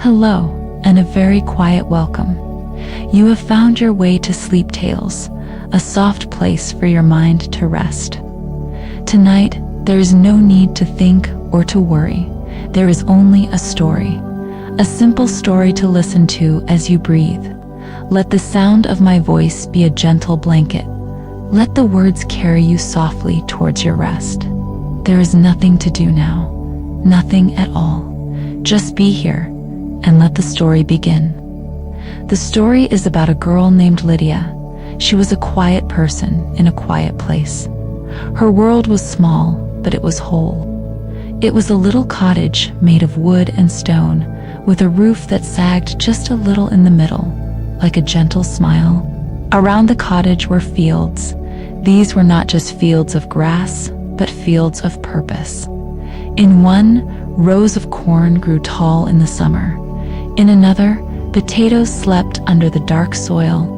Hello, and a very quiet welcome. You have found your way to Sleep Tales, a soft place for your mind to rest. Tonight, there is no need to think or to worry. There is only a story. A simple story to listen to as you breathe. Let the sound of my voice be a gentle blanket. Let the words carry you softly towards your rest. There is nothing to do now. Nothing at all. Just be here and let the story begin. The story is about a girl named Lydia. She was a quiet person in a quiet place. Her world was small, but it was whole. It was a little cottage made of wood and stone, with a roof that sagged just a little in the middle, like a gentle smile. Around the cottage were fields. These were not just fields of grass, but fields of purpose. In one, rows of corn grew tall in the summer. In another, potatoes slept under the dark soil.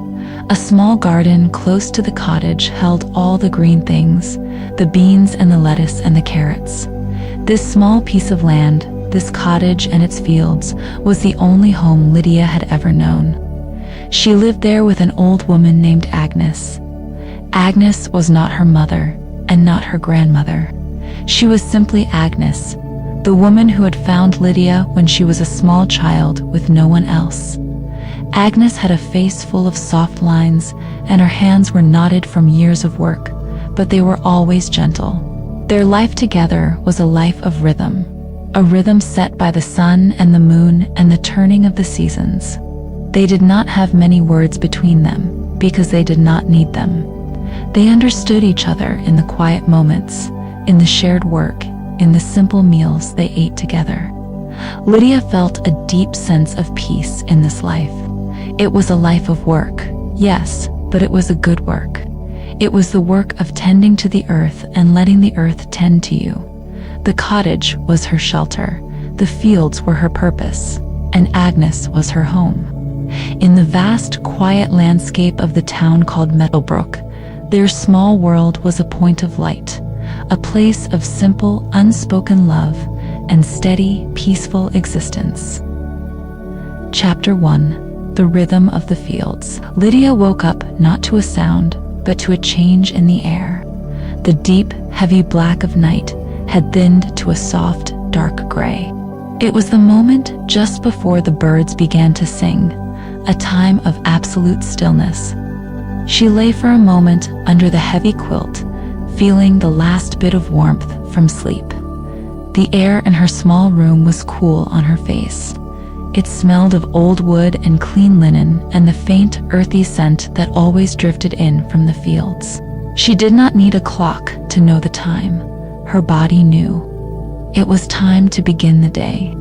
A small garden close to the cottage held all the green things, the beans and the lettuce and the carrots. This small piece of land, this cottage and its fields, was the only home Lydia had ever known. She lived there with an old woman named Agnes. Agnes was not her mother and not her grandmother. She was simply Agnes, the woman who had found Lydia when she was a small child with no one else. Agnes had a face full of soft lines, and her hands were knotted from years of work, but they were always gentle. Their life together was a life of rhythm, a rhythm set by the sun and the moon and the turning of the seasons. They did not have many words between them, because they did not need them. They understood each other in the quiet moments, in the shared work, in the simple meals they ate together. Lydia felt a deep sense of peace in this life. It was a life of work, yes, but it was a good work. It was the work of tending to the earth and letting the earth tend to you. The cottage was her shelter, the fields were her purpose, and Agnes was her home. In the vast, quiet landscape of the town called Meadowbrook, their small world was a point of light, a place of simple, unspoken love and steady, peaceful existence. Chapter 1. The Rhythm of the Fields. Lydia woke up not to a sound, but to a change in the air. The deep, heavy black of night had thinned to a soft, dark gray. It was the moment just before the birds began to sing, a time of absolute stillness. She lay for a moment under the heavy quilt, feeling the last bit of warmth from sleep. The air in her small room was cool on her face. It smelled of old wood and clean linen and the faint, earthy scent that always drifted in from the fields. She did not need a clock to know the time. Her body knew. It was time to begin the day.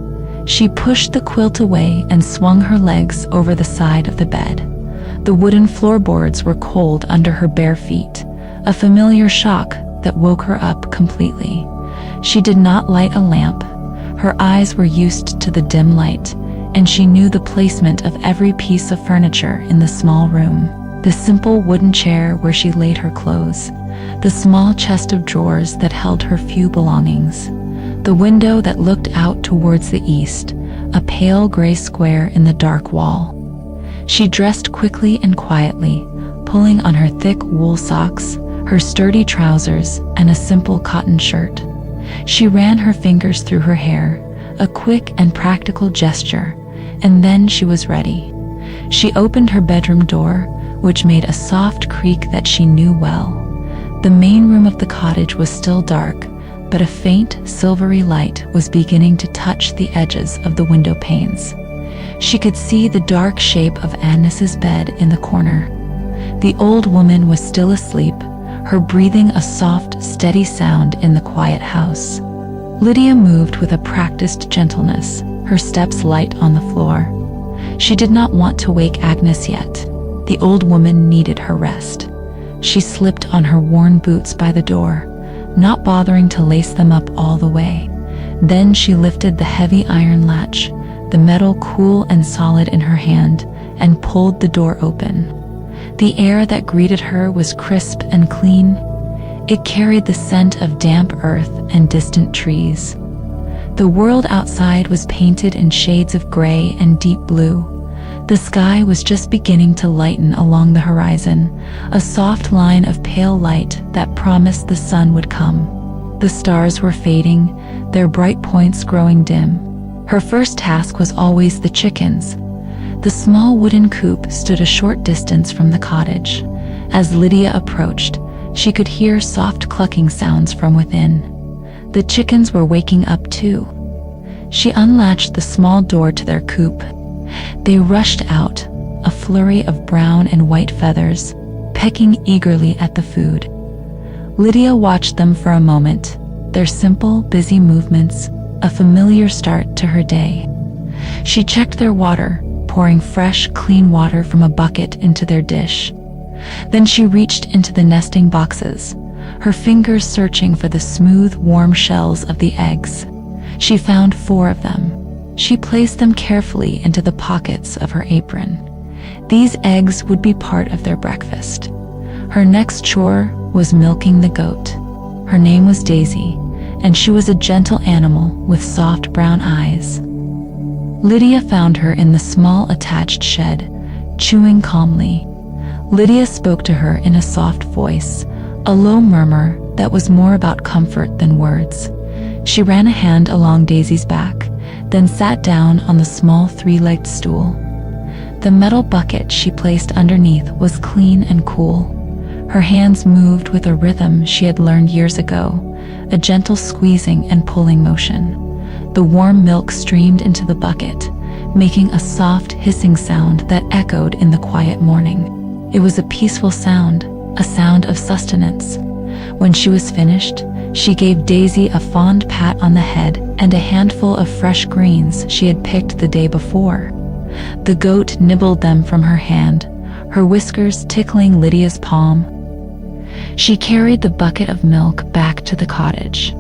She pushed the quilt away and swung her legs over the side of the bed. The wooden floorboards were cold under her bare feet, a familiar shock that woke her up completely. She did not light a lamp. Her eyes were used to the dim light, and she knew the placement of every piece of furniture in the small room. The simple wooden chair where she laid her clothes, the small chest of drawers that held her few belongings, the window that looked out towards the east, a pale gray square in the dark wall. She dressed quickly and quietly, pulling on her thick wool socks, her sturdy trousers, and a simple cotton shirt. She ran her fingers through her hair, a quick and practical gesture, and then she was ready. She opened her bedroom door, which made a soft creak that she knew well. The main room of the cottage was still dark, but a faint, silvery light was beginning to touch the edges of the window panes. She could see the dark shape of Agnes's bed in the corner. The old woman was still asleep, her breathing a soft, steady sound in the quiet house. Lydia moved with a practiced gentleness, her steps light on the floor. She did not want to wake Agnes yet. The old woman needed her rest. She slipped on her worn boots by the door, not bothering to lace them up all the way. Then she lifted the heavy iron latch, the metal cool and solid in her hand, and pulled the door open. The air that greeted her was crisp and clean. It carried the scent of damp earth and distant trees. The world outside was painted in shades of gray and deep blue. The sky was just beginning to lighten along the horizon, a soft line of pale light that promised the sun would come. The stars were fading, their bright points growing dim. Her first task was always the chickens. The small wooden coop stood a short distance from the cottage. As Lydia approached, she could hear soft clucking sounds from within. The chickens were waking up too. She unlatched the small door to their coop. They rushed out, a flurry of brown and white feathers, pecking eagerly at the food. Lydia watched them for a moment, their simple, busy movements, a familiar start to her day. She checked their water, pouring fresh, clean water from a bucket into their dish. Then she reached into the nesting boxes, her fingers searching for the smooth, warm shells of the eggs. She found 4 of them. She placed them carefully into the pockets of her apron. These eggs would be part of their breakfast. Her next chore was milking the goat. Her name was Daisy, and she was a gentle animal with soft brown eyes. Lydia found her in the small attached shed, chewing calmly. Lydia spoke to her in a soft voice, a low murmur that was more about comfort than words. She ran a hand along Daisy's back, then sat down on the small 3-legged stool. The metal bucket she placed underneath was clean and cool. Her hands moved with a rhythm she had learned years ago, a gentle squeezing and pulling motion. The warm milk streamed into the bucket, making a soft hissing sound that echoed in the quiet morning. It was a peaceful sound, a sound of sustenance. When she was finished, she gave Daisy a fond pat on the head and a handful of fresh greens she had picked the day before. The goat nibbled them from her hand, her whiskers tickling Lydia's palm. She carried the bucket of milk back to the cottage.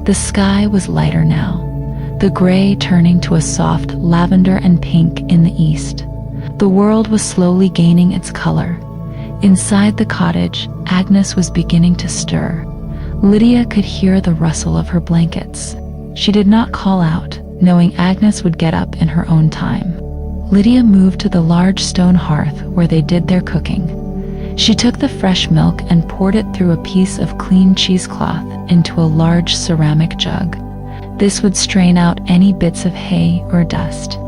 The sky was lighter now, the gray turning to a soft lavender and pink in the east. The world was slowly gaining its color. Inside the cottage, Agnes was beginning to stir. Lydia could hear the rustle of her blankets. She did not call out, knowing Agnes would get up in her own time. Lydia moved to the large stone hearth where they did their cooking. She took the fresh milk and poured it through a piece of clean cheesecloth into a large ceramic jug. This would strain out any bits of hay or dust.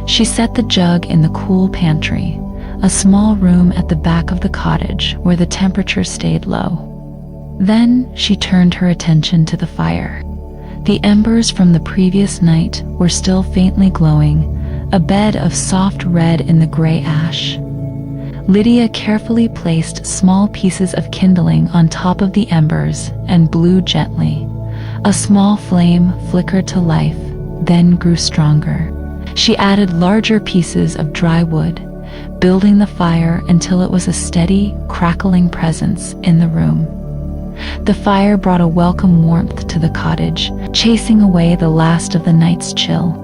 She set the jug in the cool pantry, a small room at the back of the cottage where the temperature stayed low. Then she turned her attention to the fire. The embers from the previous night were still faintly glowing, a bed of soft red in the gray ash. Lydia carefully placed small pieces of kindling on top of the embers and blew gently. A small flame flickered to life, then grew stronger. She added larger pieces of dry wood, building the fire until it was a steady, crackling presence in the room. The fire brought a welcome warmth to the cottage, chasing away the last of the night's chill.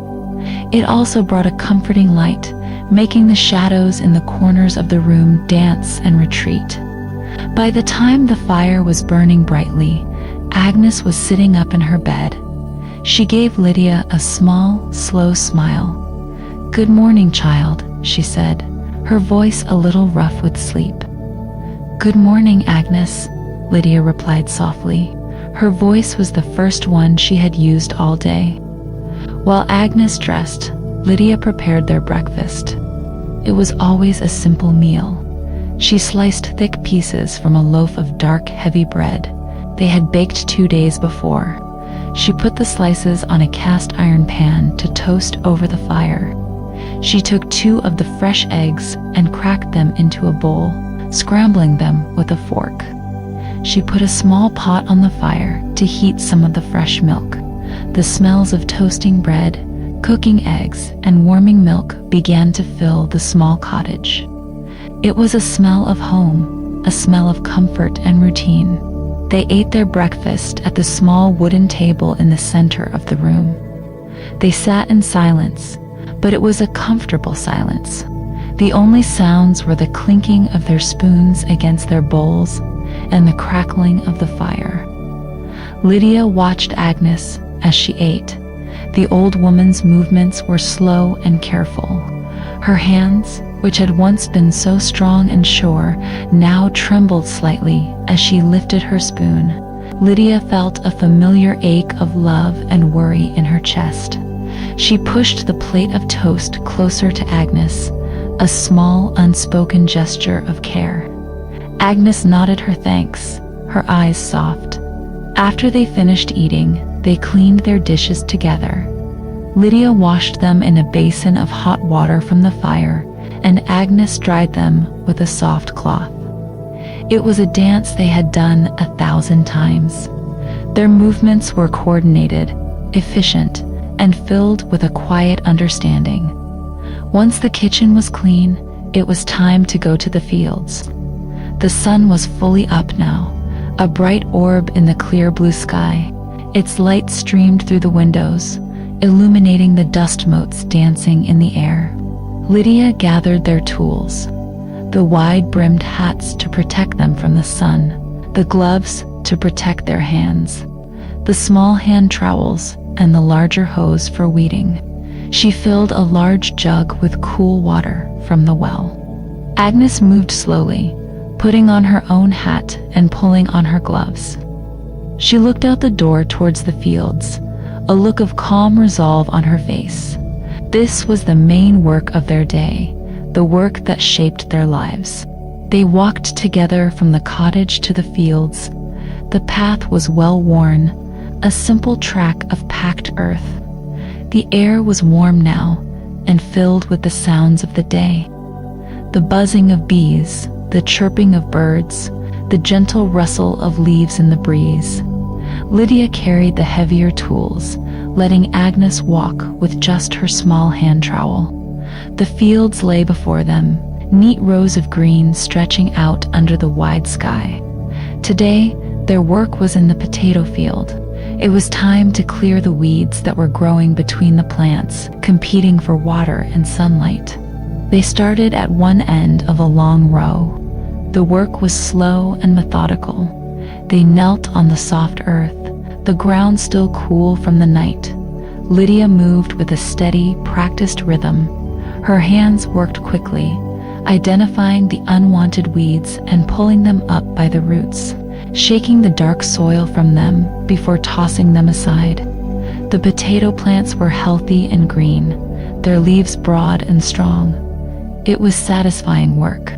It also brought a comforting light, making the shadows in the corners of the room dance and retreat. By the time the fire was burning brightly, Agnes was sitting up in her bed. She gave Lydia a small, slow smile. "Good morning, child," she said, her voice a little rough with sleep. "Good morning, Agnes," Lydia replied softly. Her voice was the first one she had used all day. While Agnes dressed, Lydia prepared their breakfast. It was always a simple meal. She sliced thick pieces from a loaf of dark, heavy bread they had baked 2 days before. She put the slices on a cast iron pan to toast over the fire. She took 2 of the fresh eggs and cracked them into a bowl, scrambling them with a fork. She put a small pot on the fire to heat some of the fresh milk. The smells of toasting bread, cooking eggs, and warming milk began to fill the small cottage. It was a smell of home, a smell of comfort and routine. They ate their breakfast at the small wooden table in the center of the room. They sat in silence, but it was a comfortable silence. The only sounds were the clinking of their spoons against their bowls and the crackling of the fire. Lydia watched Agnes as she ate. The old woman's movements were slow and careful. Her hands, which had once been so strong and sure, now trembled slightly as she lifted her spoon. Lydia felt a familiar ache of love and worry in her chest. She pushed the plate of toast closer to Agnes, a small, unspoken gesture of care. Agnes nodded her thanks, her eyes soft. After they finished eating, they cleaned their dishes together. Lydia washed them in a basin of hot water from the fire, and Agnes dried them with a soft cloth. It was a dance they had done 1,000 times. Their movements were coordinated, efficient, and filled with a quiet understanding. Once the kitchen was clean, it was time to go to the fields. The sun was fully up now, a bright orb in the clear blue sky. Its light streamed through the windows, illuminating the dust motes dancing in the air. Lydia gathered their tools, the wide-brimmed hats to protect them from the sun, the gloves to protect their hands, the small hand trowels, and the larger hose for weeding. She filled a large jug with cool water from the well. Agnes moved slowly, putting on her own hat and pulling on her gloves. She looked out the door towards the fields, a look of calm resolve on her face. This was the main work of their day, the work that shaped their lives. They walked together from the cottage to the fields. The path was well worn, a simple track of packed earth. The air was warm now and filled with the sounds of the day. The buzzing of bees, the chirping of birds, the gentle rustle of leaves in the breeze. Lydia carried the heavier tools, letting Agnes walk with just her small hand trowel. The fields lay before them, neat rows of green stretching out under the wide sky. Today, their work was in the potato field. It was time to clear the weeds that were growing between the plants, competing for water and sunlight. They started at one end of a long row. The work was slow and methodical. They knelt on the soft earth, the ground still cool from the night. Lydia moved with a steady, practiced rhythm. Her hands worked quickly, identifying the unwanted weeds and pulling them up by the roots, shaking the dark soil from them before tossing them aside. The potato plants were healthy and green, their leaves broad and strong. It was satisfying work.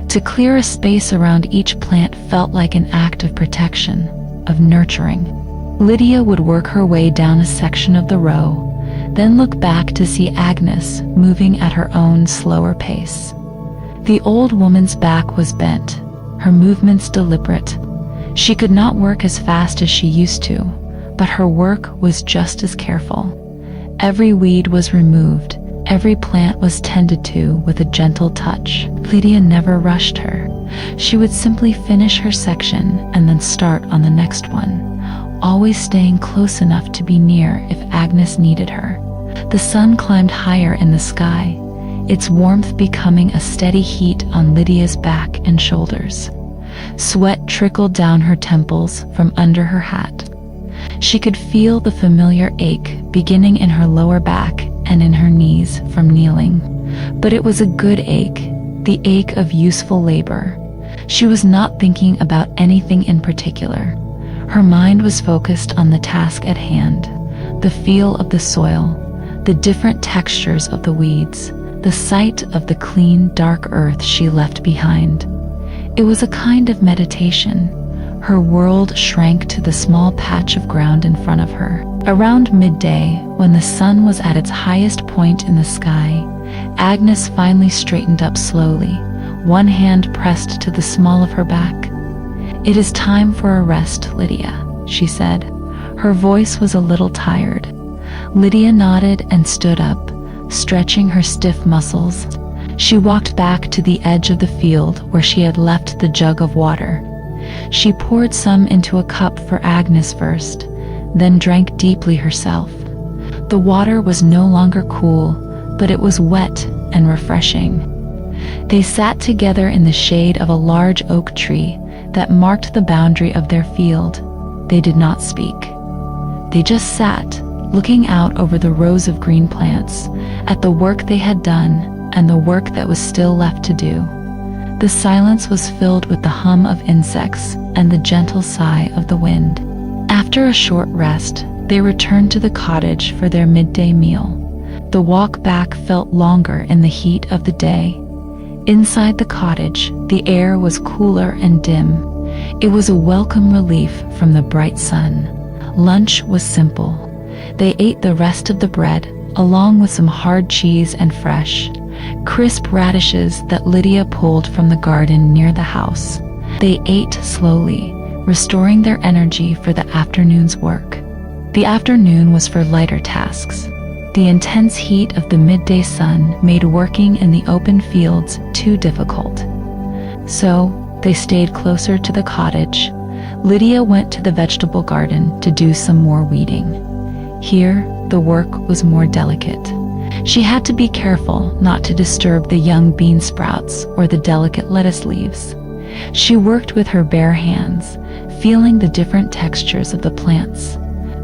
To clear a space around each plant felt like an act of protection, of nurturing. Lydia would work her way down a section of the row, then look back to see Agnes moving at her own slower pace. The old woman's back was bent, her movements deliberate. She could not work as fast as she used to, but her work was just as careful. Every weed was removed, every plant was tended to with a gentle touch. Lydia never rushed her. She would simply finish her section and then start on the next one, always staying close enough to be near if Agnes needed her. The sun climbed higher in the sky, its warmth becoming a steady heat on Lydia's back and shoulders. Sweat trickled down her temples from under her hat. She could feel the familiar ache beginning in her lower back and in her knees from kneeling. But it was a good ache, the ache of useful labor. She was not thinking about anything in particular. Her mind was focused on the task at hand, the feel of the soil, the different textures of the weeds, the sight of the clean, dark earth she left behind. It was a kind of meditation. Her world shrank to the small patch of ground in front of her. Around midday, when the sun was at its highest point in the sky, Agnes finally straightened up slowly, one hand pressed to the small of her back. "It is time for a rest, Lydia," she said. Her voice was a little tired. Lydia nodded and stood up, stretching her stiff muscles. She walked back to the edge of the field where she had left the jug of water. She poured some into a cup for Agnes first, then drank deeply herself. The water was no longer cool, but it was wet and refreshing. They sat together in the shade of a large oak tree that marked the boundary of their field. They did not speak. They just sat, looking out over the rows of green plants, at the work they had done and the work that was still left to do. The silence was filled with the hum of insects and the gentle sigh of the wind. After a short rest, they returned to the cottage for their midday meal. The walk back felt longer in the heat of the day. Inside the cottage, the air was cooler and dim. It was a welcome relief from the bright sun. Lunch was simple. They ate the rest of the bread, along with some hard cheese and fresh, crisp radishes that Lydia pulled from the garden near the house. They ate slowly, restoring their energy for the afternoon's work. The afternoon was for lighter tasks. The intense heat of the midday sun made working in the open fields too difficult. So, they stayed closer to the cottage. Lydia went to the vegetable garden to do some more weeding. Here, the work was more delicate. She had to be careful not to disturb the young bean sprouts or the delicate lettuce leaves. She worked with her bare hands, feeling the different textures of the plants.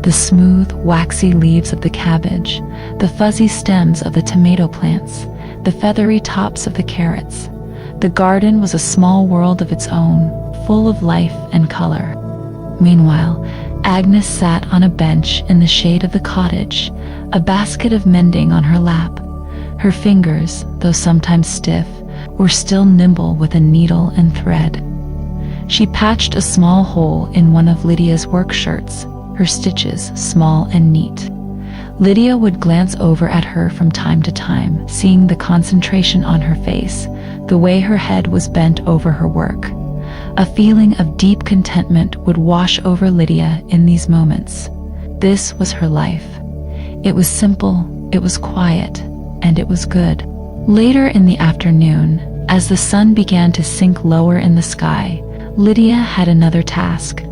The smooth, waxy leaves of the cabbage, the fuzzy stems of the tomato plants, the feathery tops of the carrots. The garden was a small world of its own, full of life and color. Meanwhile, Agnes sat on a bench in the shade of the cottage, a basket of mending on her lap. Her fingers, though sometimes stiff, were still nimble with a needle and thread. She patched a small hole in one of Lydia's work shirts, her stitches small and neat. Lydia would glance over at her from time to time, seeing the concentration on her face, the way her head was bent over her work. A feeling of deep contentment would wash over Lydia in these moments. This was her life. It was simple, it was quiet, and it was good. Later in the afternoon, as the sun began to sink lower in the sky, Lydia had another task.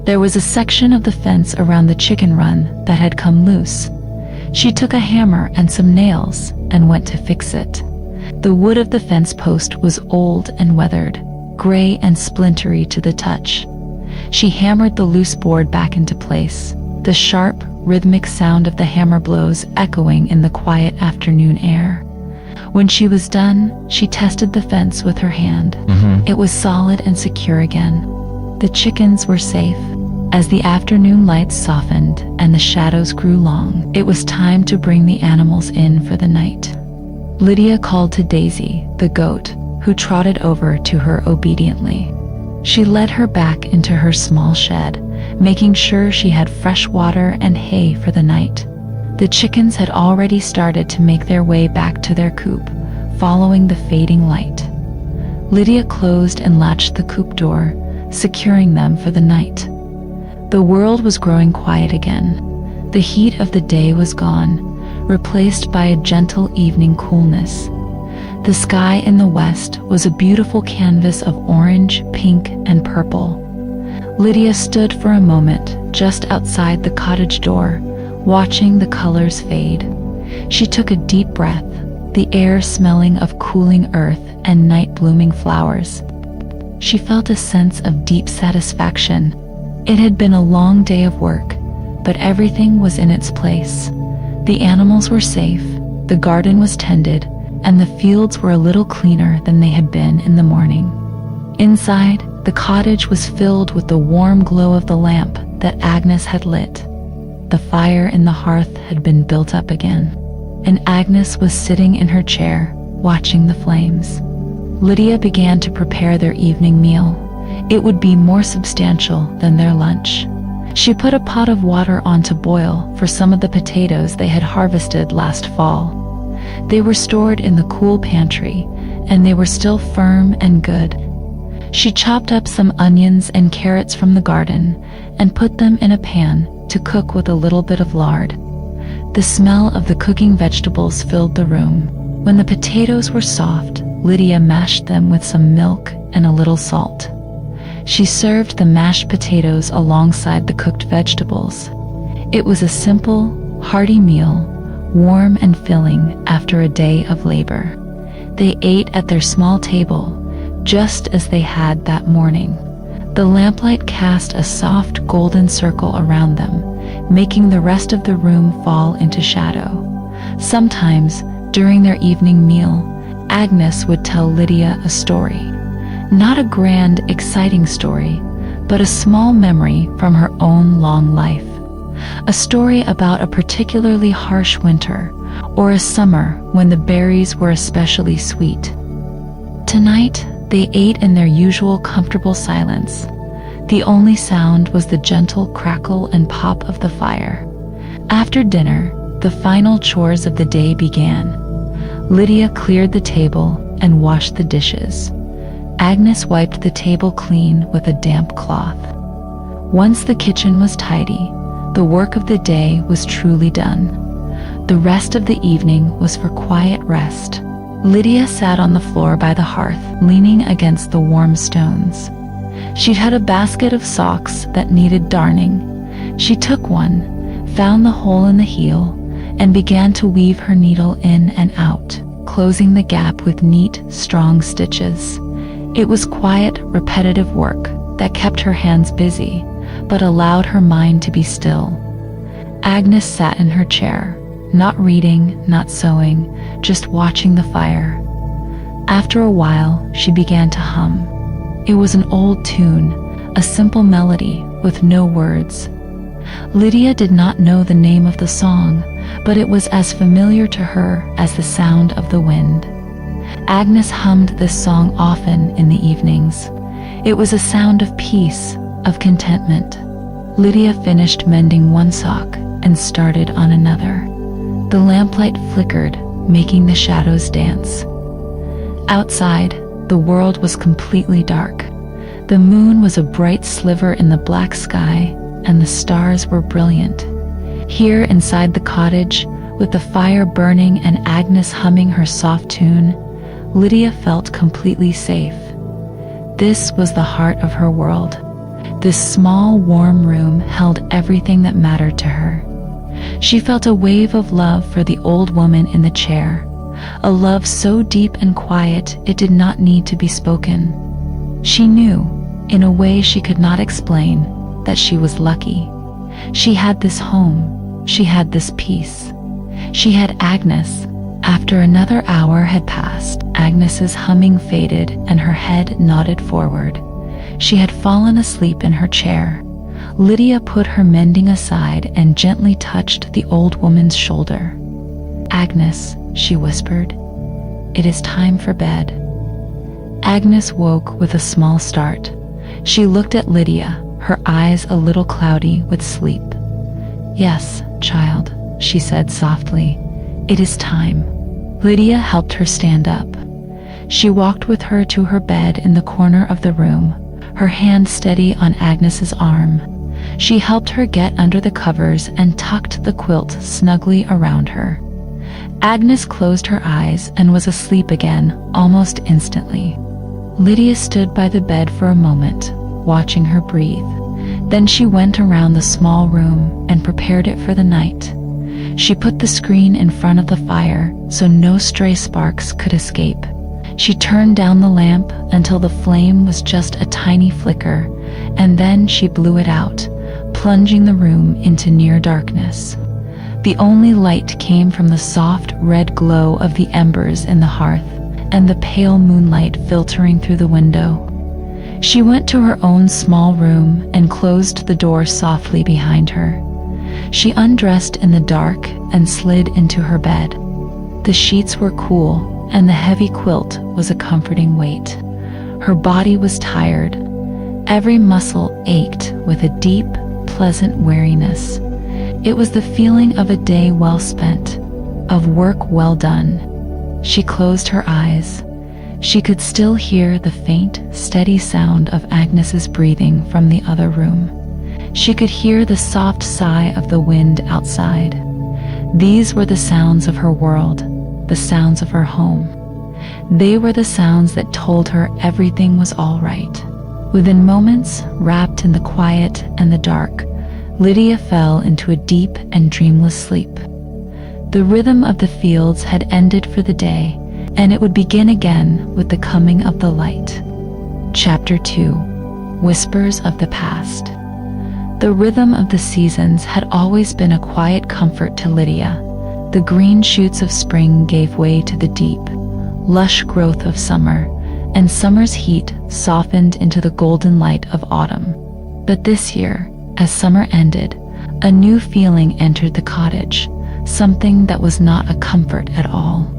There was a section of the fence around the chicken run that had come loose. She took a hammer and some nails and went to fix it. The wood of the fence post was old and weathered, gray and splintery to the touch. She hammered the loose board back into place, the sharp, rhythmic sound of the hammer blows echoing in the quiet afternoon air. When she was done, she tested the fence with her hand. It was solid and secure again. The chickens were safe. As the afternoon lights softened and the shadows grew long, it was time to bring the animals in for the night. Lydia called to Daisy, the goat, who trotted over to her obediently. She led her back into her small shed, making sure she had fresh water and hay for the night. The chickens had already started to make their way back to their coop, following the fading light. Lydia closed and latched the coop door, securing them for the night. The world was growing quiet again. The heat of the day was gone, replaced by a gentle evening coolness. The sky in the west was a beautiful canvas of orange, pink, and purple. Lydia stood for a moment just outside the cottage door, watching the colors fade. She took a deep breath, the air smelling of cooling earth and night-blooming flowers. She felt a sense of deep satisfaction. It had been a long day of work, but everything was in its place. The animals were safe, the garden was tended, and the fields were a little cleaner than they had been in the morning. Inside, the cottage was filled with the warm glow of the lamp that Agnes had lit. The fire in the hearth had been built up again, and Agnes was sitting in her chair, watching the flames. Lydia began to prepare their evening meal. It would be more substantial than their lunch. She put a pot of water on to boil for some of the potatoes they had harvested last fall. They were stored in the cool pantry, and they were still firm and good. She chopped up some onions and carrots from the garden and put them in a pan to cook with a little bit of lard. The smell of the cooking vegetables filled the room. When the potatoes were soft, Lydia mashed them with some milk and a little salt. She served the mashed potatoes alongside the cooked vegetables. It was a simple, hearty meal, warm and filling after a day of labor. They ate at their small table, just as they had that morning. The lamplight cast a soft golden circle around them, making the rest of the room fall into shadow. Sometimes, during their evening meal, Agnes would tell Lydia a story. Not a grand, exciting story, but a small memory from her own long life. A story about a particularly harsh winter, or a summer when the berries were especially sweet. Tonight, they ate in their usual comfortable silence. The only sound was the gentle crackle and pop of the fire. After dinner, the final chores of the day began. Lydia cleared the table and washed the dishes. Agnes wiped the table clean with a damp cloth. Once the kitchen was tidy, the work of the day was truly done. The rest of the evening was for quiet rest. Lydia sat on the floor by the hearth, leaning against the warm stones. She'd had a basket of socks that needed darning. She took one, found the hole in the heel, and began to weave her needle in and out, closing the gap with neat, strong stitches. It was quiet, repetitive work that kept her hands busy, but allowed her mind to be still. Agnes sat in her chair, not reading, not sewing, just watching the fire. After a while, she began to hum. It was an old tune, a simple melody with no words. Lydia did not know the name of the song, but it was as familiar to her as the sound of the wind. Agnes hummed this song often in the evenings. It was a sound of peace, of contentment. Lydia finished mending one sock and started on another. The lamplight flickered, making the shadows dance. Outside, the world was completely dark. The moon was a bright sliver in the black sky, and the stars were brilliant. Here inside the cottage, with the fire burning and Agnes humming her soft tune, Lydia felt completely safe. This was the heart of her world. This small, warm room held everything that mattered to her. She felt a wave of love for the old woman in the chair, a love so deep and quiet it did not need to be spoken. She knew, in a way she could not explain, that she was lucky. She had this home. She had this peace. She had Agnes. After another hour had passed, Agnes's humming faded and her head nodded forward. She had fallen asleep in her chair. Lydia put her mending aside and gently touched the old woman's shoulder. "Agnes," she whispered, "it is time for bed." Agnes woke with a small start. She looked at Lydia, her eyes a little cloudy with sleep. "Yes, child," she said softly, "it is time." Lydia helped her stand up. She walked with her to her bed in the corner of the room, her hand steady on Agnes's arm. She helped her get under the covers and tucked the quilt snugly around her. Agnes closed her eyes and was asleep again almost instantly. Lydia stood by the bed for a moment, watching her breathe. Then she went around the small room and prepared it for the night. She put the screen in front of the fire so no stray sparks could escape. She turned down the lamp until the flame was just a tiny flicker, and then she blew it out, plunging the room into near darkness. The only light came from the soft red glow of the embers in the hearth and the pale moonlight filtering through the window. She went to her own small room and closed the door softly behind her. She undressed in the dark and slid into her bed. The sheets were cool, and the heavy quilt was a comforting weight. Her body was tired. Every muscle ached with a deep, pleasant weariness. It was the feeling of a day well spent, of work well done. She closed her eyes. She could still hear the faint, steady sound of Agnes's breathing from the other room. She could hear the soft sigh of the wind outside. These were the sounds of her world, the sounds of her home. They were the sounds that told her everything was all right. Within moments, wrapped in the quiet and the dark, Lydia fell into a deep and dreamless sleep. The rhythm of the fields had ended for the day, and it would begin again with the coming of the light. Chapter 2. Whispers of the Past. The rhythm of the seasons had always been a quiet comfort to Lydia. The green shoots of spring gave way to the deep, lush growth of summer, and summer's heat softened into the golden light of autumn. But this year, as summer ended, a new feeling entered the cottage, something that was not a comfort at all.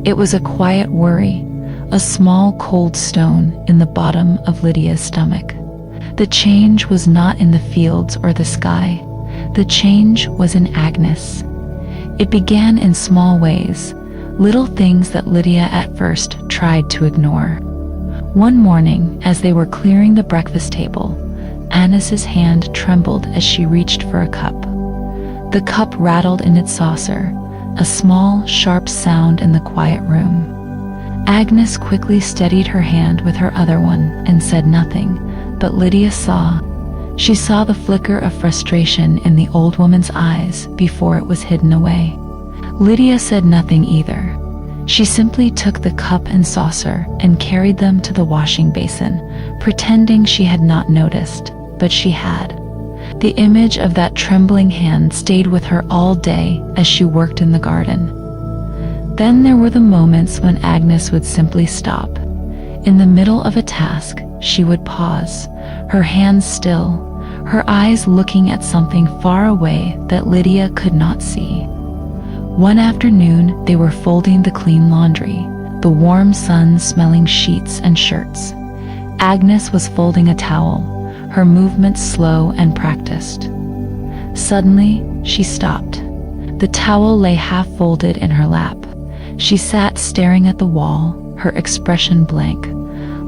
It was a quiet worry, a small cold stone in the bottom of Lydia's stomach. The change was not in the fields or the sky. The change was in Agnes. It began in small ways, little things that Lydia at first tried to ignore. One morning, as they were clearing the breakfast table, Agnes's hand trembled as she reached for a cup. The cup rattled in its saucer, a small, sharp sound in the quiet room. Agnes quickly steadied her hand with her other one and said nothing, but Lydia saw. She saw the flicker of frustration in the old woman's eyes before it was hidden away. Lydia said nothing either. She simply took the cup and saucer and carried them to the washing basin, pretending she had not noticed, but she had. The image of that trembling hand stayed with her all day as she worked in the garden. Then there were the moments when Agnes would simply stop. In the middle of a task, she would pause, her hands still, her eyes looking at something far away that Lydia could not see. One afternoon, they were folding the clean laundry, the warm sun-smelling sheets and shirts. Agnes was folding a towel, her movements slow and practiced. Suddenly, she stopped. The towel lay half-folded in her lap. She sat staring at the wall, her expression blank.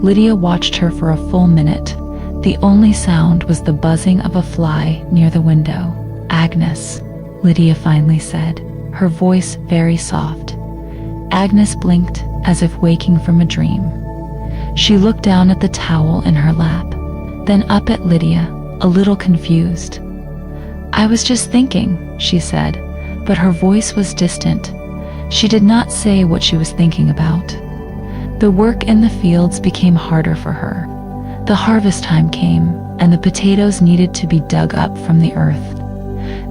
Lydia watched her for a full minute. The only sound was the buzzing of a fly near the window. "Agnes," Lydia finally said, her voice very soft. Agnes blinked as if waking from a dream. She looked down at the towel in her lap, then up at Lydia, a little confused. "I was just thinking," she said, but her voice was distant. She did not say what she was thinking about. The work in the fields became harder for her. The harvest time came, and the potatoes needed to be dug up from the earth.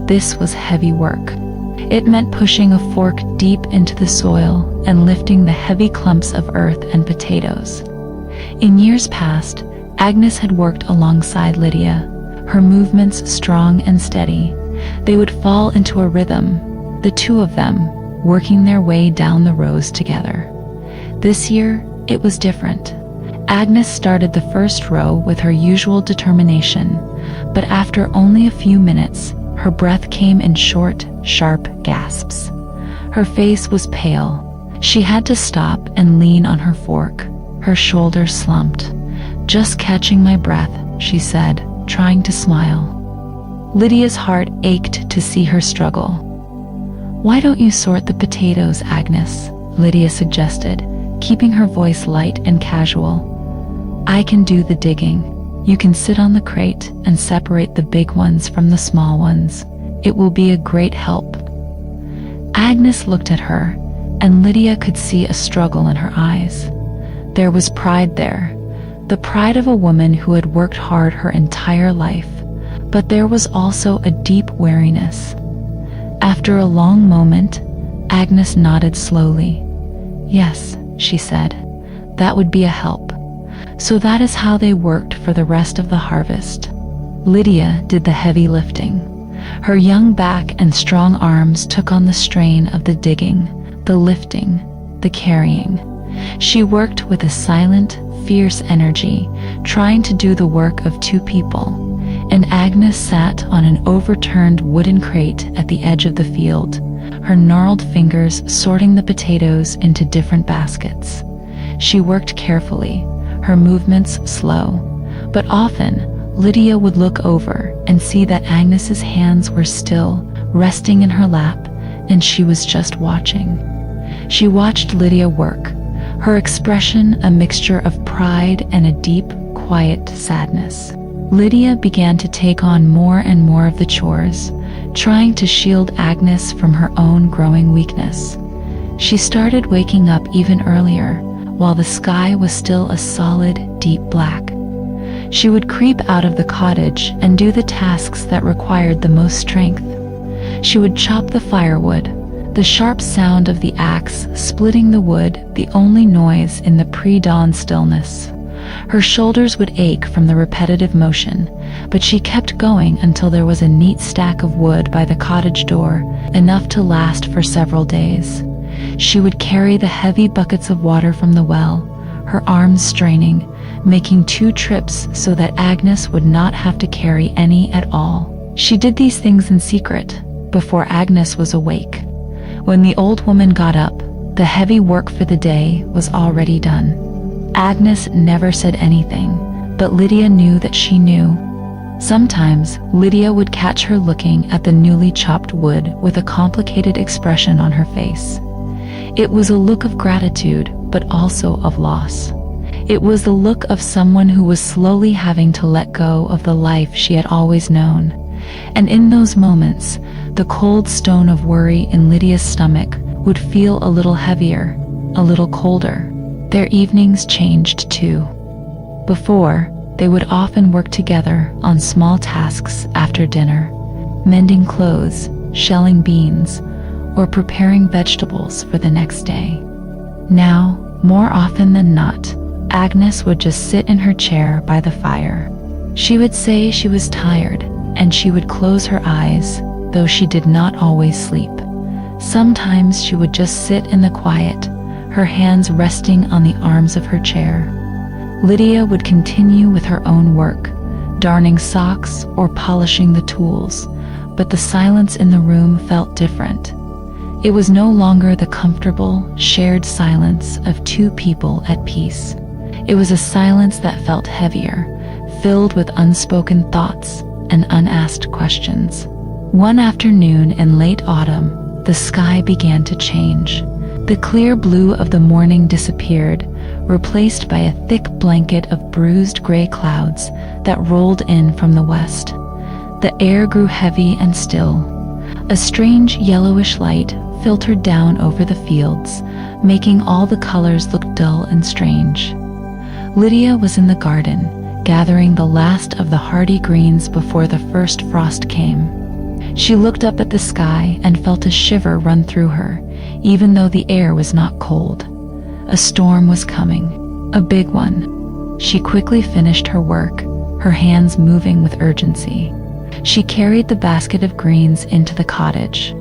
This was heavy work. It meant pushing a fork deep into the soil and lifting the heavy clumps of earth and potatoes. In years past, Agnes had worked alongside Lydia, her movements strong and steady. They would fall into a rhythm, the two of them, working their way down the rows together. This year, it was different. Agnes started the first row with her usual determination, but after only a few minutes, her breath came in short, sharp gasps. Her face was pale. She had to stop and lean on her fork. Her shoulders slumped. "Just catching my breath," she said, trying to smile. Lydia's heart ached to see her struggle. "Why don't you sort the potatoes, Agnes?" Lydia suggested, keeping her voice light and casual. "I can do the digging. You can sit on the crate and separate the big ones from the small ones. It will be a great help." Agnes looked at her, and Lydia could see a struggle in her eyes. There was pride there, the pride of a woman who had worked hard her entire life, but there was also a deep weariness. After a long moment, Agnes nodded slowly. "Yes," she said, "that would be a help." So that is how they worked for the rest of the harvest. Lydia did the heavy lifting. Her young back and strong arms took on the strain of the digging, the lifting, the carrying. She worked with a silent, fierce energy, trying to do the work of two people, and Agnes sat on an overturned wooden crate at the edge of the field, her gnarled fingers sorting the potatoes into different baskets. She worked carefully, her movements slow, but often Lydia would look over and see that Agnes's hands were still, resting in her lap, and she was just watching. She watched Lydia work, her expression a mixture of pride and a deep, quiet sadness. Lydia began to take on more and more of the chores, trying to shield Agnes from her own growing weakness. She started waking up even earlier, while the sky was still a solid, deep black. She would creep out of the cottage and do the tasks that required the most strength. She would chop the firewood, the sharp sound of the axe splitting the wood the only noise in the pre-dawn stillness. Her shoulders would ache from the repetitive motion, but she kept going until there was a neat stack of wood by the cottage door, enough to last for several days. She would carry the heavy buckets of water from the well, her arms straining, making 2 trips so that Agnes would not have to carry any at all. She did these things in secret, before Agnes was awake. When the old woman got up, the heavy work for the day was already done. Agnes never said anything, but Lydia knew that she knew. Sometimes, Lydia would catch her looking at the newly chopped wood with a complicated expression on her face. It was a look of gratitude, but also of loss. It was the look of someone who was slowly having to let go of the life she had always known. And in those moments, the cold stone of worry in Lydia's stomach would feel a little heavier, a little colder. Their evenings changed too. Before, they would often work together on small tasks after dinner, mending clothes, shelling beans, or preparing vegetables for the next day. Now, more often than not, Agnes would just sit in her chair by the fire. She would say she was tired, and she would close her eyes, though she did not always sleep. Sometimes she would just sit in the quiet, her hands resting on the arms of her chair. Lydia would continue with her own work, darning socks or polishing the tools, but the silence in the room felt different. It was no longer the comfortable, shared silence of 2 people at peace. It was a silence that felt heavier, filled with unspoken thoughts and unasked questions. One afternoon in late autumn, the sky began to change. The clear blue of the morning disappeared, replaced by a thick blanket of bruised gray clouds that rolled in from the west. The air grew heavy and still. A strange yellowish light filtered down over the fields, making all the colors look dull and strange. Lydia was in the garden, gathering the last of the hardy greens before the first frost came. She looked up at the sky and felt a shiver run through her, even though the air was not cold. A storm was coming, a big one. She quickly finished her work, her hands moving with urgency. She carried the basket of greens into the cottage.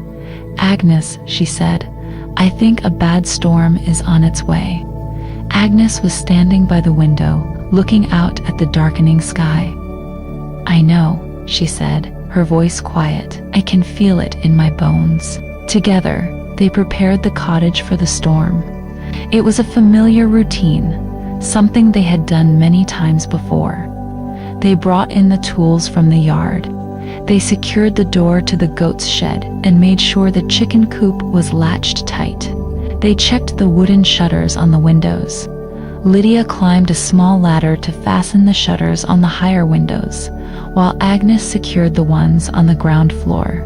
"Agnes," she said, "I think a bad storm is on its way." Agnes was standing by the window, looking out at the darkening sky. "I know," she said, her voice quiet. "I can feel it in my bones." Together, they prepared the cottage for the storm. It was a familiar routine, something they had done many times before. They brought in the tools from the yard. They secured the door to the goat's shed and made sure the chicken coop was latched tight. They checked the wooden shutters on the windows. Lydia climbed a small ladder to fasten the shutters on the higher windows, while Agnes secured the ones on the ground floor.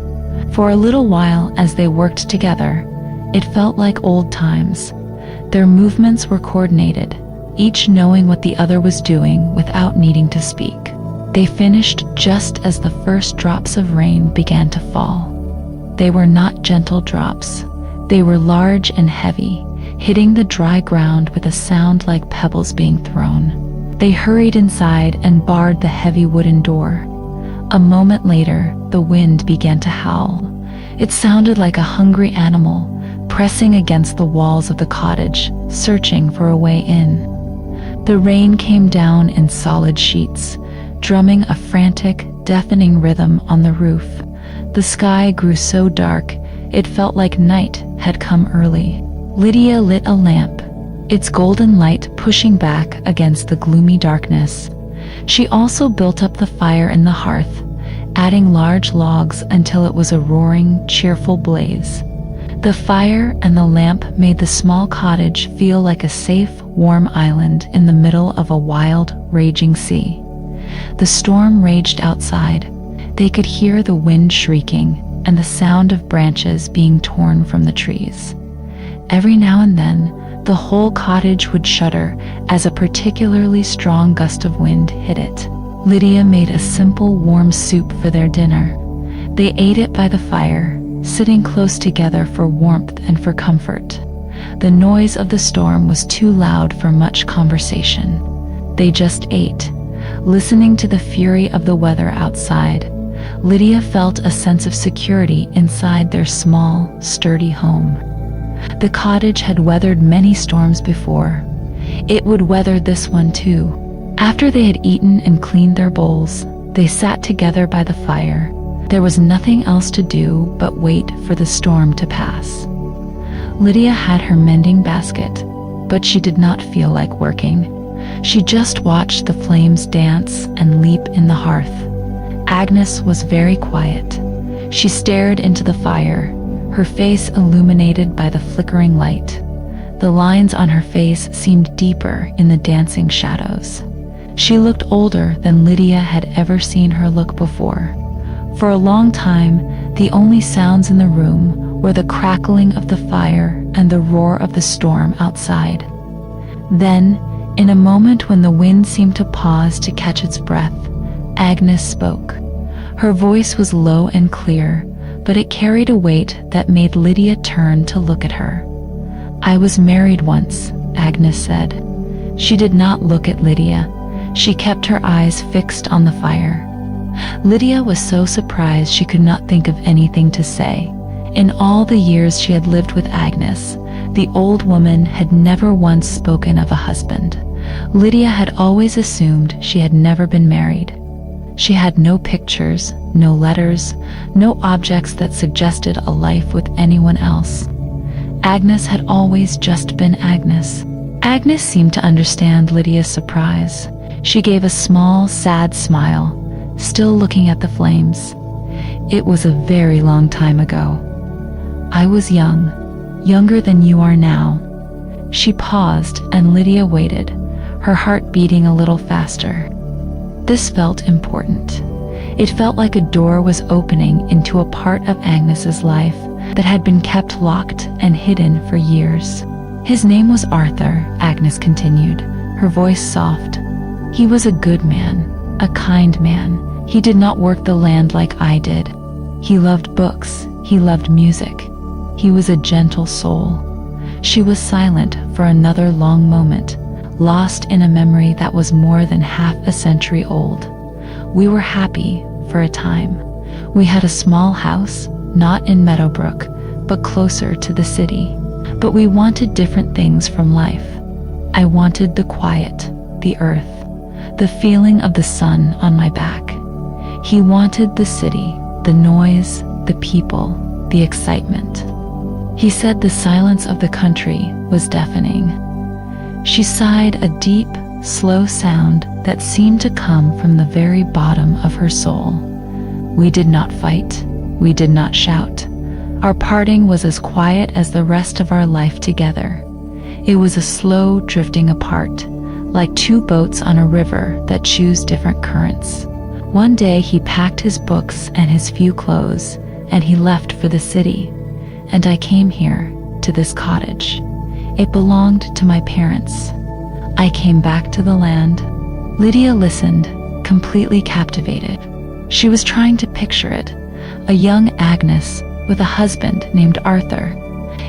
For a little while as they worked together, it felt like old times. Their movements were coordinated, each knowing what the other was doing without needing to speak. They finished just as the first drops of rain began to fall. They were not gentle drops. They were large and heavy, hitting the dry ground with a sound like pebbles being thrown. They hurried inside and barred the heavy wooden door. A moment later, the wind began to howl. It sounded like a hungry animal, pressing against the walls of the cottage, searching for a way in. The rain came down in solid sheets, drumming a frantic, deafening rhythm on the roof. The sky grew so dark, it felt like night had come early. Lydia lit a lamp, its golden light pushing back against the gloomy darkness. She also built up the fire in the hearth, adding large logs until it was a roaring, cheerful blaze. The fire and the lamp made the small cottage feel like a safe, warm island in the middle of a wild, raging sea. The storm raged outside. They could hear the wind shrieking and the sound of branches being torn from the trees. Every now and then, the whole cottage would shudder as a particularly strong gust of wind hit it. Lydia made a simple warm soup for their dinner. They ate it by the fire, sitting close together for warmth and for comfort. The noise of the storm was too loud for much conversation. They just ate, listening to the fury of the weather outside. Lydia felt a sense of security inside their small, sturdy home. The cottage had weathered many storms before. It would weather this one too. After they had eaten and cleaned their bowls, they sat together by the fire. There was nothing else to do but wait for the storm to pass. Lydia had her mending basket, but she did not feel like working. She just watched the flames dance and leap in the hearth. Agnes was very quiet. She stared into the fire, her face illuminated by the flickering light. The lines on her face seemed deeper in the dancing shadows. She looked older than Lydia had ever seen her look before. For a long time, the only sounds in the room were the crackling of the fire and the roar of the storm outside. Then, in a moment when the wind seemed to pause to catch its breath, Agnes spoke. Her voice was low and clear, but it carried a weight that made Lydia turn to look at her. "I was married once," Agnes said. She did not look at Lydia. She kept her eyes fixed on the fire. Lydia was so surprised she could not think of anything to say. In all the years she had lived with Agnes, the old woman had never once spoken of a husband. Lydia had always assumed she had never been married. She had no pictures, no letters, no objects that suggested a life with anyone else. Agnes had always just been Agnes. Agnes seemed to understand Lydia's surprise. She gave a small, sad smile, still looking at the flames. "It was a very long time ago. I was young, younger than you are now." She paused and Lydia waited, her heart beating a little faster. This felt important. It felt like a door was opening into a part of Agnes's life that had been kept locked and hidden for years. "His name was Arthur," Agnes continued, her voice soft. "He was a good man, a kind man. He did not work the land like I did. He loved books, he loved music. He was a gentle soul." She was silent for another long moment, lost in a memory that was more than half a century old. "We were happy for a time. We had a small house, not in Meadowbrook, but closer to the city. But we wanted different things from life. I wanted the quiet, the earth, the feeling of the sun on my back. He wanted the city, the noise, the people, the excitement." He said the silence of the country was deafening. She sighed, a deep, slow sound that seemed to come from the very bottom of her soul. "We did not fight. We did not shout. Our parting was as quiet as the rest of our life together. It was a slow drifting apart, like two boats on a river that choose different currents. One day he packed his books and his few clothes, and he left for the city. And I came here, to this cottage. It belonged to my parents. I came back to the land." Lydia listened, completely captivated. She was trying to picture it, a young Agnes with a husband named Arthur.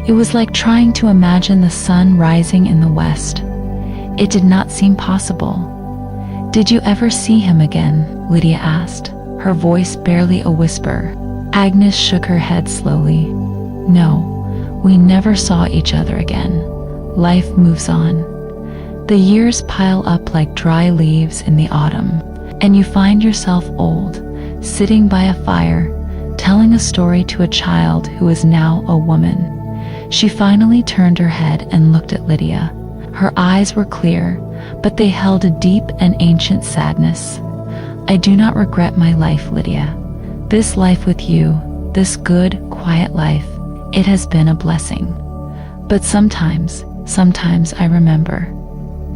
It was like trying to imagine the sun rising in the west. It did not seem possible. "Did you ever see him again?" Lydia asked, her voice barely a whisper. Agnes shook her head slowly. "No, we never saw each other again. Life moves on. The years pile up like dry leaves in the autumn, and you find yourself old, sitting by a fire, telling a story to a child who is now a woman." She finally turned her head and looked at Lydia. Her eyes were clear, but they held a deep and ancient sadness. "I do not regret my life, Lydia. This life with you, this good, quiet life, it has been a blessing. But sometimes I remember."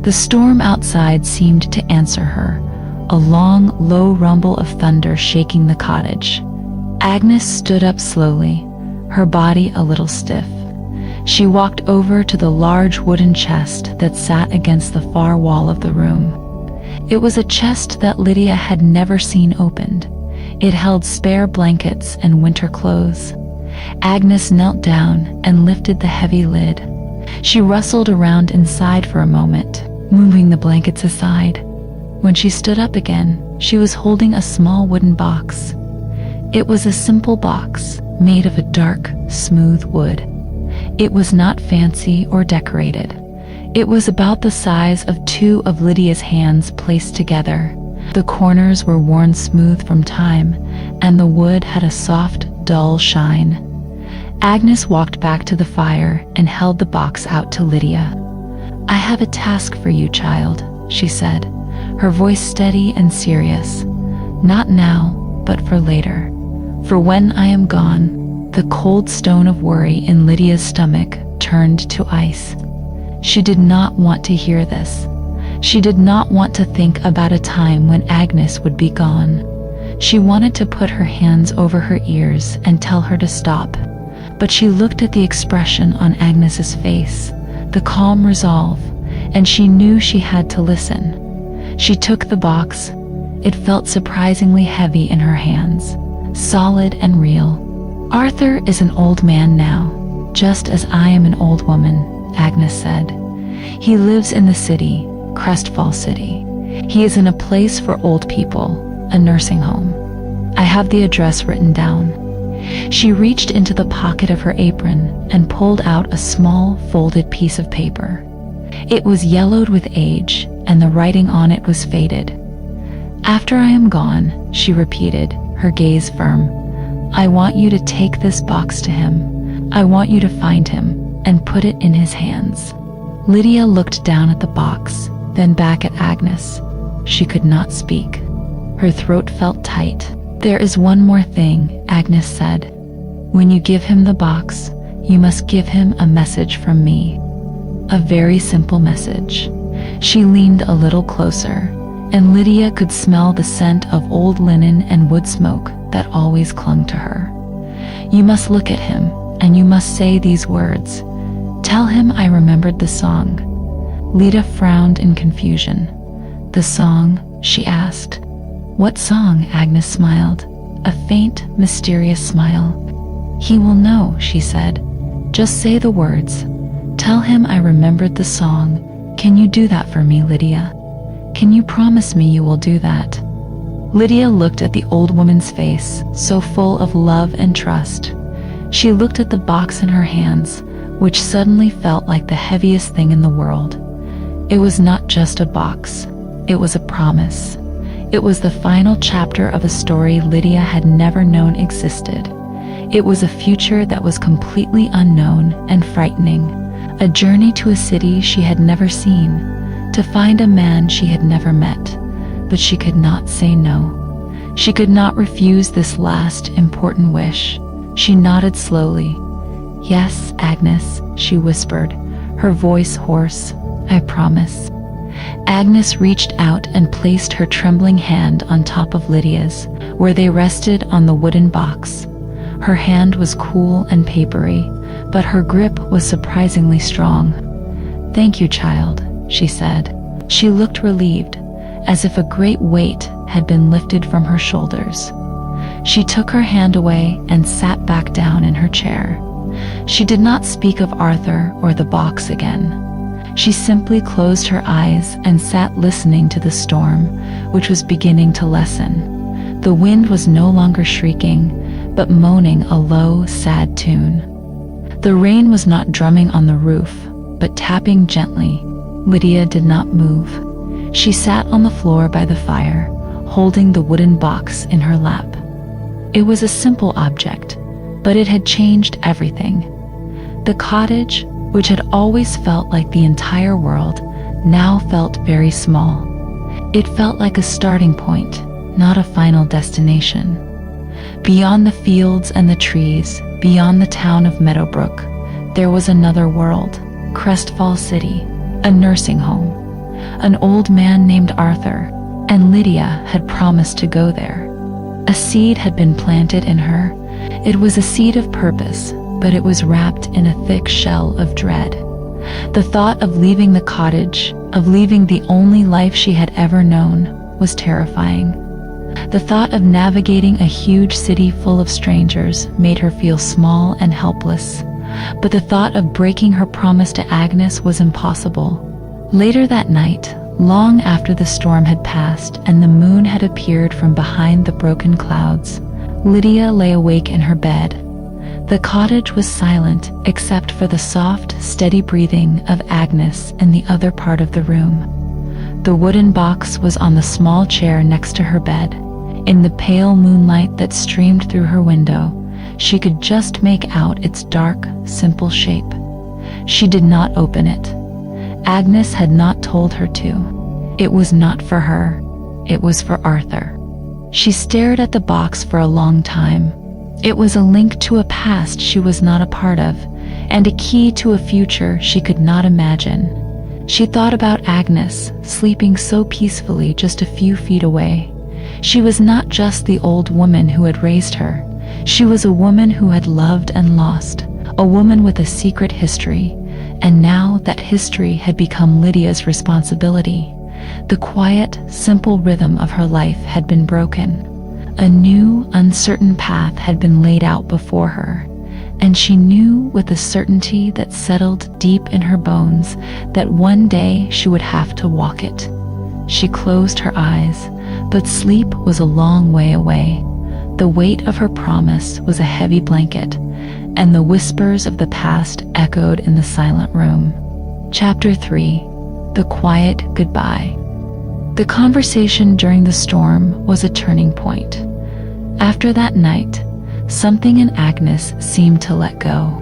The storm outside seemed to answer her, a long, low rumble of thunder shaking the cottage. Agnes stood up slowly, her body a little stiff. She walked over to the large wooden chest that sat against the far wall of the room. It was a chest that Lydia had never seen opened. It held spare blankets and winter clothes. Agnes knelt down and lifted the heavy lid. She rustled around inside for a moment, moving the blankets aside. When she stood up again, she was holding a small wooden box. It was a simple box, made of a dark, smooth wood. It was not fancy or decorated. It was about the size of two of Lydia's hands placed together. The corners were worn smooth from time, and the wood had a soft, dull shine. Agnes walked back to the fire and held the box out to Lydia. "I have a task for you, child," she said, her voice steady and serious. "Not now, but for later. For when I am gone." The cold stone of worry in Lydia's stomach turned to ice. She did not want to hear this. She did not want to think about a time when Agnes would be gone. She wanted to put her hands over her ears and tell her to stop. But she looked at the expression on Agnes's face, the calm resolve, and she knew she had to listen. She took the box. It felt surprisingly heavy in her hands, solid and real. "Arthur is an old man now, just as I am an old woman," Agnes said. "He lives in the city, Crestfall City. He is in a place for old people, a nursing home. I have the address written down." She reached into the pocket of her apron and pulled out a small, folded piece of paper. It was yellowed with age, and the writing on it was faded. "After I am gone," she repeated, her gaze firm, "I want you to take this box to him. I want you to find him and put it in his hands." Lydia looked down at the box, then back at Agnes. She could not speak. Her throat felt tight. "There is one more thing," Agnes said. "When you give him the box, you must give him a message from me. A very simple message." She leaned a little closer, and Lydia could smell the scent of old linen and wood smoke that always clung to her. "You must look at him, and you must say these words. Tell him I remembered the song." Lydia frowned in confusion. "The song?" she asked. "What song?" Agnes smiled, a faint, mysterious smile. "He will know," she said. "Just say the words. Tell him I remembered the song. Can you do that for me, Lydia? Can you promise me you will do that?" Lydia looked at the old woman's face, so full of love and trust. She looked at the box in her hands, which suddenly felt like the heaviest thing in the world. It was not just a box. It was a promise. It was the final chapter of a story Lydia had never known existed. It was a future that was completely unknown and frightening, a journey to a city she had never seen, to find a man she had never met. But she could not say no. She could not refuse this last important wish. She nodded slowly. "Yes, Agnes," she whispered, her voice hoarse. "I promise." Agnes reached out and placed her trembling hand on top of Lydia's, where they rested on the wooden box. Her hand was cool and papery, but her grip was surprisingly strong. "Thank you, child," she said. She looked relieved, as if a great weight had been lifted from her shoulders. She took her hand away and sat back down in her chair. She did not speak of Arthur or the box again. She simply closed her eyes and sat listening to the storm, which was beginning to lessen. The wind was no longer shrieking, but moaning a low, sad tune. The rain was not drumming on the roof, but tapping gently. Lydia did not move. She sat on the floor by the fire, holding the wooden box in her lap. It was a simple object, but it had changed everything. The cottage, which had always felt like the entire world, now felt very small. It felt like a starting point, not a final destination. Beyond the fields and the trees, beyond the town of Meadowbrook, there was another world, Crestfall City, a nursing home. An old man named Arthur, and Lydia had promised to go there. A seed had been planted in her. It was a seed of purpose, but it was wrapped in a thick shell of dread. The thought of leaving the cottage, of leaving the only life she had ever known, was terrifying. The thought of navigating a huge city full of strangers made her feel small and helpless. But the thought of breaking her promise to Agnes was impossible. Later that night, long after the storm had passed and the moon had appeared from behind the broken clouds, Lydia lay awake in her bed. The cottage was silent except for the soft, steady breathing of Agnes in the other part of the room. The wooden box was on the small chair next to her bed. In the pale moonlight that streamed through her window, she could just make out its dark, simple shape. She did not open it. Agnes had not told her to. It was not for her. It was for Arthur. She stared at the box for a long time. It was a link to a past she was not a part of, and a key to a future she could not imagine. She thought about Agnes, sleeping so peacefully just a few feet away. She was not just the old woman who had raised her. She was a woman who had loved and lost, a woman with a secret history, and now that history had become Lydia's responsibility. The quiet, simple rhythm of her life had been broken. A new, uncertain path had been laid out before her, and she knew with a certainty that settled deep in her bones that one day she would have to walk it. She closed her eyes, but sleep was a long way away. The weight of her promise was a heavy blanket, and the whispers of the past echoed in the silent room. Chapter 3: The Quiet Goodbye. The conversation during the storm was a turning point. After that night, something in Agnes seemed to let go.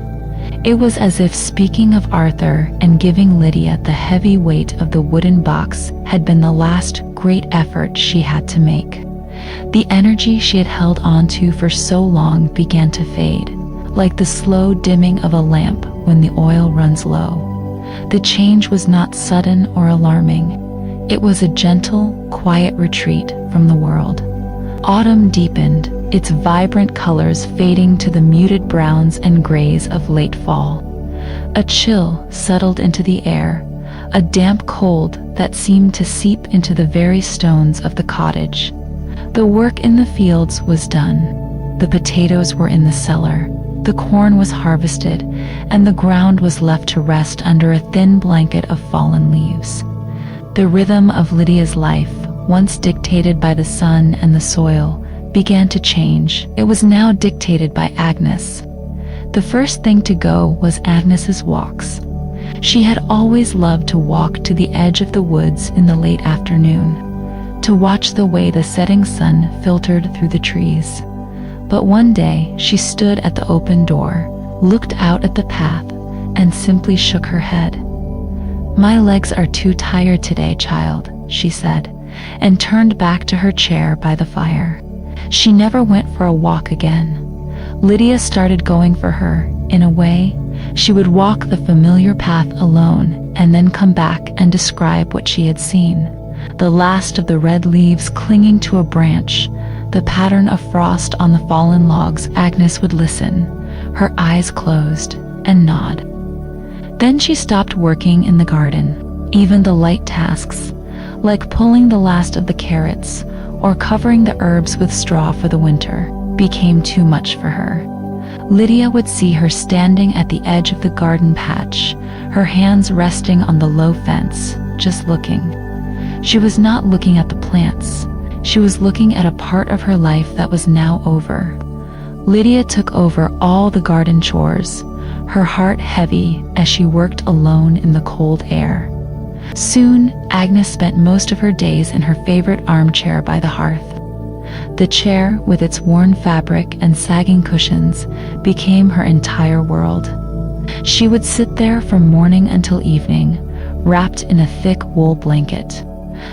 It was as if speaking of Arthur and giving Lydia the heavy weight of the wooden box had been the last great effort she had to make. The energy she had held on to for so long began to fade, like the slow dimming of a lamp when the oil runs low. The change was not sudden or alarming. It was a gentle, quiet retreat from the world. Autumn deepened, its vibrant colors fading to the muted browns and grays of late fall. A chill settled into the air, a damp cold that seemed to seep into the very stones of the cottage. The work in the fields was done. The potatoes were in the cellar, the corn was harvested, and the ground was left to rest under a thin blanket of fallen leaves. The rhythm of Lydia's life, once dictated by the sun and the soil, began to change. It was now dictated by Agnes. The first thing to go was Agnes's walks. She had always loved to walk to the edge of the woods in the late afternoon, to watch the way the setting sun filtered through the trees. But one day she stood at the open door, looked out at the path, and simply shook her head. "My legs are too tired today, child," she said, and turned back to her chair by the fire. She never went for a walk again. Lydia started going for her. In a way, she would walk the familiar path alone and then come back and describe what she had seen. The last of the red leaves clinging to a branch, the pattern of frost on the fallen logs. Agnes would listen, her eyes closed, and nod. Then she stopped working in the garden. Even the light tasks, like pulling the last of the carrots or covering the herbs with straw for the winter, became too much for her. Lydia would see her standing at the edge of the garden patch, her hands resting on the low fence, just looking. She was not looking at the plants. She was looking at a part of her life that was now over. Lydia took over all the garden chores, her heart heavy as she worked alone in the cold air. Soon, Agnes spent most of her days in her favorite armchair by the hearth. The chair, with its worn fabric and sagging cushions, became her entire world. She would sit there from morning until evening, wrapped in a thick wool blanket.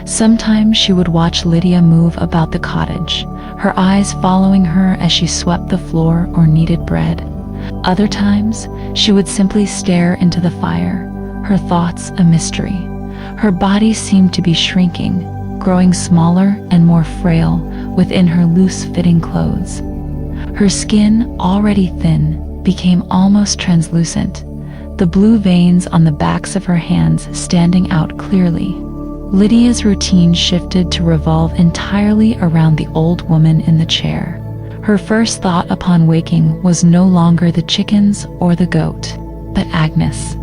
Sometimes she would watch Lydia move about the cottage, her eyes following her as she swept the floor or kneaded bread. Other times, she would simply stare into the fire, her thoughts a mystery. Her body seemed to be shrinking, growing smaller and more frail within her loose-fitting clothes. Her skin, already thin, became almost translucent. the blue veins on the backs of her hands standing out clearly. Lydia's routine shifted to revolve entirely around the old woman in the chair. Her first thought upon waking was no longer the chickens or the goat, but Agnes.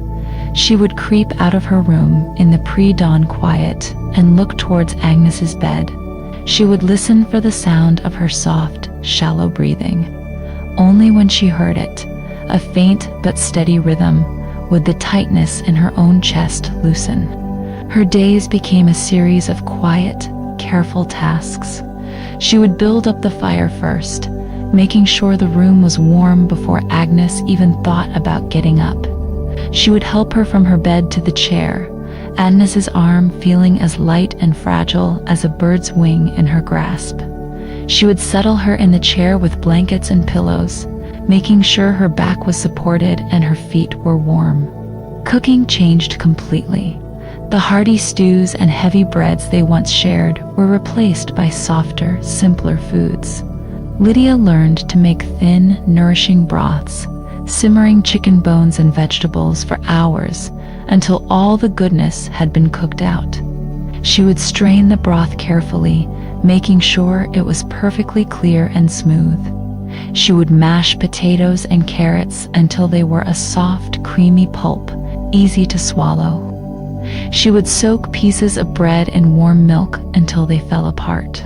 She would creep out of her room in the pre-dawn quiet and look towards Agnes's bed. She would listen for the sound of her soft, shallow breathing. Only when she heard it, a faint but steady rhythm, would the tightness in her own chest loosen. Her days became a series of quiet, careful tasks. She would build up the fire first, making sure the room was warm before Agnes even thought about getting up. She would help her from her bed to the chair, Agnes's arm feeling as light and fragile as a bird's wing in her grasp. She would settle her in the chair with blankets and pillows, making sure her back was supported and her feet were warm. Cooking changed completely. The hearty stews and heavy breads they once shared were replaced by softer, simpler foods. Lydia learned to make thin, nourishing broths, simmering chicken bones and vegetables for hours until all the goodness had been cooked out. She would strain the broth carefully, making sure it was perfectly clear and smooth. She would mash potatoes and carrots until they were a soft, creamy pulp, easy to swallow. She would soak pieces of bread in warm milk until they fell apart.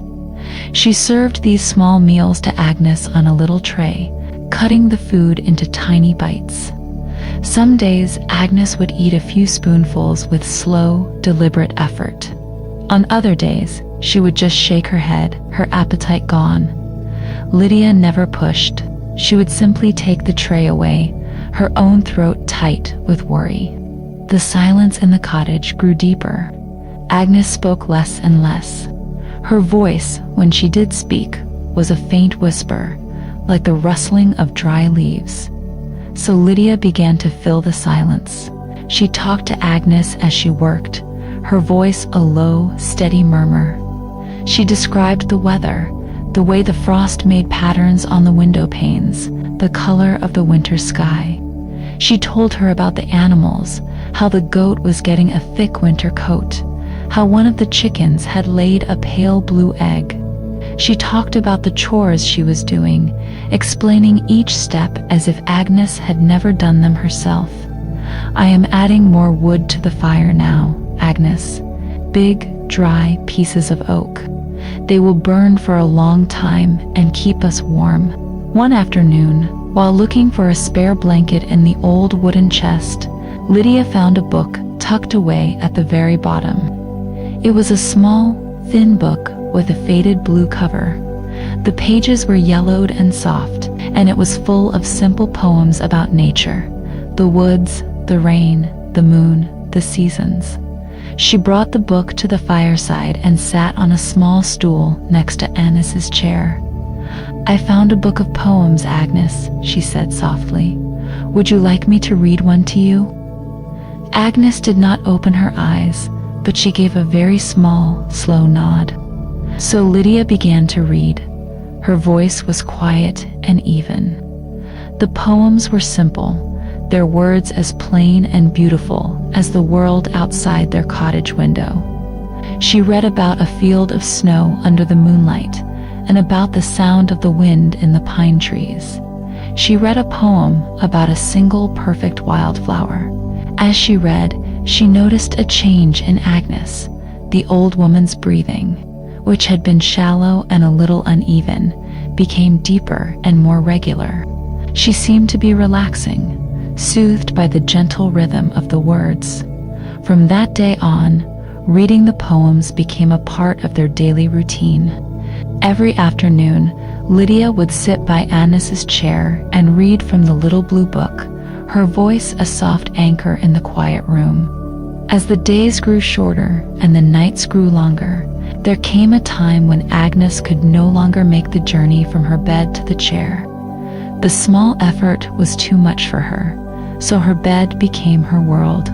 She served these small meals to Agnes on a little tray, cutting the food into tiny bites. Some days, Agnes would eat a few spoonfuls with slow, deliberate effort. On other days, she would just shake her head, her appetite gone. Lydia never pushed. She would simply take the tray away, her own throat tight with worry. The silence in the cottage grew deeper. Agnes spoke less and less. Her voice, when she did speak, was a faint whisper, like the rustling of dry leaves. So Lydia began to fill the silence. She talked to Agnes as she worked, her voice a low, steady murmur. She described the weather, the way the frost made patterns on the window panes, the color of the winter sky. She told her about the animals, how the goat was getting a thick winter coat, how one of the chickens had laid a pale blue egg. She talked about the chores she was doing, explaining each step as if Agnes had never done them herself. "I am adding more wood to the fire now, Agnes. Big, dry pieces of oak. They will burn for a long time and keep us warm." One afternoon, while looking for a spare blanket in the old wooden chest, Lydia found a book tucked away at the very bottom. It was a small, thin book with a faded blue cover. The pages were yellowed and soft, and it was full of simple poems about nature, the woods, the rain, the moon, the seasons. She brought the book to the fireside and sat on a small stool next to Agnes's chair. "I found a book of poems, Agnes," she said softly. "Would you like me to read one to you?" Agnes did not open her eyes, but she gave a very small, slow nod. So Lydia began to read. Her voice was quiet and even. The poems were simple, their words as plain and beautiful as the world outside their cottage window. She read about a field of snow under the moonlight and about the sound of the wind in the pine trees. She read a poem about a single perfect wildflower. As she read, she noticed a change in Agnes. The old woman's breathing, which had been shallow and a little uneven, became deeper and more regular. She seemed to be relaxing, soothed by the gentle rhythm of the words. From that day on, reading the poems became a part of their daily routine. Every afternoon, Lydia would sit by Agnes's chair and read from the little blue book, her voice a soft anchor in the quiet room. As the days grew shorter and the nights grew longer, there came a time when Agnes could no longer make the journey from her bed to the chair. The small effort was too much for her, so her bed became her world.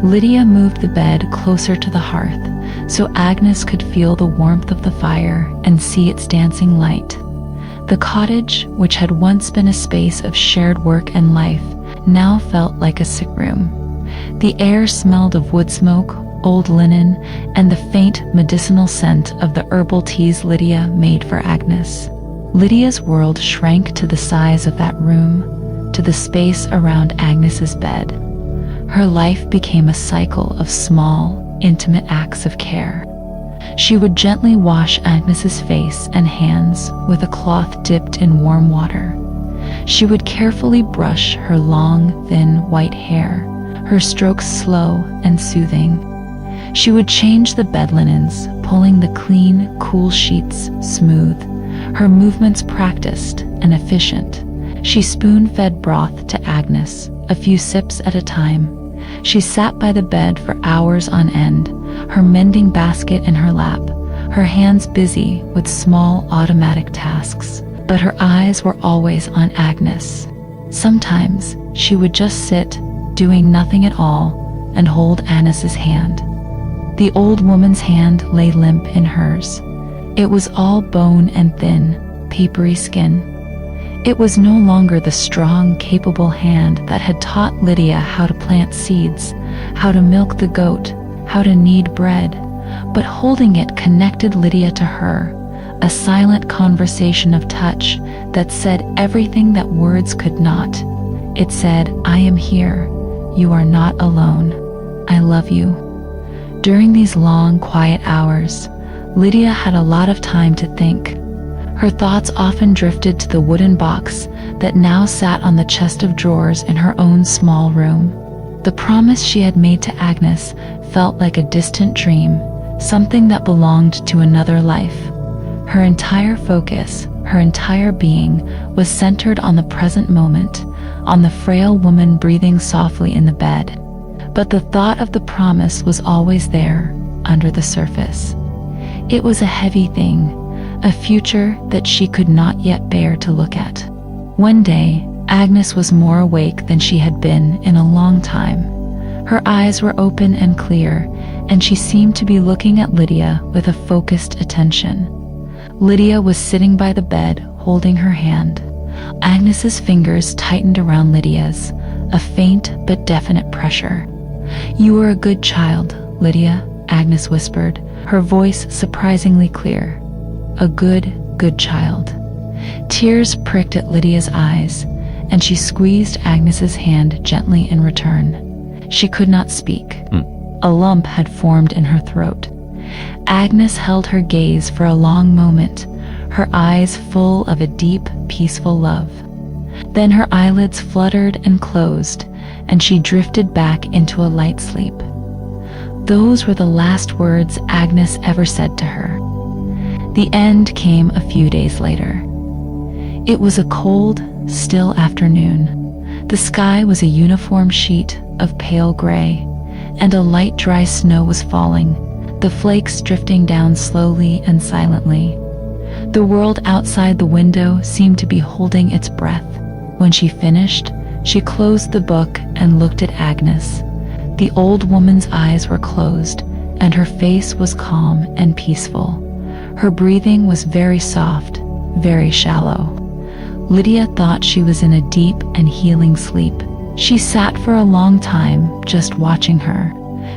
Lydia moved the bed closer to the hearth, so Agnes could feel the warmth of the fire and see its dancing light. The cottage, which had once been a space of shared work and life, now felt like a sick room. The air smelled of wood smoke, old linen, and the faint medicinal scent of the herbal teas Lydia made for Agnes. Lydia's world shrank to the size of that room, to the space around Agnes's bed. Her life became a cycle of small, intimate acts of care. She would gently wash Agnes's face and hands with a cloth dipped in warm water. She would carefully brush her long, thin white hair, her strokes slow and soothing. She would change the bed linens, pulling the clean, cool sheets smooth, her movements practiced and efficient. She spoon-fed broth to Agnes, a few sips at a time. She sat by the bed for hours on end, her mending basket in her lap, her hands busy with small automatic tasks, but her eyes were always on Agnes. Sometimes she would just sit, doing nothing at all, and hold Agnes's hand. The old woman's hand lay limp in hers. It was all bone and thin, papery skin. It was no longer the strong, capable hand that had taught Lydia how to plant seeds, how to milk the goat, how to knead bread, but holding it connected Lydia to her, a silent conversation of touch that said everything that words could not. It said, "I am here. You are not alone. I love you." During these long, quiet hours, Lydia had a lot of time to think. Her thoughts often drifted to the wooden box that now sat on the chest of drawers in her own small room. The promise she had made to Agnes felt like a distant dream, something that belonged to another life. Her entire focus, her entire being, was centered on the present moment, on the frail woman breathing softly in the bed. But the thought of the promise was always there, under the surface. It was a heavy thing, a future that she could not yet bear to look at. One day, Agnes was more awake than she had been in a long time. Her eyes were open and clear, and she seemed to be looking at Lydia with a focused attention. Lydia was sitting by the bed, holding her hand. Agnes's fingers tightened around Lydia's, a faint but definite pressure. "You are a good child, Lydia," Agnes whispered, her voice surprisingly clear. "A good child." Tears pricked at Lydia's eyes, and she squeezed Agnes's hand gently in return. She could not speak. A lump had formed in her throat. Agnes held her gaze for a long moment, her eyes full of a deep, peaceful love. Then her eyelids fluttered and closed, and she drifted back into a light sleep. Those were the last words Agnes ever said to her. The end came a few days later. It was a cold, still afternoon. The sky was a uniform sheet of pale gray, and a light dry snow was falling, the flakes drifting down slowly and silently. The world outside the window seemed to be holding its breath. When she finished, she closed the book and looked at Agnes. The old woman's eyes were closed, and her face was calm and peaceful. Her breathing was very soft, very shallow. Lydia thought she was in a deep and healing sleep. She sat for a long time, just watching her.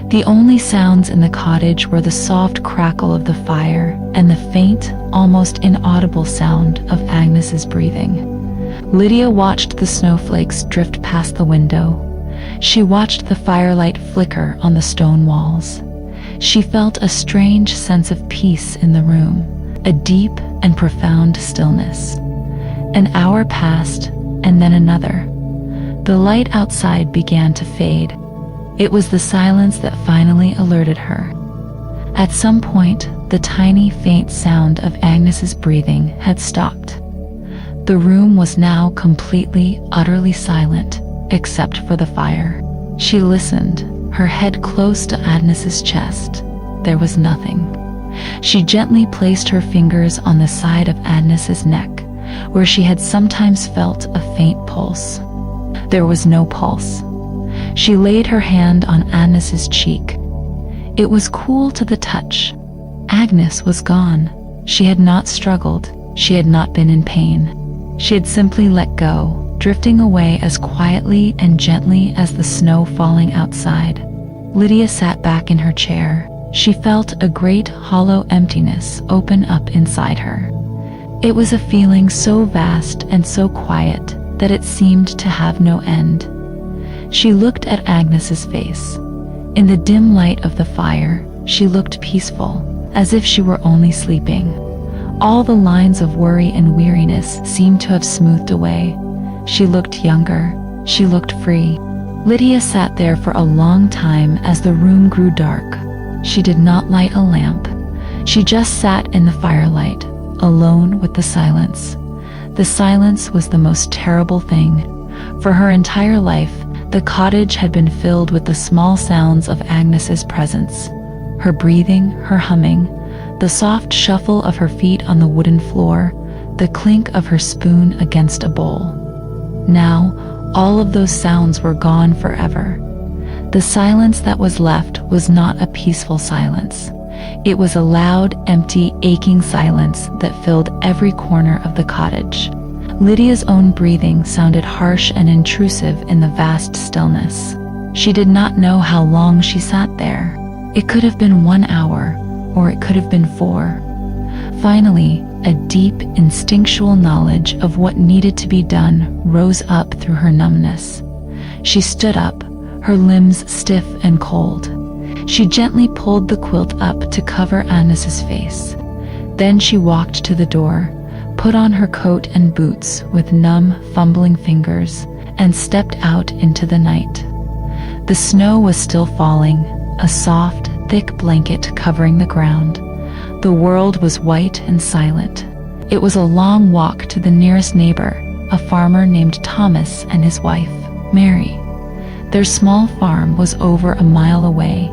The only sounds in the cottage were the soft crackle of the fire and the faint, almost inaudible sound of Agnes's breathing. Lydia watched the snowflakes drift past the window. She watched the firelight flicker on the stone walls. She felt a strange sense of peace in the room, a deep and profound stillness. An hour passed, and then another. The light outside began to fade. It was the silence that finally alerted her. At some point, the tiny, faint sound of Agnes's breathing had stopped. The room was now completely, utterly silent, except for the fire. She listened, her head close to Agnes's chest. There was nothing. She gently placed her fingers on the side of Agnes's neck, where she had sometimes felt a faint pulse. There was no pulse. She laid her hand on Agnes's cheek. It was cool to the touch. Agnes was gone. She had not struggled. She had not been in pain. She had simply let go, drifting away as quietly and gently as the snow falling outside. Lydia sat back in her chair. She felt a great hollow emptiness open up inside her. It was a feeling so vast and so quiet that it seemed to have no end. She looked at Agnes's face. In the dim light of the fire, she looked peaceful, as if she were only sleeping. All the lines of worry and weariness seemed to have smoothed away. She looked younger. She looked free. Lydia sat there for a long time as the room grew dark. She did not light a lamp. She just sat in the firelight, alone with the silence. The silence was the most terrible thing. For her entire life, the cottage had been filled with the small sounds of Agnes's presence. Her breathing, her humming, the soft shuffle of her feet on the wooden floor, the clink of her spoon against a bowl. Now, all of those sounds were gone forever. The silence that was left was not a peaceful silence. It was a loud, empty, aching silence that filled every corner of the cottage. Lydia's own breathing sounded harsh and intrusive in the vast stillness. She did not know how long she sat there. It could have been 1 hour, or it could have been 4. Finally, a deep, instinctual knowledge of what needed to be done rose up through her numbness. She stood up, her limbs stiff and cold. She gently pulled the quilt up to cover Agnes's face. Then she walked to the door, put on her coat and boots with numb, fumbling fingers, and stepped out into the night. The snow was still falling, a soft, thick blanket covering the ground. The world was white and silent. It was a long walk to the nearest neighbor, a farmer named Thomas and his wife, Mary. Their small farm was over a mile away,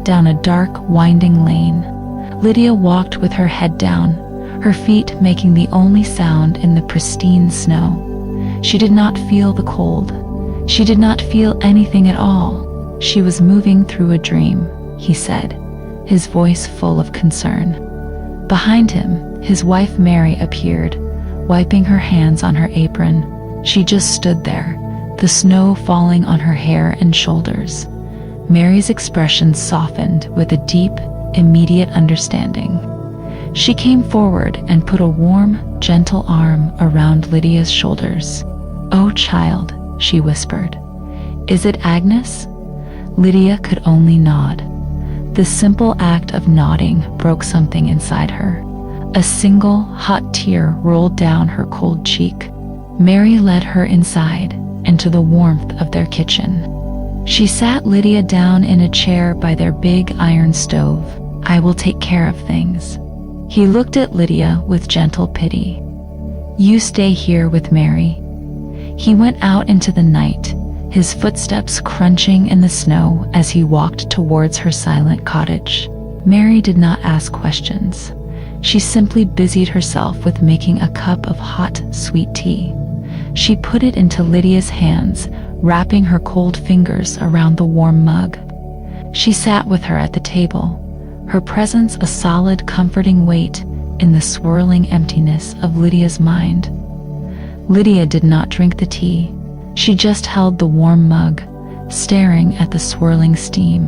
down a dark, winding lane. Lydia walked with her head down, her feet making the only sound in the pristine snow. She did not feel the cold. She did not feel anything at all. She was moving through a dream, he said, his voice full of concern. Behind him, his wife Mary appeared, wiping her hands on her apron. She just stood there, the snow falling on her hair and shoulders. Mary's expression softened with a deep, immediate understanding. She came forward and put a warm, gentle arm around Lydia's shoulders. "Oh, child," she whispered. "Is it Agnes?" Lydia could only nod. The simple act of nodding broke something inside her. A single, hot tear rolled down her cold cheek. Mary led her inside, into the warmth of their kitchen. She sat Lydia down in a chair by their big iron stove. "I will take care of things." He looked at Lydia with gentle pity. "You stay here with Mary." He went out into the night, his footsteps crunching in the snow as he walked towards her silent cottage. Mary did not ask questions. She simply busied herself with making a cup of hot, sweet tea. She put it into Lydia's hands, wrapping her cold fingers around the warm mug. She sat with her at the table, her presence a solid, comforting weight in the swirling emptiness of Lydia's mind. Lydia did not drink the tea. She just held the warm mug, staring at the swirling steam.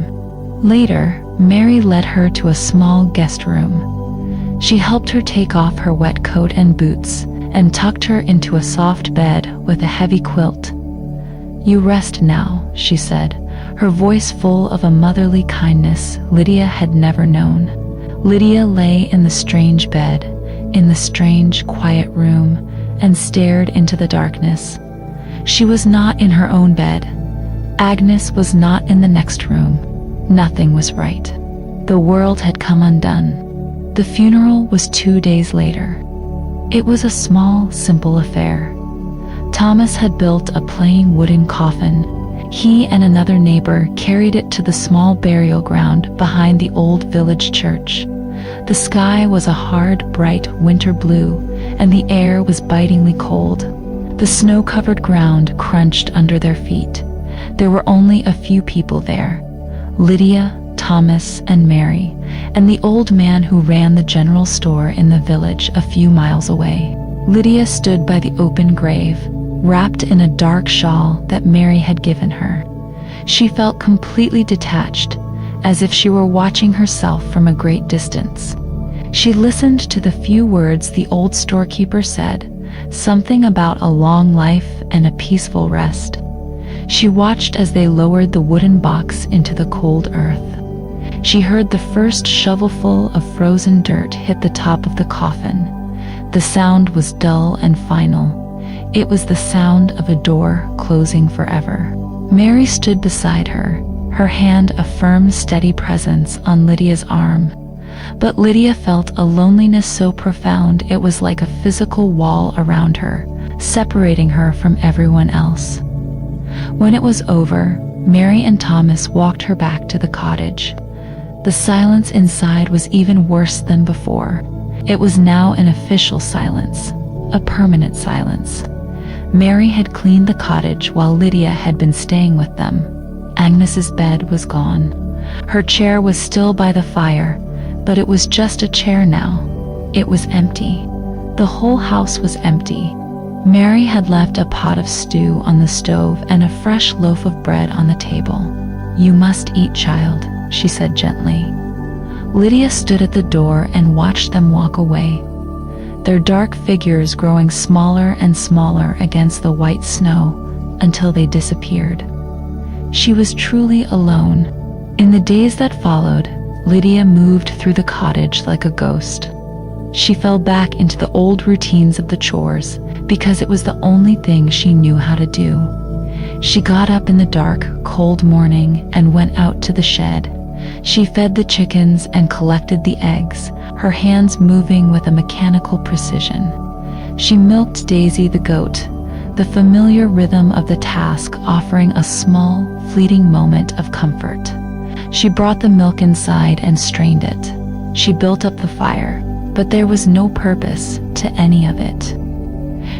Later, Mary led her to a small guest room. She helped her take off her wet coat and boots and tucked her into a soft bed with a heavy quilt. "You rest now," she said, her voice full of a motherly kindness Lydia had never known. Lydia lay in the strange bed, in the strange, quiet room, and stared into the darkness. She was not in her own bed. Agnes was not in the next room. Nothing was right. The world had come undone. The funeral was 2 days later. It was a small, simple affair. Thomas had built a plain wooden coffin. He and another neighbor carried it to the small burial ground behind the old village church. The sky was a hard, bright winter blue, and the air was bitingly cold. The snow-covered ground crunched under their feet. There were only a few people there: Lydia, Thomas, and Mary, and the old man who ran the general store in the village a few miles away. Lydia stood by the open grave, wrapped in a dark shawl that Mary had given her. She felt completely detached, as if she were watching herself from a great distance. She listened to the few words the old storekeeper said, something about a long life and a peaceful rest. She watched as they lowered the wooden box into the cold earth. She heard the first shovelful of frozen dirt hit the top of the coffin. The sound was dull and final. It was the sound of a door closing forever. Mary stood beside her, her hand a firm, steady presence on Lydia's arm. But Lydia felt a loneliness so profound it was like a physical wall around her, separating her from everyone else. When it was over, Mary and Thomas walked her back to the cottage. The silence inside was even worse than before. It was now an official silence, a permanent silence. Mary had cleaned the cottage while Lydia had been staying with them. Agnes's bed was gone. Her chair was still by the fire, but it was just a chair now. It was empty. The whole house was empty. Mary had left a pot of stew on the stove and a fresh loaf of bread on the table. "You must eat, child," she said gently. Lydia stood at the door and watched them walk away, their dark figures growing smaller and smaller against the white snow until they disappeared. She was truly alone. In the days that followed, Lydia moved through the cottage like a ghost. She fell back into the old routines of the chores because it was the only thing she knew how to do. She got up in the dark, cold morning and went out to the shed. She fed the chickens and collected the eggs, her hands moving with a mechanical precision. She milked Daisy the goat, the familiar rhythm of the task offering a small, fleeting moment of comfort. She brought the milk inside and strained it. She built up the fire, but there was no purpose to any of it.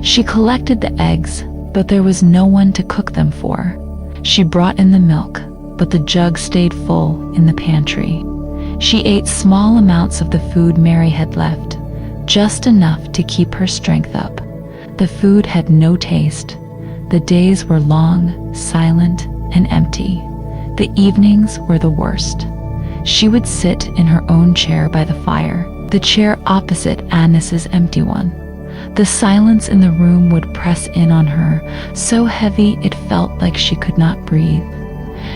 She collected the eggs, but there was no one to cook them for. She brought in the milk, but the jug stayed full in the pantry. She ate small amounts of the food Mary had left, just enough to keep her strength up. The food had no taste. The days were long, silent, and empty. The evenings were the worst. She would sit in her own chair by the fire, the chair opposite Agnes's empty one. The silence in the room would press in on her, so heavy it felt like she could not breathe.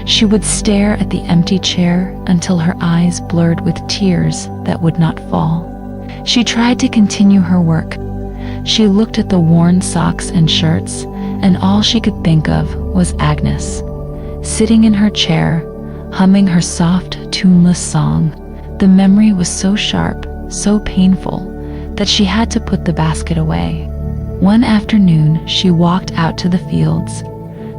She would stare at the empty chair until her eyes blurred with tears that would not fall. She tried to continue her work. She looked at the worn socks and shirts, and all she could think of was Agnes, sitting in her chair, humming her soft, tuneless song. The memory was so sharp, so painful, that she had to put the basket away. One afternoon, she walked out to the fields.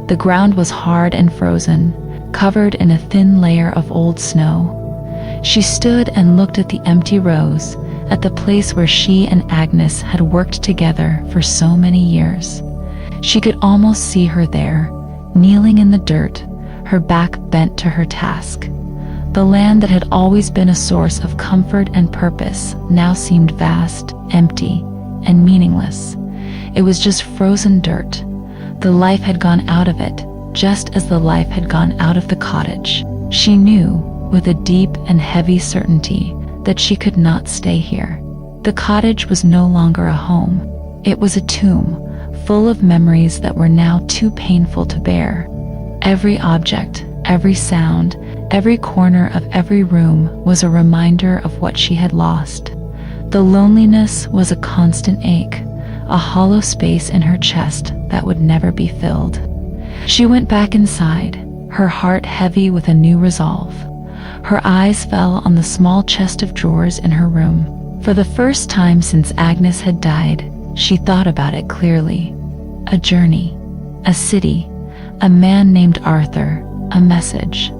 The ground was hard and frozen, covered in a thin layer of old snow. She stood and looked at the empty rows, at the place where she and Agnes had worked together for so many years. She could almost see her there, kneeling in the dirt, her back bent to her task. The land that had always been a source of comfort and purpose now seemed vast, empty, and meaningless. It was just frozen dirt. The life had gone out of it, just as the life had gone out of the cottage. She knew, with a deep and heavy certainty, that she could not stay here. The cottage was no longer a home. It was a tomb, full of memories that were now too painful to bear. Every object, every sound, every corner of every room was a reminder of what she had lost. The loneliness was a constant ache, a hollow space in her chest that would never be filled. She went back inside, her heart heavy with a new resolve. Her eyes fell on the small chest of drawers in her room. For the first time since Agnes had died, she thought about it clearly. A journey, a city, a man named Arthur, a message.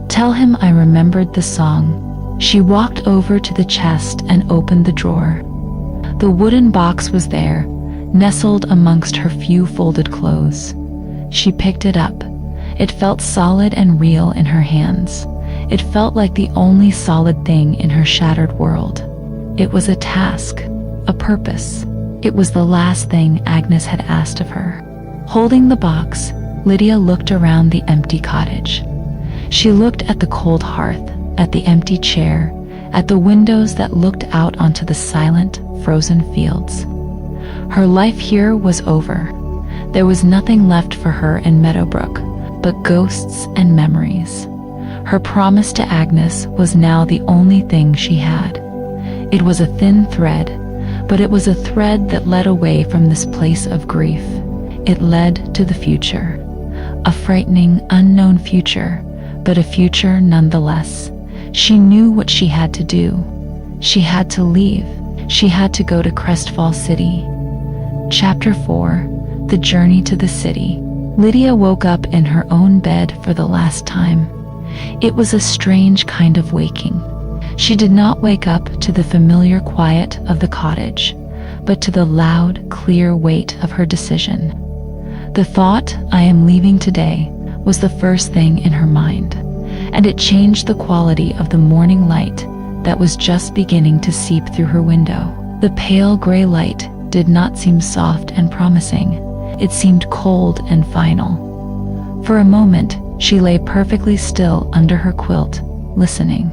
Tell him I remembered the song. She walked over to the chest and opened the drawer. The wooden box was there, nestled amongst her few folded clothes. She picked it up. It felt solid and real in her hands. It felt like the only solid thing in her shattered world. It was a task, a purpose. It was the last thing Agnes had asked of her. Holding the box, Lydia looked around the empty cottage. She looked at the cold hearth, at the empty chair, at the windows that looked out onto the silent, frozen fields. Her life here was over. There was nothing left for her in Meadowbrook but ghosts and memories. Her promise to Agnes was now the only thing she had. It was a thin thread, but it was a thread that led away from this place of grief. It led to the future. A frightening, unknown future, but a future nonetheless. She knew what she had to do. She had to leave. She had to go to Crestfall City. Chapter 4: The Journey to the City. Lydia woke up in her own bed for the last time. It was a strange kind of waking. She did not wake up to the familiar quiet of the cottage, but to the loud, clear weight of her decision. The thought, "I am leaving today," was the first thing in her mind, and it changed the quality of the morning light that was just beginning to seep through her window. The pale gray light did not seem soft and promising. It seemed cold and final. For a moment, she lay perfectly still under her quilt, listening.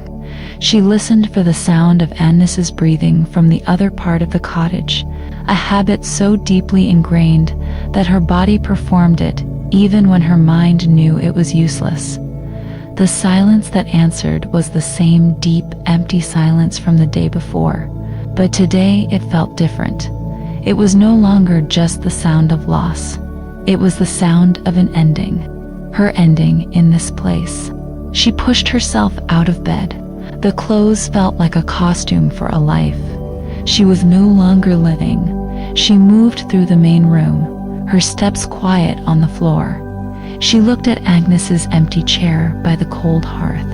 She listened for the sound of Agnes's breathing from the other part of the cottage, a habit so deeply ingrained that her body performed it even when her mind knew it was useless. The silence that answered was the same deep, empty silence from the day before, but today it felt different. It was no longer just the sound of loss. It was the sound of an ending, her ending in this place. She pushed herself out of bed. The clothes felt like a costume for a life. She was no longer living. She moved through the main room, her steps quiet on the floor. She looked at Agnes's empty chair by the cold hearth.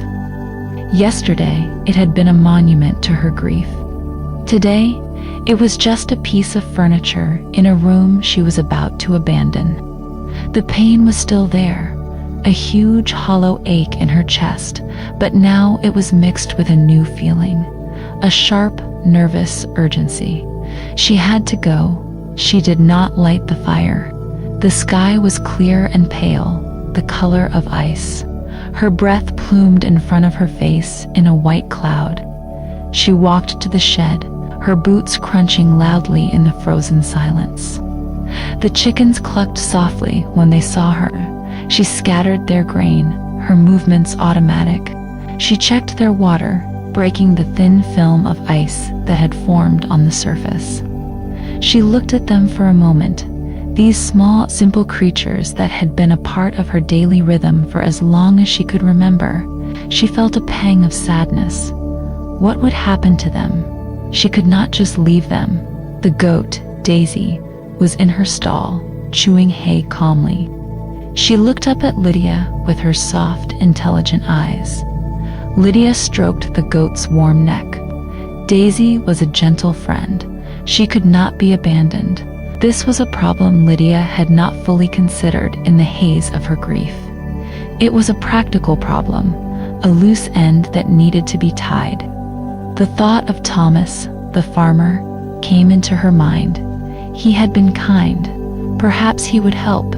Yesterday, it had been a monument to her grief. Today, it was just a piece of furniture in a room she was about to abandon. The pain was still there, a huge hollow ache in her chest, but now it was mixed with a new feeling, a sharp, nervous urgency. She had to go. She did not light the fire. The sky was clear and pale, the color of ice. Her breath plumed in front of her face in a white cloud. She walked to the shed, her boots crunching loudly in the frozen silence. The chickens clucked softly when they saw her. She scattered their grain, her movements automatic. She checked their water, breaking the thin film of ice that had formed on the surface. She looked at them for a moment, these small, simple creatures that had been a part of her daily rhythm for as long as she could remember. She felt a pang of sadness. What would happen to them? She could not just leave them. The goat, Daisy, was in her stall, chewing hay calmly. She looked up at Lydia with her soft, intelligent eyes. Lydia stroked the goat's warm neck. Daisy was a gentle friend. She could not be abandoned. This was a problem Lydia had not fully considered in the haze of her grief. It was a practical problem, a loose end that needed to be tied. The thought of Thomas, the farmer, came into her mind. He had been kind. Perhaps he would help.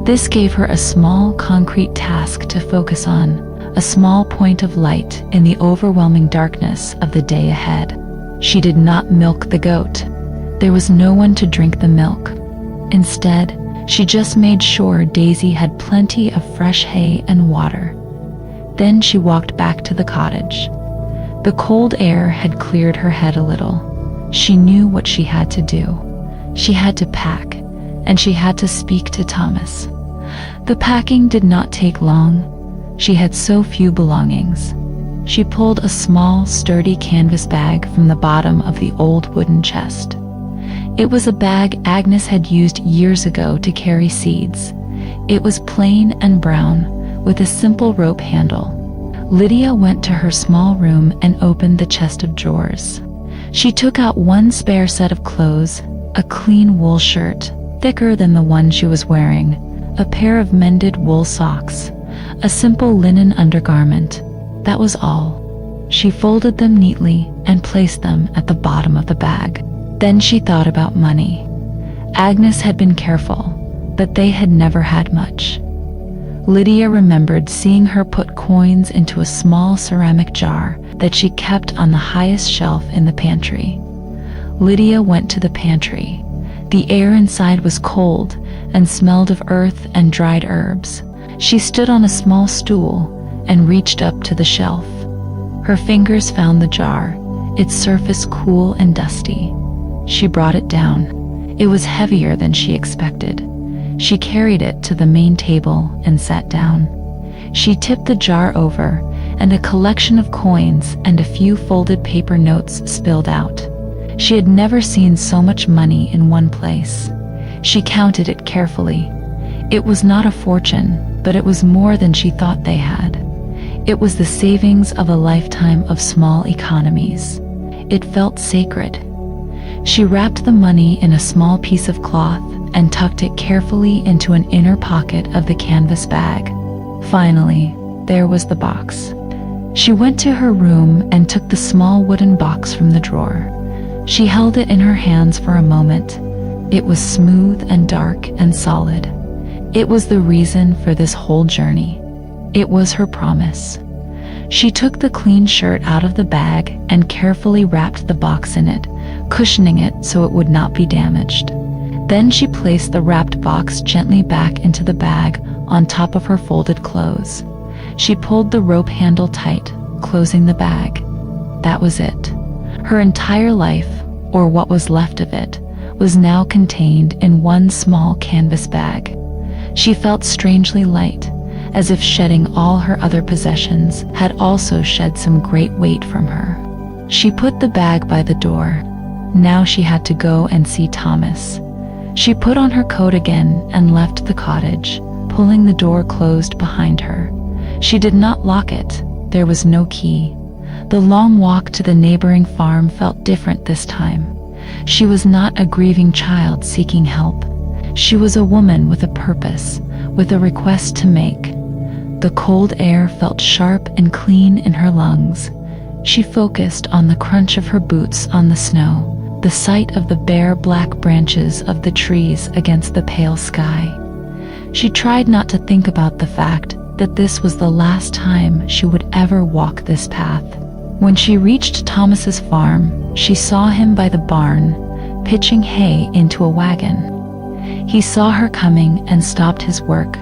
This gave her a small, concrete task to focus on, a small point of light in the overwhelming darkness of the day ahead. She did not milk the goat. There was no one to drink the milk. Instead, she just made sure Daisy had plenty of fresh hay and water. Then she walked back to the cottage. The cold air had cleared her head a little. She knew what she had to do. She had to pack, and she had to speak to Thomas. The packing did not take long. She had so few belongings. She pulled a small, sturdy canvas bag from the bottom of the old wooden chest. It was a bag Agnes had used years ago to carry seeds. It was plain and brown, with a simple rope handle. Lydia went to her small room and opened the chest of drawers. She took out one spare set of clothes, a clean wool shirt, thicker than the one she was wearing, a pair of mended wool socks, a simple linen undergarment. That was all. She folded them neatly and placed them at the bottom of the bag. Then she thought about money. Agnes had been careful. but they had never had much. Lydia remembered seeing her put coins into a small ceramic jar that she kept on the highest shelf in the pantry. Lydia went to the pantry. The air inside was cold and smelled of earth and dried herbs. She stood on a small stool and reached up to the shelf. Her fingers found the jar, its surface cool and dusty. She brought it down. It was heavier than she expected. She carried it to the main table and sat down. She tipped the jar over, and a collection of coins and a few folded paper notes spilled out. She had never seen so much money in one place. She counted it carefully. It was not a fortune, but it was more than she thought they had. It was the savings of a lifetime of small economies. It felt sacred. She wrapped the money in a small piece of cloth and tucked it carefully into an inner pocket of the canvas bag. Finally, there was the box. She went to her room and took the small wooden box from the drawer. She held it in her hands for a moment. It was smooth and dark and solid. It was the reason for this whole journey. It was her promise. She took the clean shirt out of the bag and carefully wrapped the box in it, cushioning it so it would not be damaged. Then she placed the wrapped box gently back into the bag on top of her folded clothes. She pulled the rope handle tight, closing the bag. That was it. Her entire life, or what was left of it, was now contained in one small canvas bag. She felt strangely light, as if shedding all her other possessions had also shed some great weight from her. She put the bag by the door. Now she had to go and see Thomas. She put on her coat again and left the cottage, pulling the door closed behind her. She did not lock it. There was no key. The long walk to the neighboring farm felt different this time. She was not a grieving child seeking help. She was a woman with a purpose, with a request to make. The cold air felt sharp and clean in her lungs. She focused on the crunch of her boots on the snow, the sight of the bare black branches of the trees against the pale sky. She tried not to think about the fact that this was the last time she would ever walk this path. When she reached Thomas's farm, she saw him by the barn, pitching hay into a wagon. He saw her coming and stopped his work,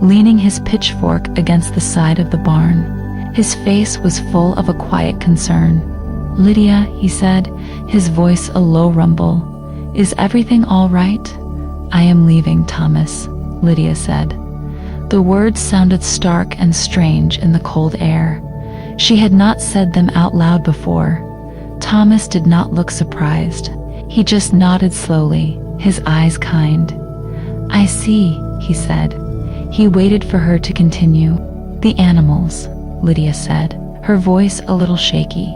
leaning his pitchfork against the side of the barn. His face was full of a quiet concern. "Lydia," he said, his voice a low rumble, "is everything all right?" "I am leaving, Thomas," Lydia said. The words sounded stark and strange in the cold air. She had not said them out loud before. Thomas did not look surprised. He just nodded slowly, his eyes kind. "I see," he said. He waited for her to continue. "The animals," Lydia said, her voice a little shaky.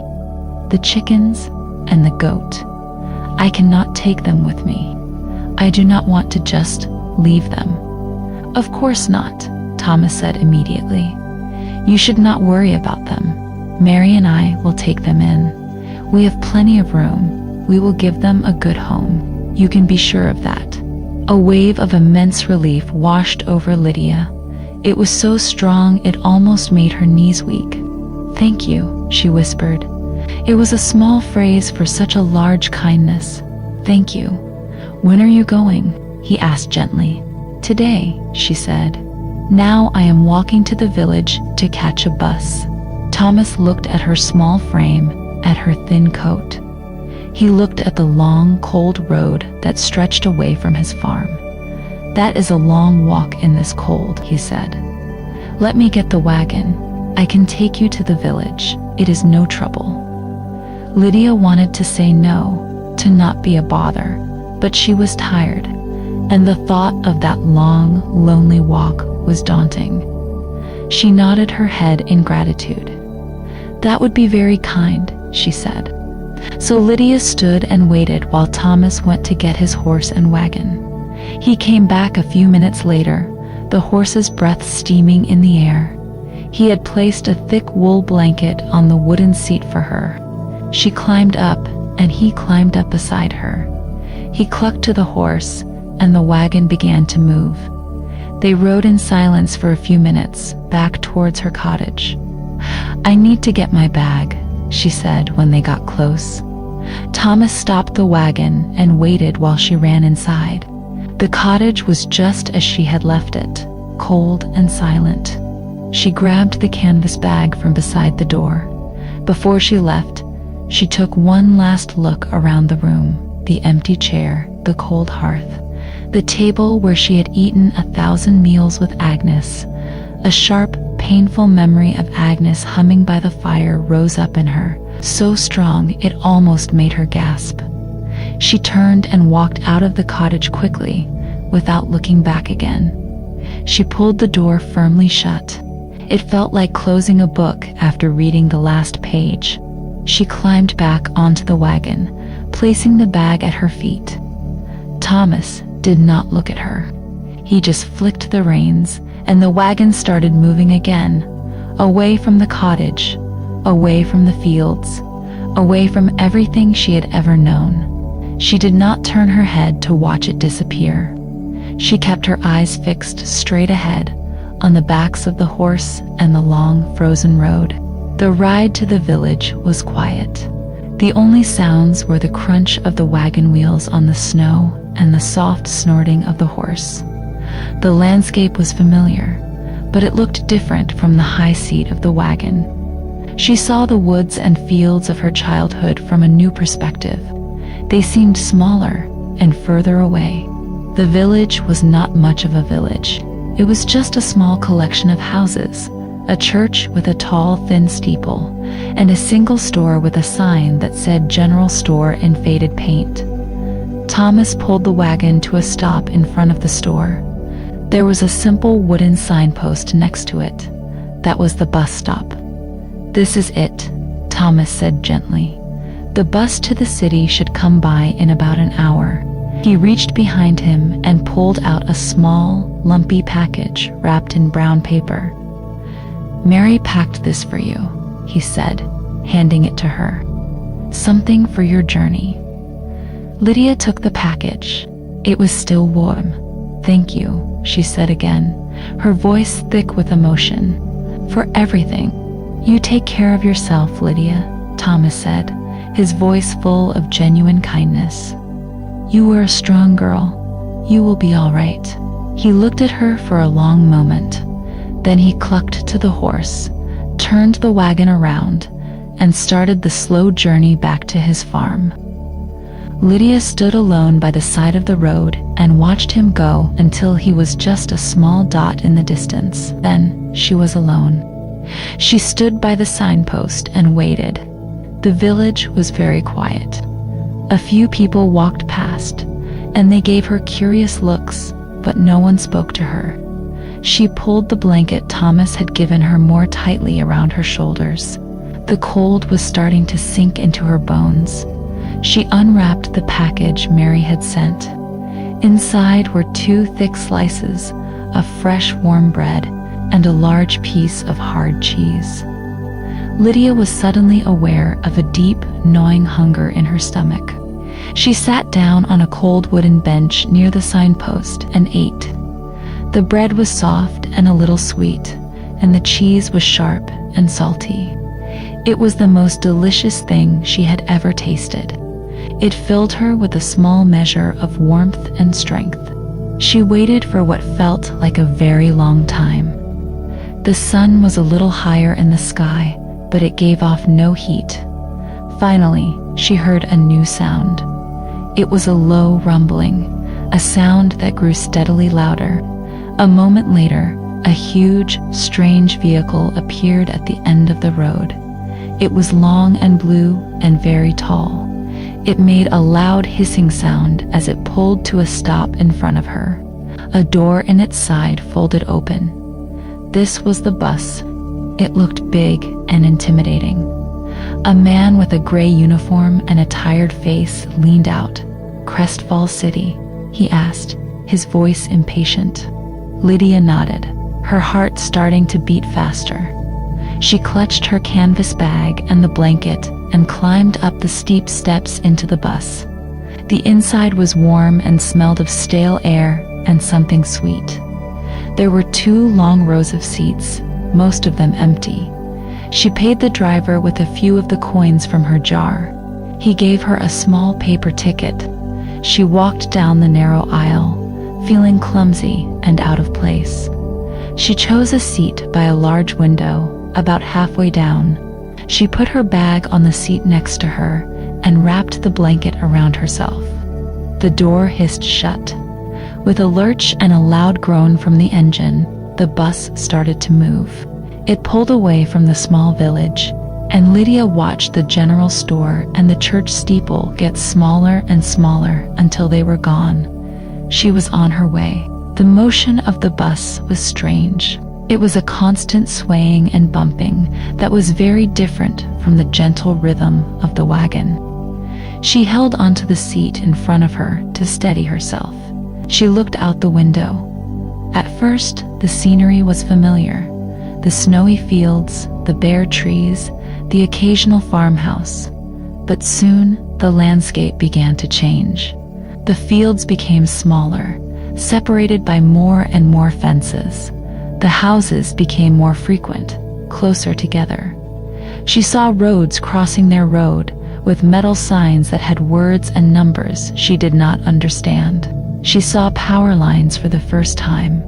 "The chickens and the goat. I cannot take them with me. I do not want to just leave them." "Of course not," Thomas said immediately. "You should not worry about them. Mary and I will take them in. We have plenty of room. We will give them a good home. You can be sure of that." A wave of immense relief washed over Lydia. It was so strong it almost made her knees weak. "Thank you," she whispered. It was a small phrase for such a large kindness. "Thank you. When are you going?" he asked gently. "Today," she said. "Now I am walking to the village to catch a bus." Thomas looked at her small frame, at her thin coat. He looked at the long, cold road that stretched away from his farm. "That is a long walk in this cold," he said. "Let me get the wagon. I can take you to the village. It is no trouble." Lydia wanted to say no, to not be a bother, but she was tired, and the thought of that long, lonely walk was daunting. She nodded her head in gratitude. "That would be very kind," she said. So Lydia stood and waited while Thomas went to get his horse and wagon. He came back a few minutes later, the horse's breath steaming in the air. He had placed a thick wool blanket on the wooden seat for her. She climbed up, and he climbed up beside her. He clucked to the horse, and the wagon began to move. They rode in silence for a few minutes, back towards her cottage. "I need to get my bag," she said when they got close. Thomas stopped the wagon and waited while she ran inside. The cottage was just as she had left it, cold and silent. She grabbed the canvas bag from beside the door. Before she left, she took one last look around the room, the empty chair, the cold hearth, the table where she had eaten 1,000 meals with Agnes. A sharp, painful memory of Agnes humming by the fire rose up in her, so strong it almost made her gasp. She turned and walked out of the cottage quickly, without looking back again. She pulled the door firmly shut. It felt like closing a book after reading the last page. She climbed back onto the wagon, placing the bag at her feet. Thomas did not look at her. He just flicked the reins, and the wagon started moving again, away from the cottage, away from the fields, away from everything she had ever known. She did not turn her head to watch it disappear. She kept her eyes fixed straight ahead, on the backs of the horse and the long, frozen road. The ride to the village was quiet. The only sounds were the crunch of the wagon wheels on the snow and the soft snorting of the horse. The landscape was familiar, but it looked different from the high seat of the wagon. She saw the woods and fields of her childhood from a new perspective. They seemed smaller and further away. The village was not much of a village. It was just a small collection of houses, a church with a tall, thin steeple, and a single store with a sign that said General Store in faded paint. Thomas pulled the wagon to a stop in front of the store. There was a simple wooden signpost next to it. That was the bus stop. "This is it," Thomas said gently. "The bus to the city should come by in about an hour." He reached behind him and pulled out a small, lumpy package wrapped in brown paper. "Mary packed this for you," he said, handing it to her. "Something for your journey." Lydia took the package. It was still warm. "Thank you," she said again, her voice thick with emotion. "For everything. You take care of yourself, Lydia," Thomas said, his voice full of genuine kindness. "You were a strong girl. You will be all right." He looked at her for a long moment. Then he clucked to the horse, turned the wagon around, and started the slow journey back to his farm. Lydia stood alone by the side of the road and watched him go until he was just a small dot in the distance. Then she was alone. She stood by the signpost and waited. The village was very quiet. A few people walked past, and they gave her curious looks, but no one spoke to her. She pulled the blanket Thomas had given her more tightly around her shoulders. The cold was starting to sink into her bones. She unwrapped the package Mary had sent. Inside were 2 thick slices of fresh warm bread and a large piece of hard cheese. Lydia was suddenly aware of a deep, gnawing hunger in her stomach. She sat down on a cold wooden bench near the signpost and ate. The bread was soft and a little sweet, and the cheese was sharp and salty. It was the most delicious thing she had ever tasted. It filled her with a small measure of warmth and strength. She waited for what felt like a very long time. The sun was a little higher in the sky, but it gave off no heat. Finally, she heard a new sound. It was a low rumbling, a sound that grew steadily louder. A moment later, a huge, strange vehicle appeared at the end of the road. It was long and blue and very tall. It made a loud hissing sound as it pulled to a stop in front of her. A door in its side folded open. This was the bus. It looked big and intimidating. A man with a gray uniform and a tired face leaned out. "Crestfall City?" he asked, his voice impatient. Lydia nodded, her heart starting to beat faster. She clutched her canvas bag and the blanket and climbed up the steep steps into the bus. The inside was warm and smelled of stale air and something sweet. There were 2 long rows of seats, most of them empty. She paid the driver with a few of the coins from her jar. He gave her a small paper ticket. She walked down the narrow aisle, feeling clumsy and out of place. She chose a seat by a large window, about halfway down. She put her bag on the seat next to her and wrapped the blanket around herself. The door hissed shut. With a lurch and a loud groan from the engine, the bus started to move. It pulled away from the small village, and Lydia watched the general store and the church steeple get smaller and smaller until they were gone. She was on her way. The motion of the bus was strange. It was a constant swaying and bumping that was very different from the gentle rhythm of the wagon. She held onto the seat in front of her to steady herself. She looked out the window. At first, the scenery was familiar. The snowy fields, the bare trees, the occasional farmhouse. But soon, the landscape began to change. The fields became smaller, separated by more and more fences. The houses became more frequent, closer together. She saw roads crossing their road, with metal signs that had words and numbers she did not understand. She saw power lines for the first time.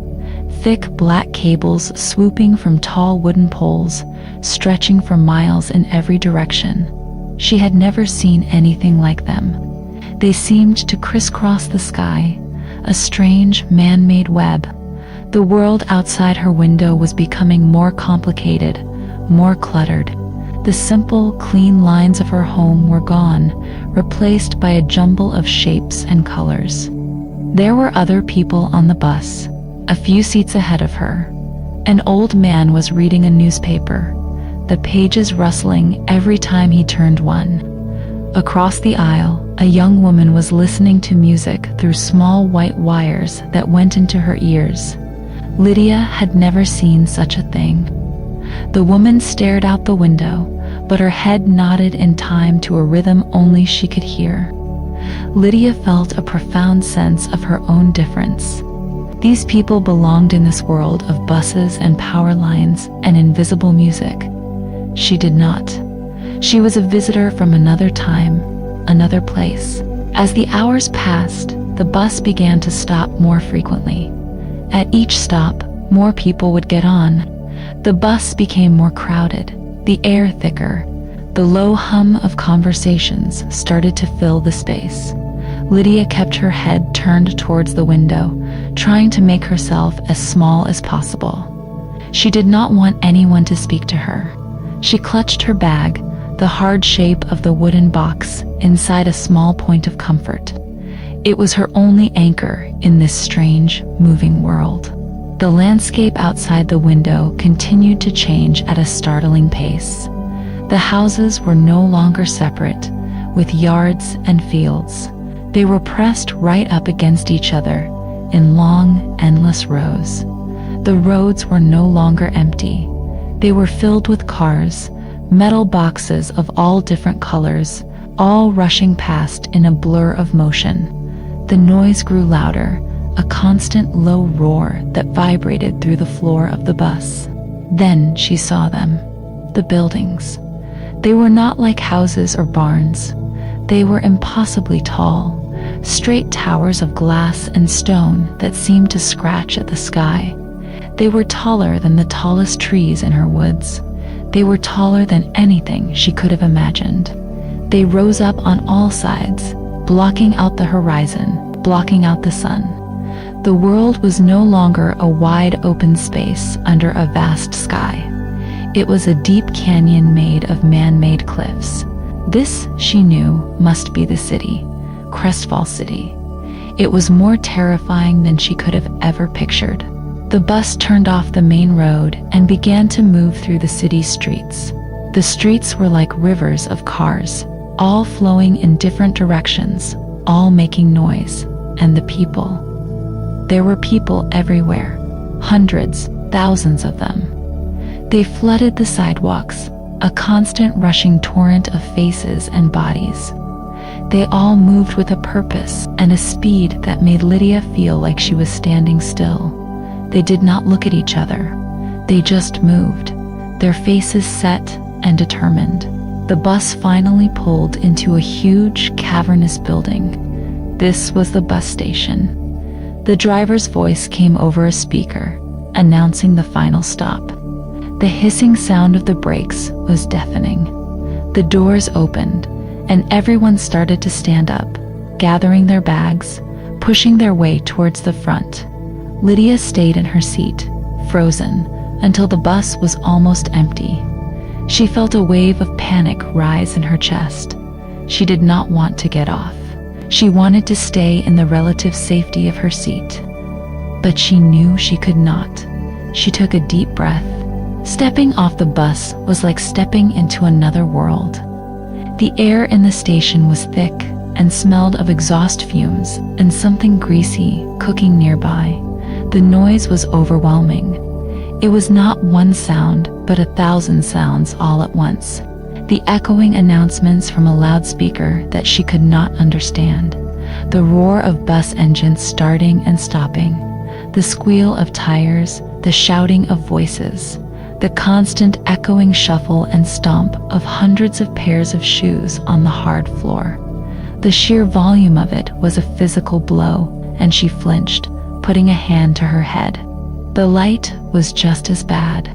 Thick black cables swooping from tall wooden poles, stretching for miles in every direction. She had never seen anything like them. They seemed to crisscross the sky, a strange man-made web. The world outside her window was becoming more complicated, more cluttered. The simple, clean lines of her home were gone, replaced by a jumble of shapes and colors. There were other people on the bus, a few seats ahead of her. An old man was reading a newspaper, the pages rustling every time he turned one. Across the aisle, a young woman was listening to music through small white wires that went into her ears. Lydia had never seen such a thing. The woman stared out the window, but her head nodded in time to a rhythm only she could hear. Lydia felt a profound sense of her own difference. These people belonged in this world of buses and power lines and invisible music. She did not. She was a visitor from another time, another place. As the hours passed, the bus began to stop more frequently. At each stop, more people would get on. The bus became more crowded, the air thicker. The low hum of conversations started to fill the space. Lydia kept her head turned towards the window, trying to make herself as small as possible. She did not want anyone to speak to her. She clutched her bag, the hard shape of the wooden box, inside a small point of comfort. It was her only anchor in this strange, moving world. The landscape outside the window continued to change at a startling pace. The houses were no longer separate, with yards and fields. They were pressed right up against each other, in long, endless rows. The roads were no longer empty. They were filled with cars, metal boxes of all different colors, all rushing past in a blur of motion. The noise grew louder, a constant low roar that vibrated through the floor of the bus. Then she saw them, the buildings. They were not like houses or barns. They were impossibly tall, straight towers of glass and stone that seemed to scratch at the sky. They were taller than the tallest trees in her woods. They were taller than anything she could have imagined. They rose up on all sides, blocking out the horizon, blocking out the sun. The world was no longer a wide open space under a vast sky. It was a deep canyon made of man-made cliffs. This, she knew, must be the city, Crestfall City. It was more terrifying than she could have ever pictured. The bus turned off the main road and began to move through the city's streets. The streets were like rivers of cars, all flowing in different directions, all making noise. And the people. There were people everywhere, hundreds, thousands of them. They flooded the sidewalks, a constant rushing torrent of faces and bodies. They all moved with a purpose and a speed that made Lydia feel like she was standing still. They did not look at each other. They just moved, their faces set and determined. The bus finally pulled into a huge, cavernous building. This was the bus station. The driver's voice came over a speaker, announcing the final stop. The hissing sound of the brakes was deafening. The doors opened, and everyone started to stand up, gathering their bags, pushing their way towards the front. Lydia stayed in her seat, frozen, until the bus was almost empty. She felt a wave of panic rise in her chest. She did not want to get off. She wanted to stay in the relative safety of her seat. But she knew she could not. She took a deep breath. Stepping off the bus was like stepping into another world. The air in the station was thick and smelled of exhaust fumes and something greasy cooking nearby. The noise was overwhelming. It was not one sound, but 1,000 sounds all at once. The echoing announcements from a loudspeaker that she could not understand. The roar of bus engines starting and stopping. The squeal of tires, the shouting of voices. The constant echoing shuffle and stomp of hundreds of pairs of shoes on the hard floor. The sheer volume of it was a physical blow, and she flinched, putting a hand to her head. The light was just as bad.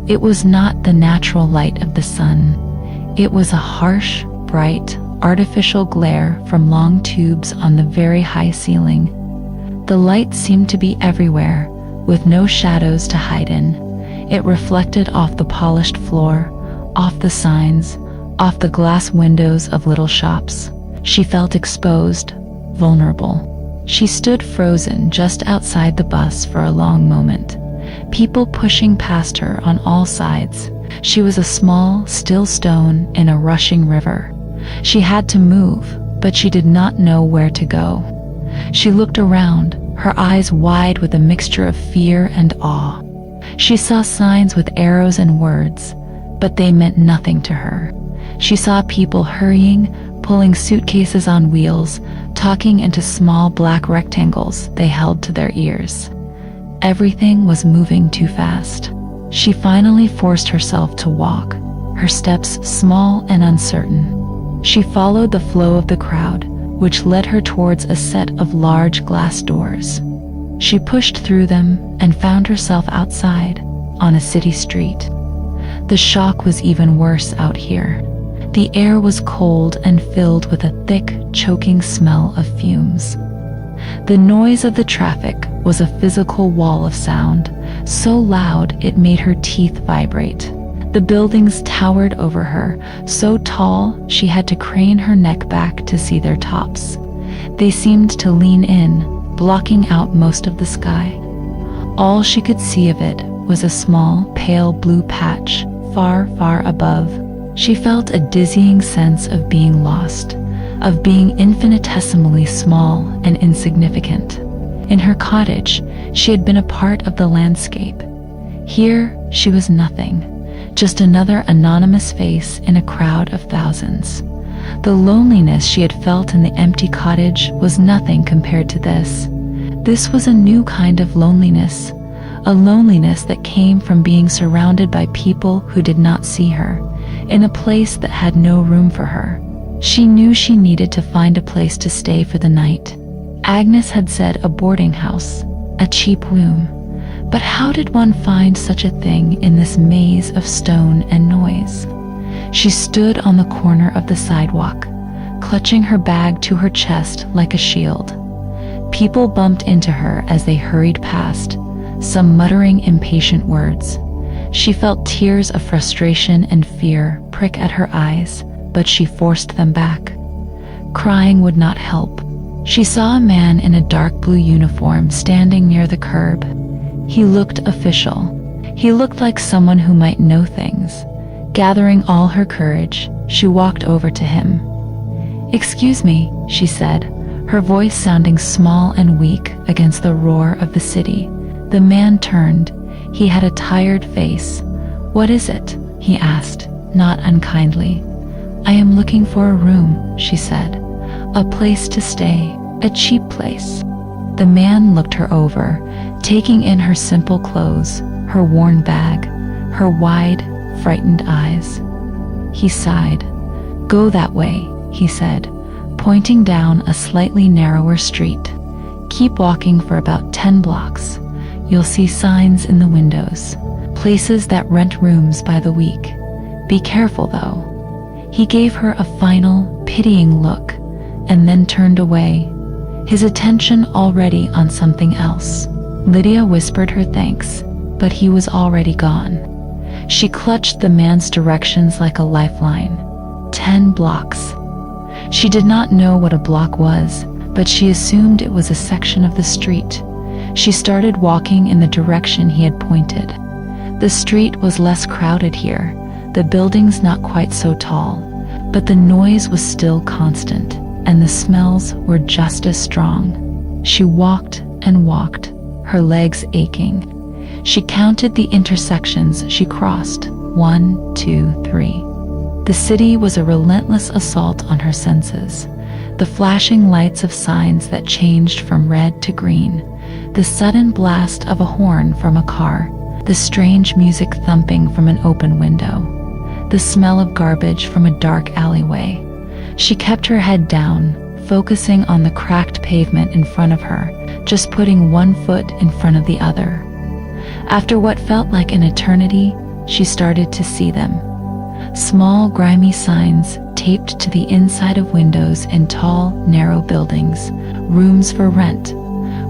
It was not the natural light of the sun. It was a harsh, bright, artificial glare from long tubes on the very high ceiling. The light seemed to be everywhere, with no shadows to hide in. It reflected off the polished floor, off the signs, off the glass windows of little shops. She felt exposed, vulnerable. She stood frozen just outside the bus for a long moment, people pushing past her on all sides. She was a small, still stone in a rushing river. She had to move, but she did not know where to go. She looked around, her eyes wide with a mixture of fear and awe. She saw signs with arrows and words, but they meant nothing to her. She saw people hurrying, pulling suitcases on wheels, talking into small black rectangles they held to their ears. Everything was moving too fast. She finally forced herself to walk, her steps small and uncertain. She followed the flow of the crowd, which led her towards a set of large glass doors. She pushed through them and found herself outside, on a city street. The shock was even worse out here. The air was cold and filled with a thick, choking smell of fumes. The noise of the traffic was a physical wall of sound, so loud it made her teeth vibrate. The buildings towered over her, so tall she had to crane her neck back to see their tops. They seemed to lean in, blocking out most of the sky. All she could see of it was a small, pale blue patch, far, far above. She felt a dizzying sense of being lost, of being infinitesimally small and insignificant. In her cottage, she had been a part of the landscape. Here, she was nothing, just another anonymous face in a crowd of thousands. The loneliness she had felt in the empty cottage was nothing compared to this. This was a new kind of loneliness, a loneliness that came from being surrounded by people who did not see her, in a place that had no room for her. She knew she needed to find a place to stay for the night. Agnes had said a boarding house, a cheap room. But how did one find such a thing in this maze of stone and noise? She stood on the corner of the sidewalk, clutching her bag to her chest like a shield. People bumped into her as they hurried past, some muttering impatient words. She felt tears of frustration and fear prick at her eyes, but she forced them back. Crying would not help. She saw a man in a dark blue uniform standing near the curb. He looked official. He looked like someone who might know things. Gathering all her courage, she walked over to him. "Excuse me," she said, her voice sounding small and weak against the roar of the city. The man turned. He had a tired face. "What is it?" he asked, not unkindly. "I am looking for a room," she said. A place to stay, a cheap place. The man looked her over, taking in her simple clothes, her worn bag, her wide, frightened eyes. He sighed. "Go that way," he said, pointing down a slightly narrower street. "Keep walking for about 10 blocks. You'll see signs in the windows, places that rent rooms by the week. Be careful, though." He gave her a final, pitying look, and then turned away, his attention already on something else. Lydia whispered her thanks, but he was already gone. She clutched the man's directions like a lifeline. 10 blocks. She did not know what a block was, but she assumed it was a section of the street. She started walking in the direction he had pointed. The street was less crowded here, the buildings not quite so tall, but the noise was still constant, and the smells were just as strong. She walked and walked, her legs aching. She counted the intersections she crossed. 1, 2, 3. The city was a relentless assault on her senses. The flashing lights of signs that changed from red to green, the sudden blast of a horn from a car, the strange music thumping from an open window, the smell of garbage from a dark alleyway. She kept her head down, focusing on the cracked pavement in front of her, just putting one foot in front of the other. After what felt like an eternity, she started to see them. Small, grimy signs taped to the inside of windows in tall, narrow buildings, rooms for rent,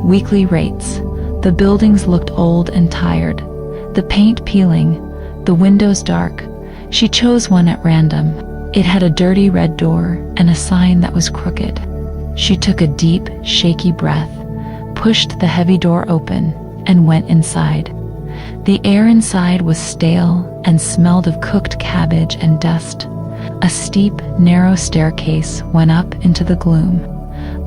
weekly rates. The buildings looked old and tired, the paint peeling, the windows dark. She chose one at random. It had a dirty red door and a sign that was crooked. She took a deep, shaky breath, pushed the heavy door open, and went inside. The air inside was stale and smelled of cooked cabbage and dust. A steep, narrow staircase went up into the gloom.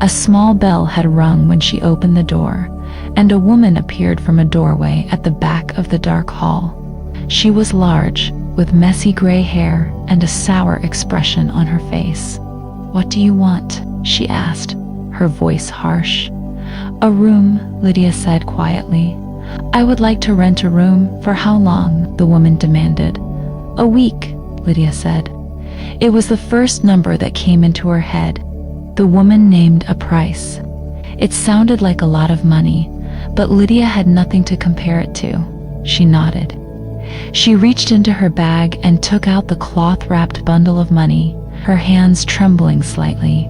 A small bell had rung when she opened the door, and a woman appeared from a doorway at the back of the dark hall. She was large, with messy gray hair and a sour expression on her face. "What do you want?" she asked, her voice harsh. "A room," Lydia said quietly. "I would like to rent a room. For how long?" the woman demanded. "A week," Lydia said. It was the first number that came into her head. The woman named a price. It sounded like a lot of money, but Lydia had nothing to compare it to. She nodded. She reached into her bag and took out the cloth-wrapped bundle of money, her hands trembling slightly.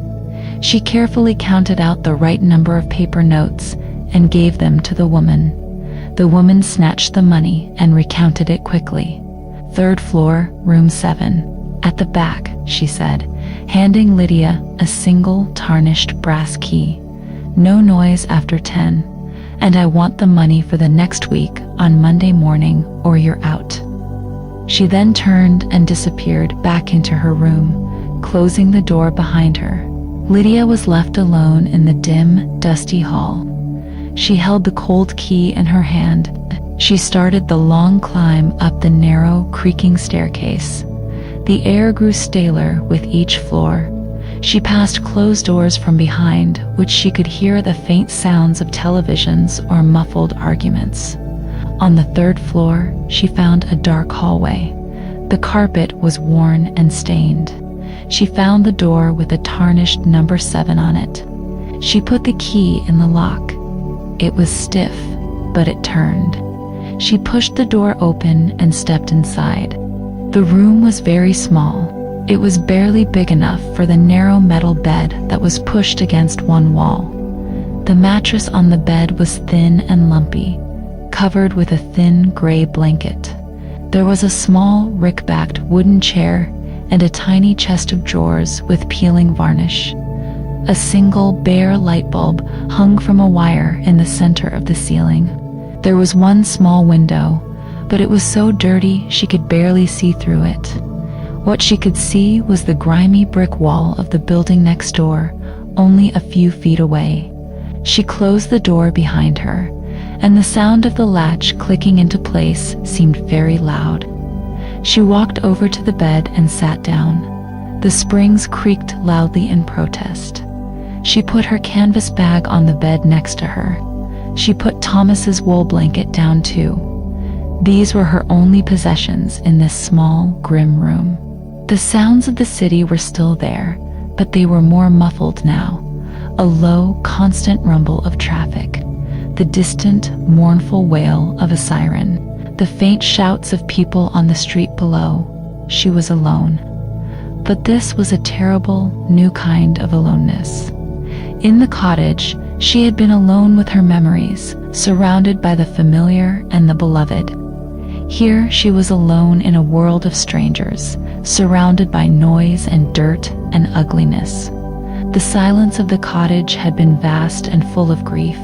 She carefully counted out the right number of paper notes and gave them to the woman. The woman snatched the money and recounted it quickly. "3rd floor, room 7. At the back," she said, handing Lydia a single tarnished brass key. "No noise after 10. And I want the money for the next week on Monday morning or you're out." She then turned and disappeared back into her room, closing the door behind her. Lydia was left alone in the dim, dusty hall. She held the cold key in her hand. She started the long climb up the narrow, creaking staircase. The air grew staler with each floor. She passed closed doors from behind, which she could hear the faint sounds of televisions or muffled arguments. On the 3rd floor, she found a dark hallway. The carpet was worn and stained. She found the door with a tarnished number 7 on it. She put the key in the lock. It was stiff, but it turned. She pushed the door open and stepped inside. The room was very small. It was barely big enough for the narrow metal bed that was pushed against one wall. The mattress on the bed was thin and lumpy, covered with a thin gray blanket. There was a small, rick-backed wooden chair and a tiny chest of drawers with peeling varnish. A single, bare light bulb hung from a wire in the center of the ceiling. There was one small window, but it was so dirty she could barely see through it. What she could see was the grimy brick wall of the building next door, only a few feet away. She closed the door behind her, and the sound of the latch clicking into place seemed very loud. She walked over to the bed and sat down. The springs creaked loudly in protest. She put her canvas bag on the bed next to her. She put Thomas's wool blanket down too. These were her only possessions in this small, grim room. The sounds of the city were still there, but they were more muffled now. A low, constant rumble of traffic, the distant, mournful wail of a siren, the faint shouts of people on the street below. She was alone. But this was a terrible, new kind of aloneness. In the cottage, she had been alone with her memories, surrounded by the familiar and the beloved. Here she was alone in a world of strangers, surrounded by noise and dirt and ugliness. The silence of the cottage had been vast and full of grief.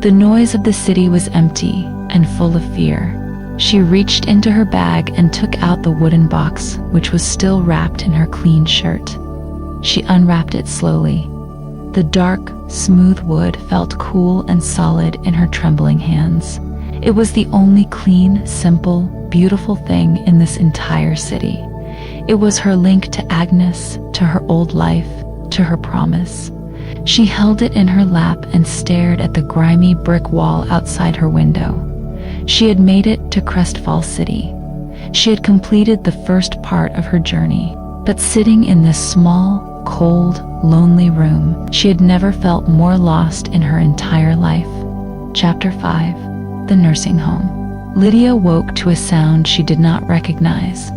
The noise of the city was empty and full of fear. She reached into her bag and took out the wooden box, which was still wrapped in her clean shirt. She unwrapped it slowly. The dark, smooth wood felt cool and solid in her trembling hands. It was the only clean, simple, beautiful thing in this entire city. It was her link to Agnes, to her old life, to her promise. She held it in her lap and stared at the grimy brick wall outside her window. She had made it to Crestfall City. She had completed the first part of her journey, but sitting in this small, cold, lonely room, she had never felt more lost in her entire life. Chapter 5. The nursing home. Lydia woke to a sound she did not recognize.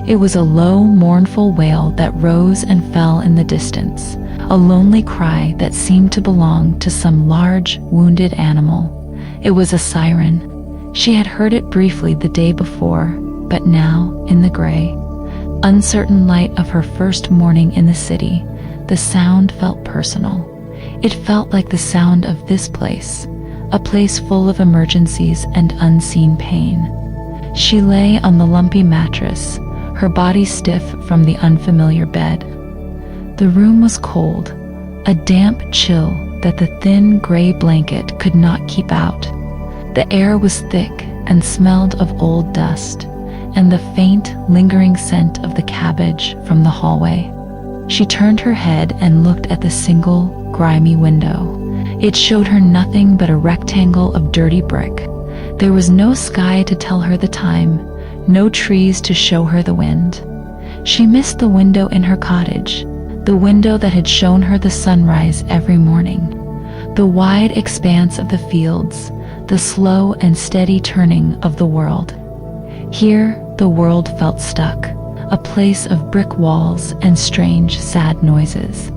It was a low, mournful wail that rose and fell in the distance, a lonely cry that seemed to belong to some large, wounded animal. It was a siren. She had heard it briefly the day before, but now, in the gray, uncertain light of her first morning in the city, the sound felt personal. It felt like the sound of this place, a place full of emergencies and unseen pain. She lay on the lumpy mattress, her body stiff from the unfamiliar bed. The room was cold, a damp chill that the thin gray blanket could not keep out. The air was thick and smelled of old dust, and the faint, lingering scent of the cabbage from the hallway. She turned her head and looked at the single, grimy window. It showed her nothing but a rectangle of dirty brick. There was no sky to tell her the time, no trees to show her the wind. She missed the window in her cottage, the window that had shown her the sunrise every morning, the wide expanse of the fields, the slow and steady turning of the world. Here, the world felt stuck, a place of brick walls and strange, sad noises.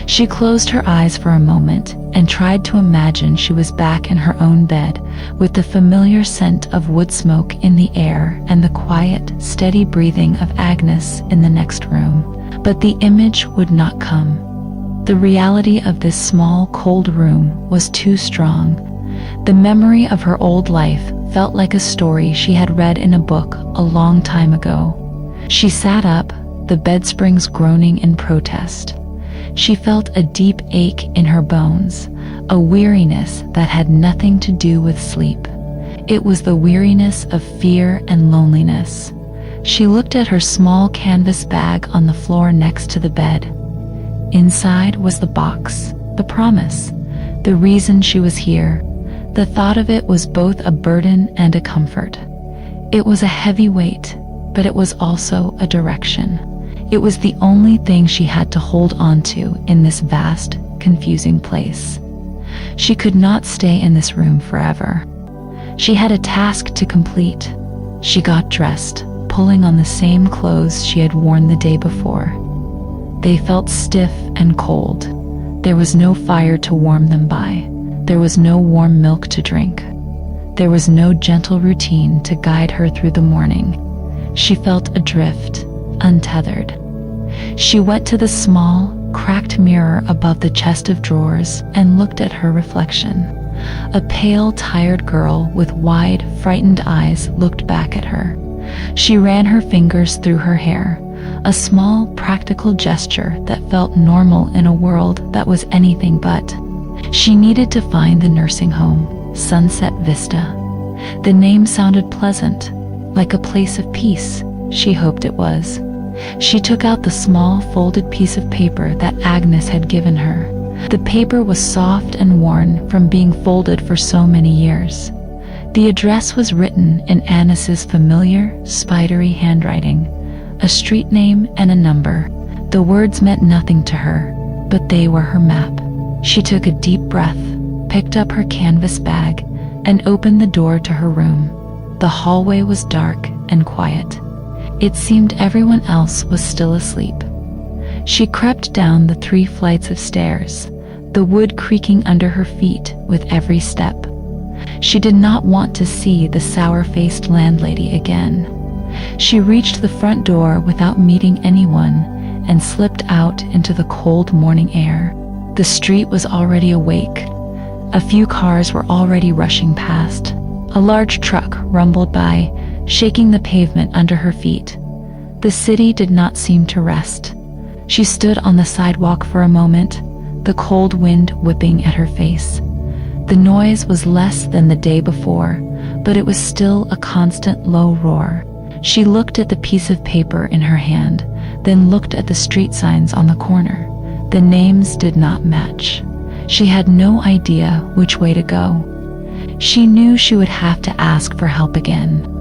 She closed her eyes for a moment and tried to imagine she was back in her own bed, with the familiar scent of wood smoke in the air and the quiet, steady breathing of Agnes in the next room. But the image would not come. The reality of this small, cold room was too strong. The memory of her old life felt like a story she had read in a book a long time ago. She sat up, the bed springs groaning in protest. She felt a deep ache in her bones, a weariness that had nothing to do with sleep. It was the weariness of fear and loneliness. She looked at her small canvas bag on the floor next to the bed. Inside was the box, the promise, the reason she was here. The thought of it was both a burden and a comfort. It was a heavy weight, but it was also a direction. It was the only thing she had to hold on to in this vast, confusing place. She could not stay in this room forever. She had a task to complete. She got dressed, pulling on the same clothes she had worn the day before. They felt stiff and cold. There was no fire to warm them by. There was no warm milk to drink. There was no gentle routine to guide her through the morning. She felt adrift, untethered. She went to the small, cracked mirror above the chest of drawers and looked at her reflection. A pale, tired girl with wide, frightened eyes looked back at her. She ran her fingers through her hair, a small, practical gesture that felt normal in a world that was anything but. She needed to find the nursing home, Sunset Vista. The name sounded pleasant, like a place of peace. She hoped it was. She took out the small folded piece of paper that Agnes had given her. The paper was soft and worn from being folded for so many years. The address was written in Agnes's familiar, spidery handwriting, a street name and a number. The words meant nothing to her, but they were her map. She took a deep breath, picked up her canvas bag, and opened the door to her room. The hallway was dark and quiet. It seemed everyone else was still asleep. She crept down the 3 flights of stairs, the wood creaking under her feet with every step. She did not want to see the sour-faced landlady again. She reached the front door without meeting anyone and slipped out into the cold morning air. The street was already awake. A few cars were already rushing past. A large truck rumbled by, shaking the pavement under her feet. The city did not seem to rest. She stood on the sidewalk for a moment, the cold wind whipping at her face. The noise was less than the day before, but it was still a constant low roar. She looked at the piece of paper in her hand, then looked at the street signs on the corner. The names did not match. She had no idea which way to go. She knew she would have to ask for help again.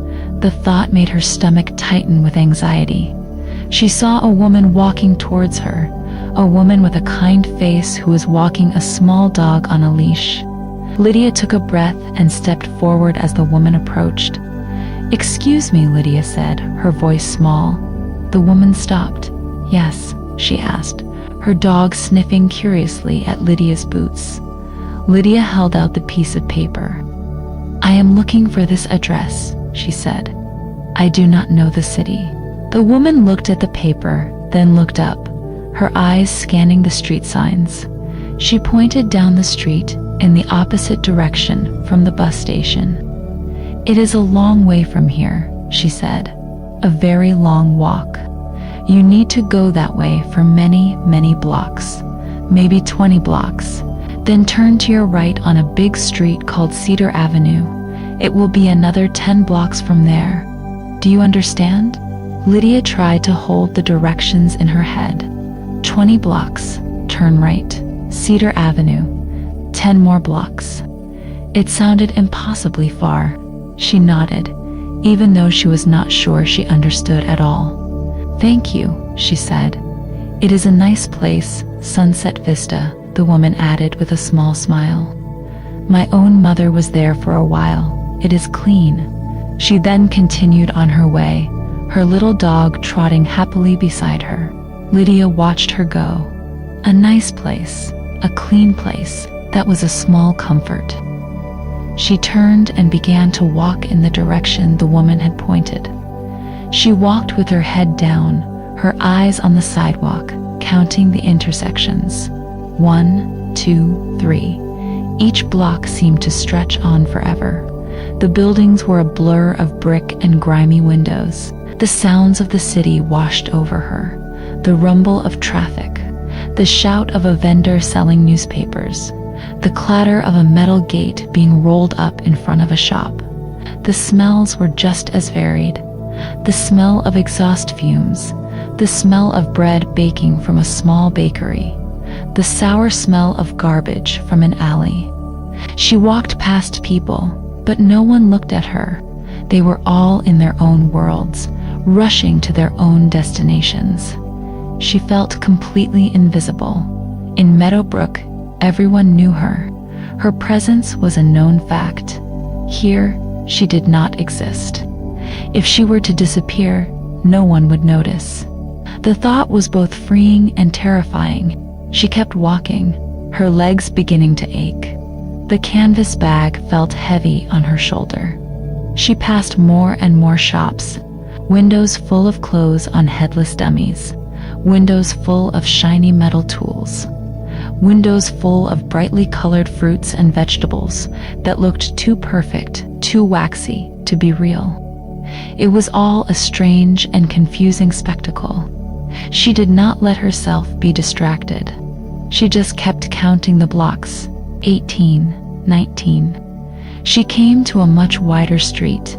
The thought made her stomach tighten with anxiety. She saw a woman walking towards her, a woman with a kind face who was walking a small dog on a leash. Lydia took a breath and stepped forward as the woman approached. "Excuse me," Lydia said, her voice small. The woman stopped. "Yes?" she asked, her dog sniffing curiously at Lydia's boots. Lydia held out the piece of paper. "I am looking for this address," she said. "I do not know the city." The woman looked at the paper, then looked up, her eyes scanning the street signs. She pointed down the street in the opposite direction from the bus station. "It is a long way from here," she said. "A very long walk. You need to go that way for many, many blocks, maybe 20 blocks. Then turn to your right on a big street called Cedar Avenue. It will be another 10 blocks from there. Do you understand?" Lydia tried to hold the directions in her head. 20 blocks, turn right, Cedar Avenue, 10 more blocks. It sounded impossibly far. She nodded, even though she was not sure she understood at all. "Thank you," she said. "It is a nice place, Sunset Vista," the woman added with a small smile. "My own mother was there for a while. It is clean." She then continued on her way, her little dog trotting happily beside her. Lydia watched her go. A nice place, a clean place, that was a small comfort. She turned and began to walk in the direction the woman had pointed. She walked with her head down, her eyes on the sidewalk, counting the intersections. 1, 2, 3. Each block seemed to stretch on forever. The buildings were a blur of brick and grimy windows. The sounds of the city washed over her. The rumble of traffic, the shout of a vendor selling newspapers, the clatter of a metal gate being rolled up in front of a shop. The smells were just as varied. The smell of exhaust fumes, the smell of bread baking from a small bakery, the sour smell of garbage from an alley. She walked past people, but no one looked at her. They were all in their own worlds, rushing to their own destinations. She felt completely invisible. In Meadowbrook, everyone knew her. Her presence was a known fact. Here, she did not exist. If she were to disappear, no one would notice. The thought was both freeing and terrifying. She kept walking, her legs beginning to ache. The canvas bag felt heavy on her shoulder. She passed more and more shops, windows full of clothes on headless dummies, windows full of shiny metal tools, windows full of brightly colored fruits and vegetables that looked too perfect, too waxy to be real. It was all a strange and confusing spectacle. She did not let herself be distracted. She just kept counting the blocks. 18, 19. She came to a much wider street.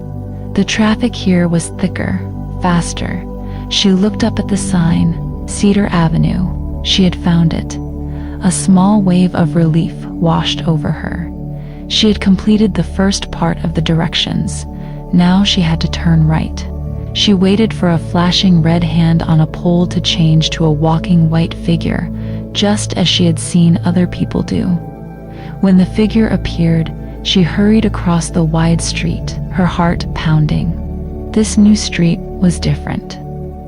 The traffic here was thicker, faster. She looked up at the sign, Cedar Avenue. She had found it. A small wave of relief washed over her. She had completed the first part of the directions. Now she had to turn right. She waited for a flashing red hand on a pole to change to a walking white figure, just as she had seen other people do. When the figure appeared, she hurried across the wide street, her heart pounding. This new street was different.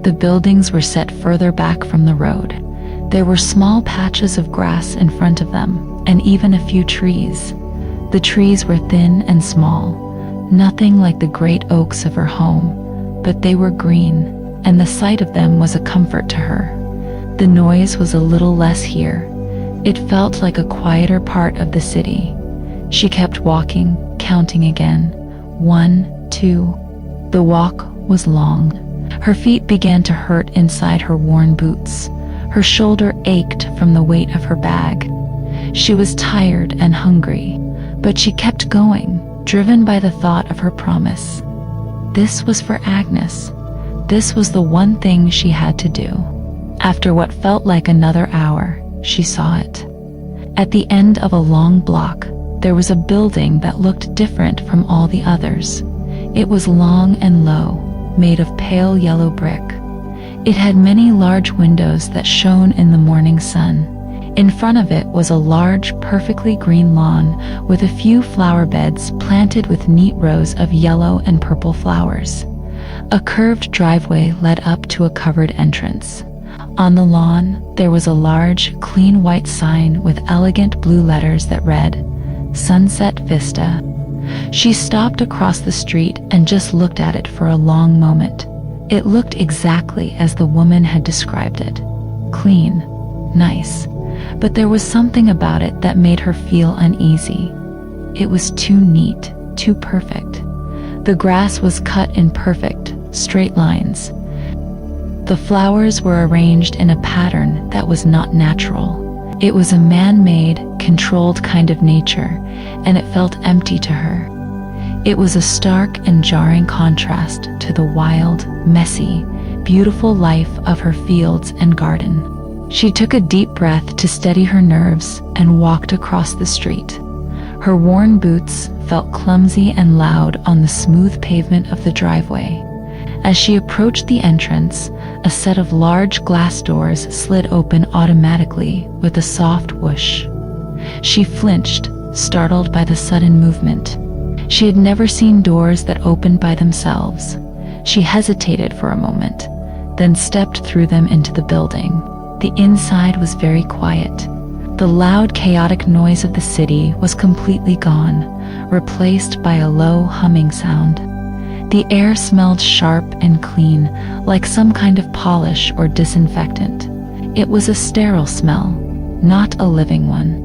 The buildings were set further back from the road. There were small patches of grass in front of them, and even a few trees. The trees were thin and small, nothing like the great oaks of her home, but they were green, and the sight of them was a comfort to her. The noise was a little less here. It felt like a quieter part of the city. She kept walking, counting again. 1, 2. The walk was long. Her feet began to hurt inside her worn boots. Her shoulder ached from the weight of her bag. She was tired and hungry, but she kept going, driven by the thought of her promise. This was for Agnes. This was the one thing she had to do. After what felt like another hour, she saw it. At the end of a long block, there was a building that looked different from all the others. It was long and low, made of pale yellow brick. It had many large windows that shone in the morning sun. In front of it was a large, perfectly green lawn with a few flower beds planted with neat rows of yellow and purple flowers. A curved driveway led up to a covered entrance. On the lawn, there was a large, clean white sign with elegant blue letters that read, "Sunset Vista." She stopped across the street and just looked at it for a long moment. It looked exactly as the woman had described it. Clean, nice, but there was something about it that made her feel uneasy. It was too neat, too perfect. The grass was cut in perfect, straight lines. The flowers were arranged in a pattern that was not natural. It was a man-made, controlled kind of nature, and it felt empty to her. It was a stark and jarring contrast to the wild, messy, beautiful life of her fields and garden. She took a deep breath to steady her nerves and walked across the street. Her worn boots felt clumsy and loud on the smooth pavement of the driveway. As she approached the entrance, a set of large glass doors slid open automatically with a soft whoosh. She flinched, startled by the sudden movement. She had never seen doors that opened by themselves. She hesitated for a moment, then stepped through them into the building. The inside was very quiet. The loud, chaotic noise of the city was completely gone, replaced by a low, humming sound. The air smelled sharp and clean, like some kind of polish or disinfectant. It was a sterile smell, not a living one.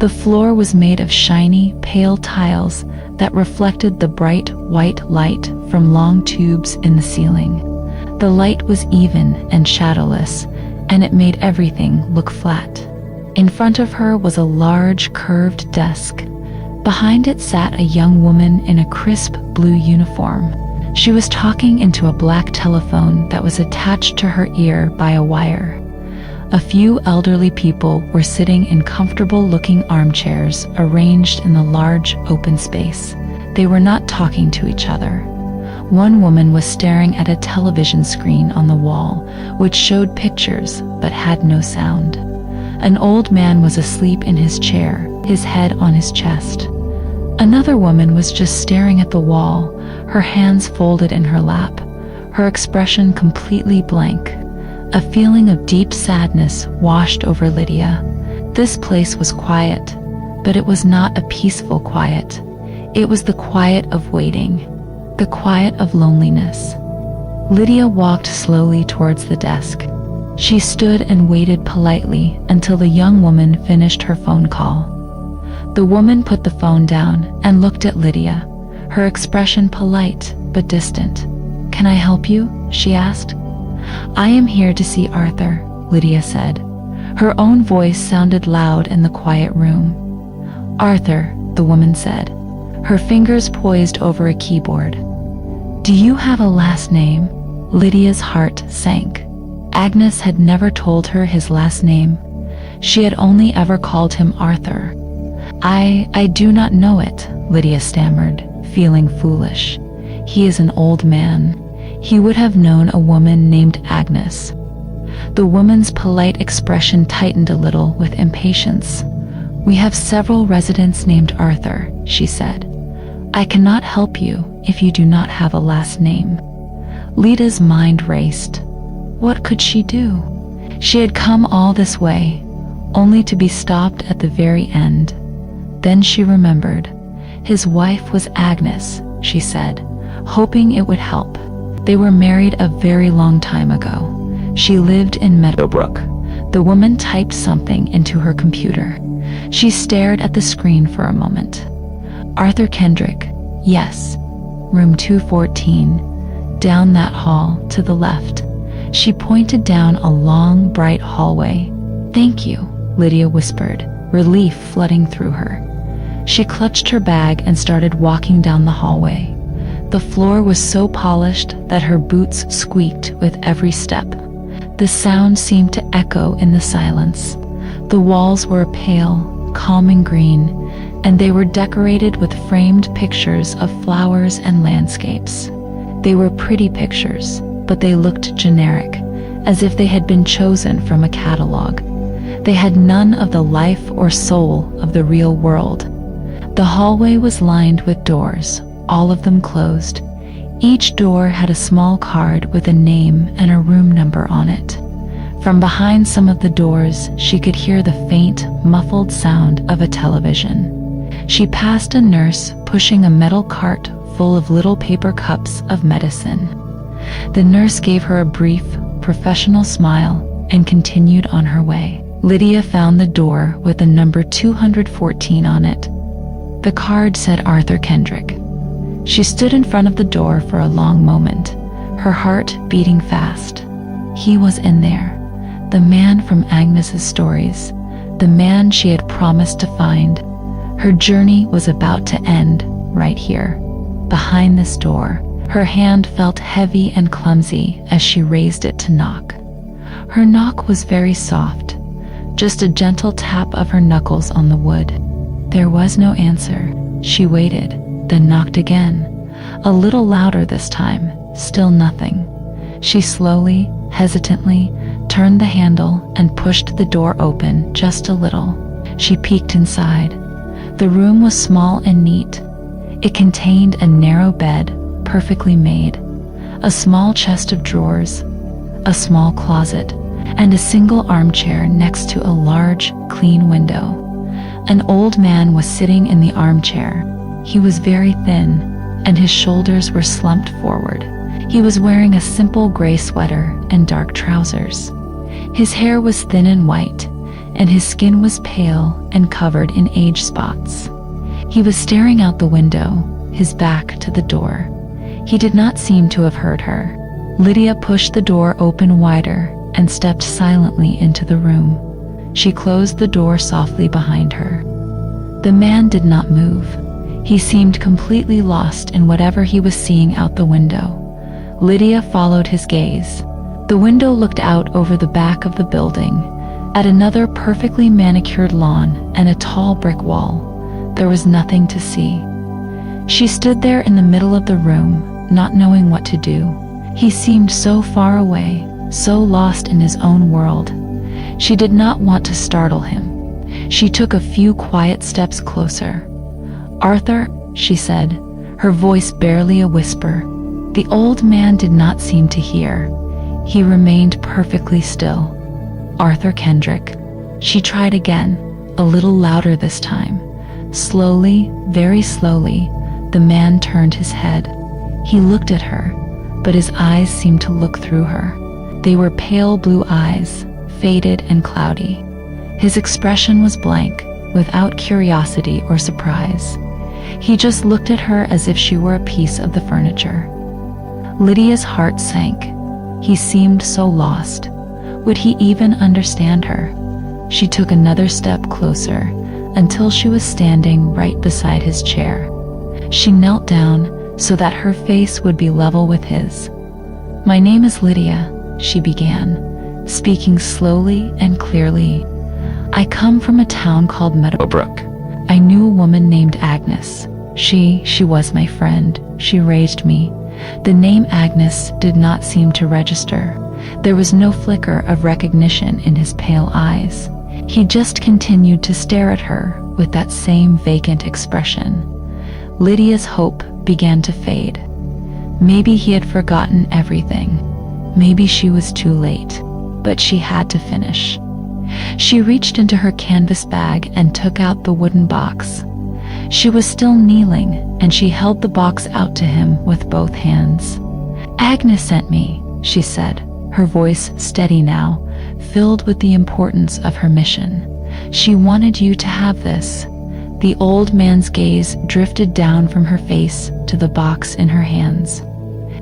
The floor was made of shiny, pale tiles that reflected the bright, white light from long tubes in the ceiling. The light was even and shadowless, and it made everything look flat. In front of her was a large, curved desk. Behind it sat a young woman in a crisp blue uniform. She was talking into a black telephone that was attached to her ear by a wire. A few elderly people were sitting in comfortable-looking armchairs arranged in the large, open space. They were not talking to each other. One woman was staring at a television screen on the wall, which showed pictures but had no sound. An old man was asleep in his chair, his head on his chest. Another woman was just staring at the wall, her hands folded in her lap, her expression completely blank. A feeling of deep sadness washed over Lydia. This place was quiet, but it was not a peaceful quiet. It was the quiet of waiting, the quiet of loneliness. Lydia walked slowly towards the desk. She stood and waited politely until the young woman finished her phone call. The woman put the phone down and looked at Lydia, her expression polite but distant. "Can I help you?" she asked. "I am here to see Arthur," Lydia said. Her own voice sounded loud in the quiet room. "Arthur," the woman said, her fingers poised over a keyboard. "Do you have a last name?" Lydia's heart sank. Agnes had never told her his last name. She had only ever called him Arthur. I do not know it, Lydia stammered, feeling foolish. He is an old man. He would have known a woman named Agnes. The woman's polite expression tightened a little with impatience. We have several residents named Arthur, she said. I cannot help you if you do not have a last name. Lydia's mind raced. What could she do? She had come all this way, only to be stopped at the very end. Then she remembered. His wife was Agnes, she said, hoping it would help. They were married a very long time ago. She lived in Meadowbrook. The woman typed something into her computer. She stared at the screen for a moment. Arthur Kendrick, yes. Room 214. Down that hall to the left. She pointed down a long, bright hallway. Thank you, Lydia whispered, relief flooding through her. She clutched her bag and started walking down the hallway. The floor was so polished that her boots squeaked with every step. The sound seemed to echo in the silence. The walls were a pale, calming green, and they were decorated with framed pictures of flowers and landscapes. They were pretty pictures, but they looked generic, as if they had been chosen from a catalog. They had none of the life or soul of the real world. The hallway was lined with doors, all of them closed. Each door had a small card with a name and a room number on it. From behind some of the doors, she could hear the faint, muffled sound of a television. She passed a nurse pushing a metal cart full of little paper cups of medicine. The nurse gave her a brief, professional smile and continued on her way. Lydia found the door with the number 214 on it. The card said Arthur Kendrick. She stood in front of the door for a long moment, her heart beating fast. He was in there, the man from Agnes's stories, the man she had promised to find. Her journey was about to end right here, behind this door. Her hand felt heavy and clumsy as she raised it to knock. Her knock was very soft, just a gentle tap of her knuckles on the wood. There was no answer. She waited, then knocked again, a little louder this time, still nothing. She slowly, hesitantly, turned the handle and pushed the door open just a little. She peeked inside. The room was small and neat. It contained a narrow bed, perfectly made, a small chest of drawers, a small closet, and a single armchair next to a large, clean window. An old man was sitting in the armchair. He was very thin, and his shoulders were slumped forward. He was wearing a simple gray sweater and dark trousers. His hair was thin and white, and his skin was pale and covered in age spots. He was staring out the window, his back to the door. He did not seem to have heard her. Lydia pushed the door open wider and stepped silently into the room. She closed the door softly behind her. The man did not move. He seemed completely lost in whatever he was seeing out the window. Lydia followed his gaze. The window looked out over the back of the building, at another perfectly manicured lawn and a tall brick wall. There was nothing to see. She stood there in the middle of the room, not knowing what to do. He seemed so far away, so lost in his own world. She did not want to startle him. She took a few quiet steps closer. "Arthur," she said, her voice barely a whisper. The old man did not seem to hear. He remained perfectly still. "Arthur Kendrick." She tried again, a little louder this time. Slowly, very slowly, the man turned his head. He looked at her, but his eyes seemed to look through her. They were pale blue eyes, faded and cloudy. His expression was blank, without curiosity or surprise. He just looked at her as if she were a piece of the furniture. Lydia's heart sank. He seemed so lost. Would he even understand her? She took another step closer, until she was standing right beside his chair. She knelt down so that her face would be level with his. "My name is Lydia," she began, speaking slowly and clearly. I come from a town called Meadowbrook. I knew a woman named Agnes. She was my friend. She raised me. The name Agnes did not seem to register. There was no flicker of recognition in his pale eyes. He just continued to stare at her with that same vacant expression. Lydia's hope began to fade. Maybe he had forgotten everything. Maybe she was too late. But she had to finish. She reached into her canvas bag and took out the wooden box. She was still kneeling, and she held the box out to him with both hands. "Agnes sent me," she said, her voice steady now, filled with the importance of her mission. "She wanted you to have this." The old man's gaze drifted down from her face to the box in her hands.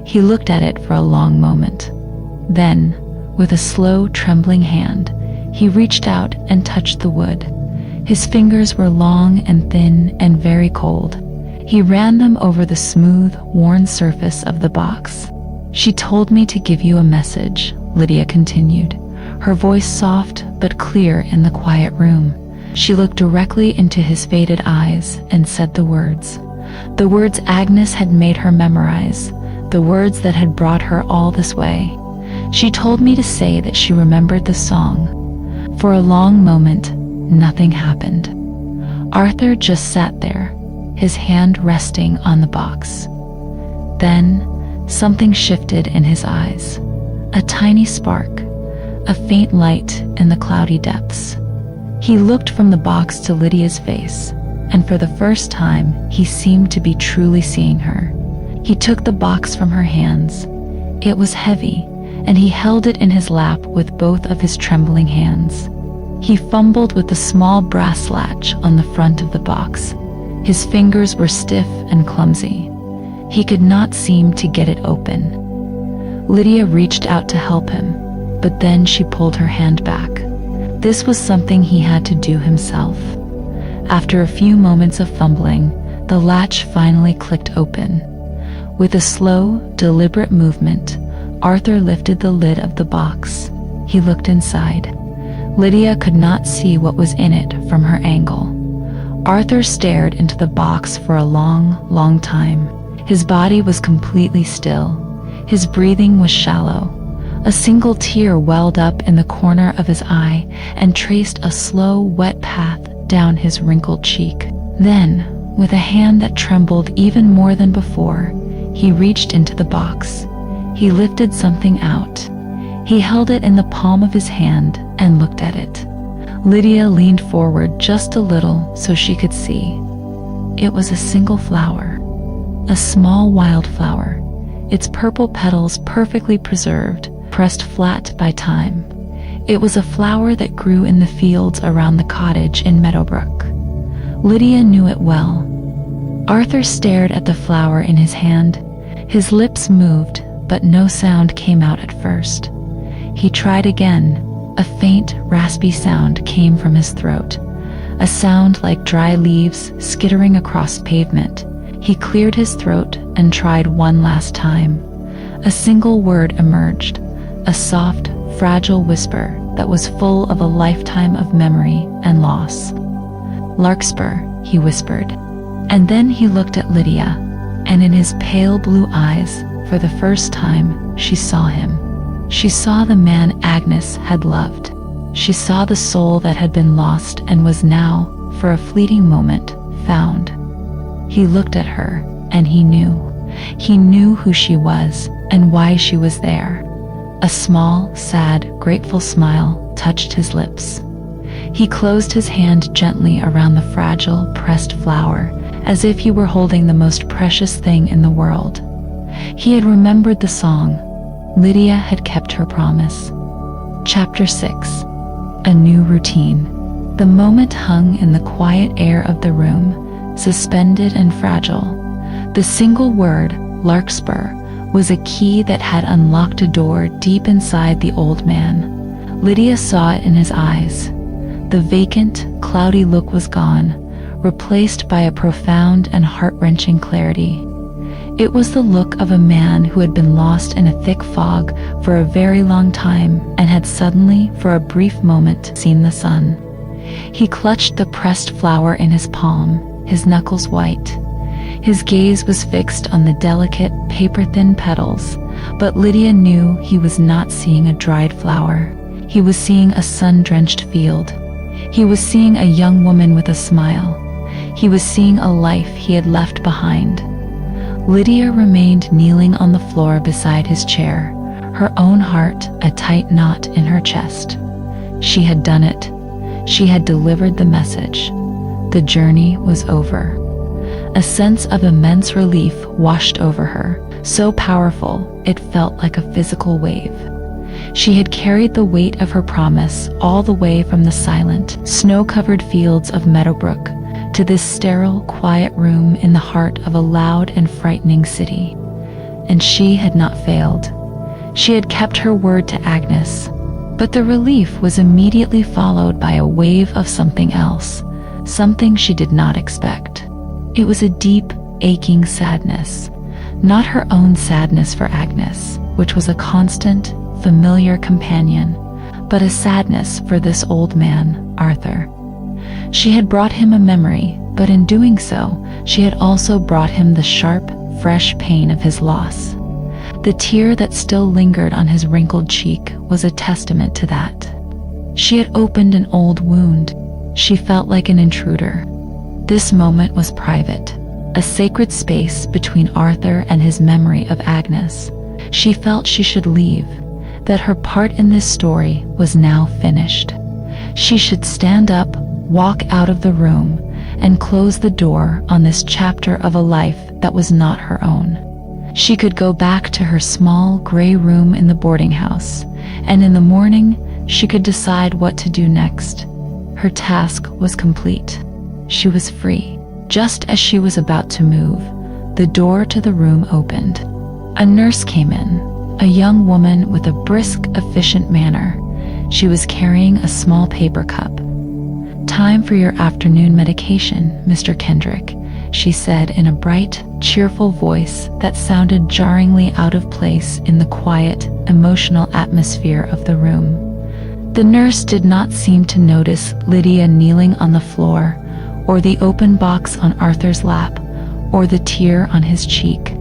He looked at it for a long moment. Then, with a slow, trembling hand, he reached out and touched the wood. His fingers were long and thin and very cold. He ran them over the smooth, worn surface of the box. "She told me to give you a message," Lydia continued, her voice soft but clear in the quiet room. She looked directly into his faded eyes and said the words Agnes had made her memorize, the words that had brought her all this way. She told me to say that she remembered the song. For a long moment, nothing happened. Arthur just sat there, his hand resting on the box. Then, something shifted in his eyes. A tiny spark, a faint light in the cloudy depths. He looked from the box to Lydia's face, and for the first time, he seemed to be truly seeing her. He took the box from her hands. It was heavy, and he held it in his lap with both of his trembling hands. He fumbled with the small brass latch on the front of the box. His fingers were stiff and clumsy. He could not seem to get it open. Lydia reached out to help him, but then she pulled her hand back. This was something he had to do himself. After a few moments of fumbling, the latch finally clicked open. With a slow, deliberate movement, Arthur lifted the lid of the box. He looked inside. Lydia could not see what was in it from her angle. Arthur stared into the box for a long, long time. His body was completely still. His breathing was shallow. A single tear welled up in the corner of his eye and traced a slow, wet path down his wrinkled cheek. Then, with a hand that trembled even more than before, he reached into the box. He lifted something out. He held it in the palm of his hand and looked at it. Lydia leaned forward just a little so she could see. It was a single flower, a small wildflower, its purple petals perfectly preserved, pressed flat by time. It was a flower that grew in the fields around the cottage in Meadowbrook. Lydia knew it well. Arthur stared at the flower in his hand. His lips moved, but no sound came out at first. He tried again. A faint, raspy sound came from his throat, a sound like dry leaves skittering across pavement. He cleared his throat and tried one last time. A single word emerged, a soft, fragile whisper that was full of a lifetime of memory and loss. "Larkspur," he whispered. And then he looked at Lydia, and in his pale blue eyes, for the first time, she saw him. She saw the man Agnes had loved. She saw the soul that had been lost and was now, for a fleeting moment, found. He looked at her, and he knew. He knew who she was and why she was there. A small, sad, grateful smile touched his lips. He closed his hand gently around the fragile, pressed flower, as if he were holding the most precious thing in the world. He had remembered the song. Lydia had kept her promise. Chapter 6. A new routine. The moment hung in the quiet air of the room, suspended and fragile. The single word, larkspur, was a key that had unlocked a door deep inside the old man. Lydia saw it in his eyes. The vacant, cloudy look was gone, replaced by a profound and heart-wrenching clarity. It was the look of a man who had been lost in a thick fog for a very long time and had suddenly, for a brief moment, seen the sun. He clutched the pressed flower in his palm, his knuckles white. His gaze was fixed on the delicate, paper-thin petals, but Lydia knew he was not seeing a dried flower. He was seeing a sun-drenched field. He was seeing a young woman with a smile. He was seeing a life he had left behind. Lydia remained kneeling on the floor beside his chair, her own heart a tight knot in her chest. She had done it. She had delivered the message. The journey was over. A sense of immense relief washed over her, so powerful it felt like a physical wave. She had carried the weight of her promise all the way from the silent, snow-covered fields of Meadowbrook to this sterile, quiet room in the heart of a loud and frightening city. And she had not failed. She had kept her word to Agnes. But the relief was immediately followed by a wave of something else, something she did not expect. It was a deep, aching sadness, not her own sadness for Agnes, which was a constant, familiar companion, but a sadness for this old man, Arthur. She had brought him a memory, but in doing so, she had also brought him the sharp, fresh pain of his loss. The tear that still lingered on his wrinkled cheek was a testament to that. She had opened an old wound. She felt like an intruder. This moment was private, a sacred space between Arthur and his memory of Agnes. She felt she should leave, that her part in this story was now finished. She should stand up, walk out of the room, and close the door on this chapter of a life that was not her own. She could go back to her small gray room in the boarding house, and in the morning she could decide what to do next. Her task was complete. She was free. Just as she was about to move, the door to the room opened. A nurse came in, a young woman with a brisk, efficient manner. She was carrying a small paper cup. "Time for your afternoon medication, Mr. Kendrick," she said in a bright, cheerful voice that sounded jarringly out of place in the quiet, emotional atmosphere of the room. The nurse did not seem to notice Lydia kneeling on the floor, or the open box on Arthur's lap, or the tear on his cheek.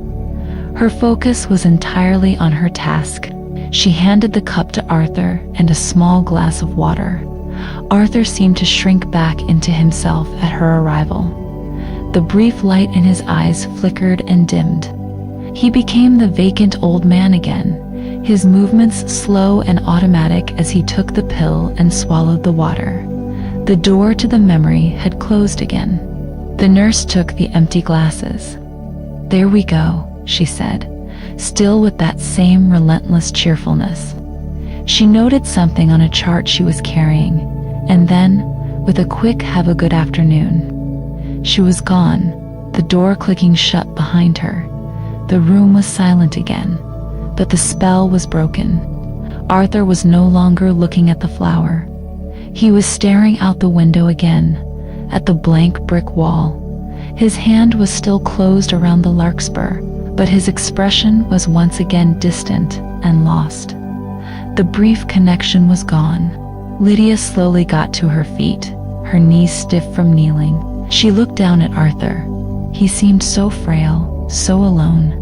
Her focus was entirely on her task. She handed the cup to Arthur and a small glass of water. Arthur seemed to shrink back into himself at her arrival. The brief light in his eyes flickered and dimmed. He became the vacant old man again, his movements slow and automatic as he took the pill and swallowed the water. The door to the memory had closed again. The nurse took the empty glasses. "There we go," she said, still with that same relentless cheerfulness. She noted something on a chart she was carrying, and then, with a quick "have a good afternoon," she was gone, the door clicking shut behind her. The room was silent again, but the spell was broken. Arthur was no longer looking at the flower. He was staring out the window again, at the blank brick wall. His hand was still closed around the larkspur, but his expression was once again distant and lost. The brief connection was gone. Lydia slowly got to her feet, her knees stiff from kneeling. She looked down at Arthur. He seemed so frail, so alone.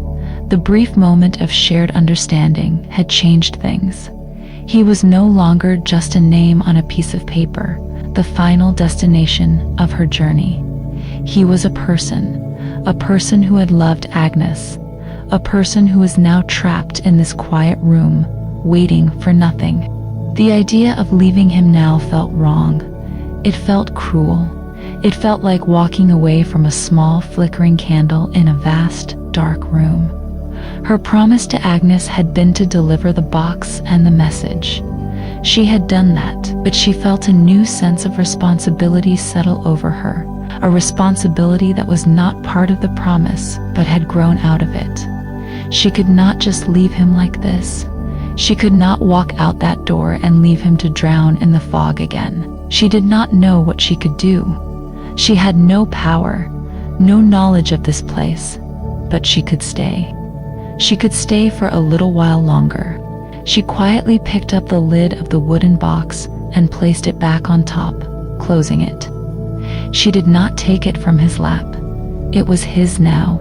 The brief moment of shared understanding had changed things. He was no longer just a name on a piece of paper, the final destination of her journey. He was a person who had loved Agnes, a person who was now trapped in this quiet room, waiting for nothing. The idea of leaving him now felt wrong. It felt cruel. It felt like walking away from a small, flickering candle in a vast, dark room. Her promise to Agnes had been to deliver the box and the message. She had done that, but she felt a new sense of responsibility settle over her, a responsibility that was not part of the promise, but had grown out of it. She could not just leave him like this. She could not walk out that door and leave him to drown in the fog again. She did not know what she could do. She had no power, no knowledge of this place, but she could stay. She could stay for a little while longer. She quietly picked up the lid of the wooden box and placed it back on top. closing it. She did not take it from his lap. It was his now.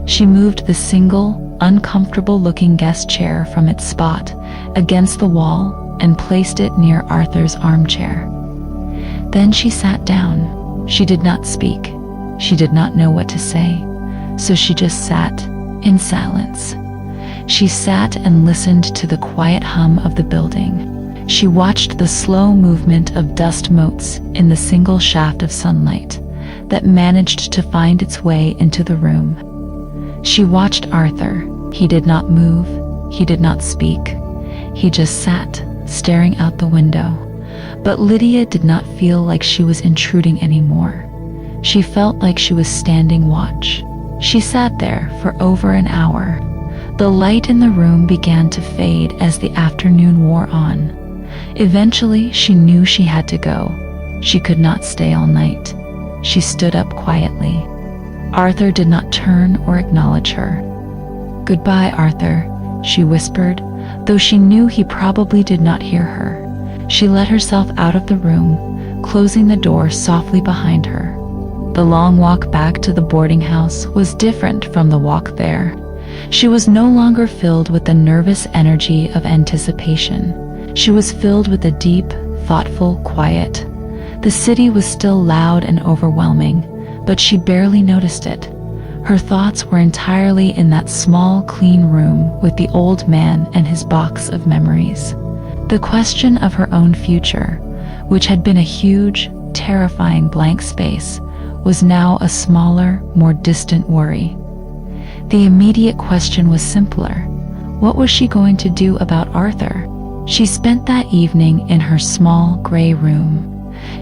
She moved the single, uncomfortable-looking guest chair from its spot against the wall and placed it near Arthur's armchair. Then she sat down. She did not speak. She did not know what to say, so she just sat in silence. She sat and listened to the quiet hum of the building. She watched the slow movement of dust motes in the single shaft of sunlight that managed to find its way into the room. She watched Arthur. He did not move. He did not speak. He just sat, staring out the window. But Lydia did not feel like she was intruding anymore. She felt like she was standing watch. She sat there for over an hour. The light in the room began to fade as the afternoon wore on. Eventually, she knew she had to go. She could not stay all night. She stood up quietly. Arthur did not turn or acknowledge her. "Goodbye, Arthur," she whispered, though she knew he probably did not hear her. She let herself out of the room, closing the door softly behind her. The long walk back to the boarding house was different from the walk there. She was no longer filled with the nervous energy of anticipation. She was filled with a deep, thoughtful quiet. The city was still loud and overwhelming, but she barely noticed it. Her thoughts were entirely in that small, clean room with the old man and his box of memories. The question of her own future, which had been a huge, terrifying blank space, was now a smaller, more distant worry. The immediate question was simpler. What was she going to do about Arthur? She spent that evening in her small, gray room.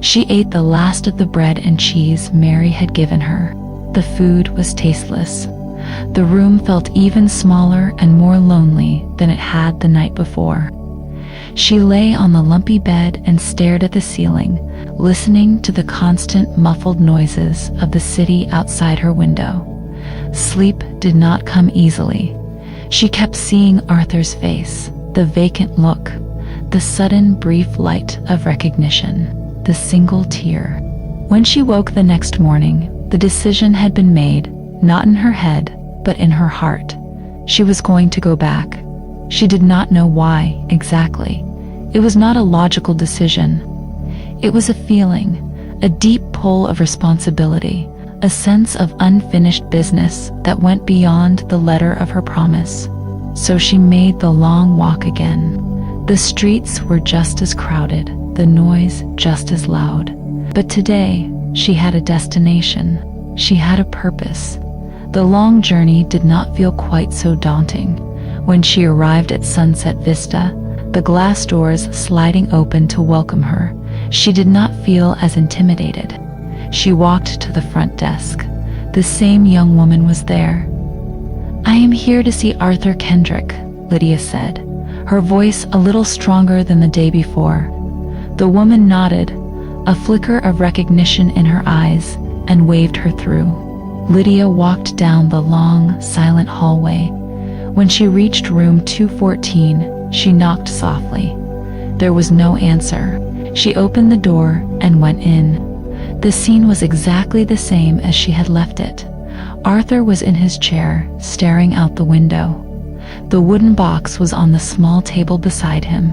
She ate the last of the bread and cheese Mary had given her. The food was tasteless. The room felt even smaller and more lonely than it had the night before. She lay on the lumpy bed and stared at the ceiling, listening to the constant muffled noises of the city outside her window. Sleep did not come easily. She kept seeing Arthur's face, the vacant look, the sudden brief light of recognition, the single tear. When she woke the next morning, the decision had been made, not in her head, but in her heart. She was going to go back. She did not know why, exactly. It was not a logical decision. It was a feeling, a deep pull of responsibility, a sense of unfinished business that went beyond the letter of her promise. So she made the long walk again. The streets were just as crowded, the noise just as loud. But today, she had a destination. She had a purpose. The long journey did not feel quite so daunting. When she arrived at Sunset Vista, the glass doors sliding open to welcome her, she did not feel as intimidated. She walked to the front desk. The same young woman was there. "I am here to see Arthur Kendrick," Lydia said, her voice a little stronger than the day before. The woman nodded, a flicker of recognition in her eyes, and waved her through. Lydia walked down the long, silent hallway. When she reached room 214, she knocked softly. There was no answer. She opened the door and went in. The scene was exactly the same as she had left it. Arthur was in his chair, staring out the window. The wooden box was on the small table beside him.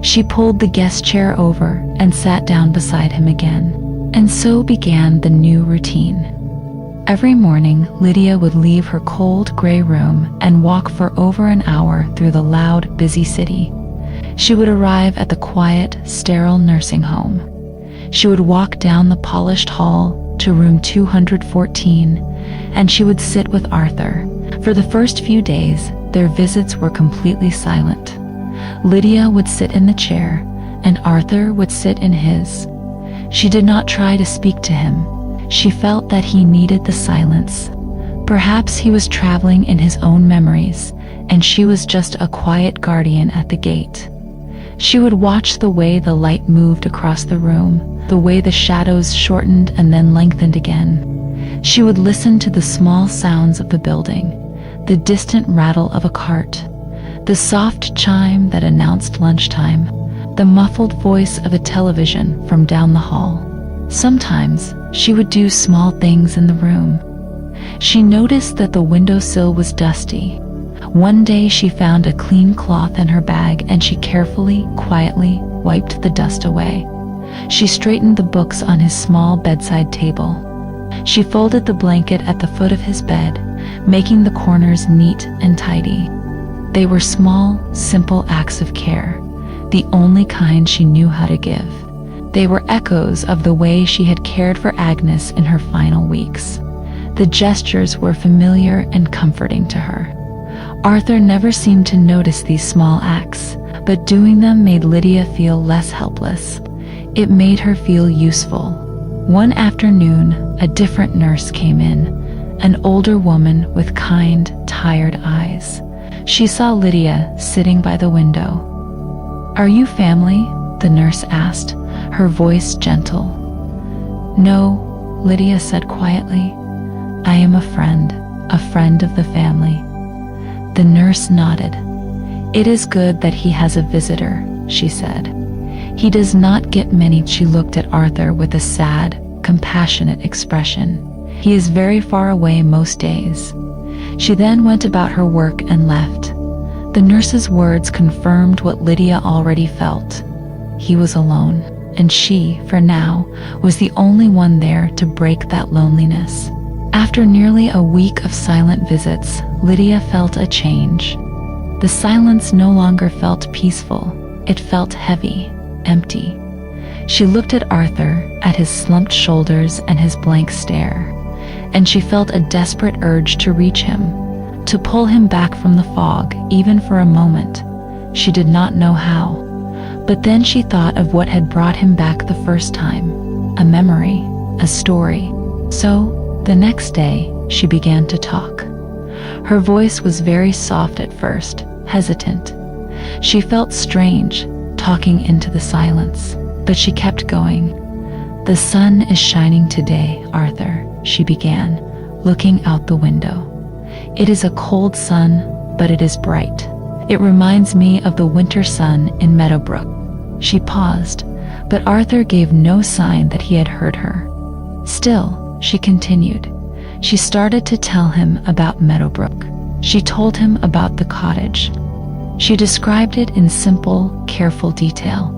She pulled the guest chair over and sat down beside him again. And so began the new routine. Every morning, Lydia would leave her cold, gray room and walk for over an hour through the loud, busy city. She would arrive at the quiet, sterile nursing home. She would walk down the polished hall to room 214, and she would sit with Arthur. For the first few days, their visits were completely silent. Lydia would sit in the chair, and Arthur would sit in his. She did not try to speak to him. She felt that he needed the silence. Perhaps he was traveling in his own memories, and she was just a quiet guardian at the gate. She would watch the way the light moved across the room, the way the shadows shortened and then lengthened again. She would listen to the small sounds of the building, the distant rattle of a cart, the soft chime that announced lunchtime, the muffled voice of a television from down the hall. Sometimes she would do small things in the room. She noticed that the windowsill was dusty. One day she found a clean cloth in her bag and she carefully, quietly wiped the dust away. She straightened the books on his small bedside table. She folded the blanket at the foot of his bed, making the corners neat and tidy. They were small, simple acts of care, the only kind she knew how to give. They were echoes of the way she had cared for Agnes in her final weeks. The gestures were familiar and comforting to her. Arthur never seemed to notice these small acts, but doing them made Lydia feel less helpless. It made her feel useful. One afternoon, a different nurse came in, an older woman with kind, tired eyes. She saw Lydia sitting by the window. "Are you family?" the nurse asked, her voice gentle. "No," Lydia said quietly. "I am a friend of the family." The nurse nodded. "It is good that he has a visitor," she said. "He does not get many." She looked at Arthur with a sad, compassionate expression. "He is very far away most days." She then went about her work and left. The nurse's words confirmed what Lydia already felt. He was alone, and she, for now, was the only one there to break that loneliness. After nearly a week of silent visits, Lydia felt a change. The silence no longer felt peaceful. It felt heavy, empty. She looked at Arthur, at his slumped shoulders and his blank stare, and she felt a desperate urge to reach him, to pull him back from the fog, even for a moment. She did not know how. But then she thought of what had brought him back the first time, a memory, a story. So, the next day, she began to talk. Her voice was very soft at first, hesitant. She felt strange, talking into the silence, but she kept going. "The sun is shining today, Arthur," she began, looking out the window. "It is a cold sun, but it is bright. It reminds me of the winter sun in Meadowbrook." She paused, but Arthur gave no sign that he had heard her. Still, she continued. She started to tell him about Meadowbrook. She told him about the cottage. She described it in simple, careful detail.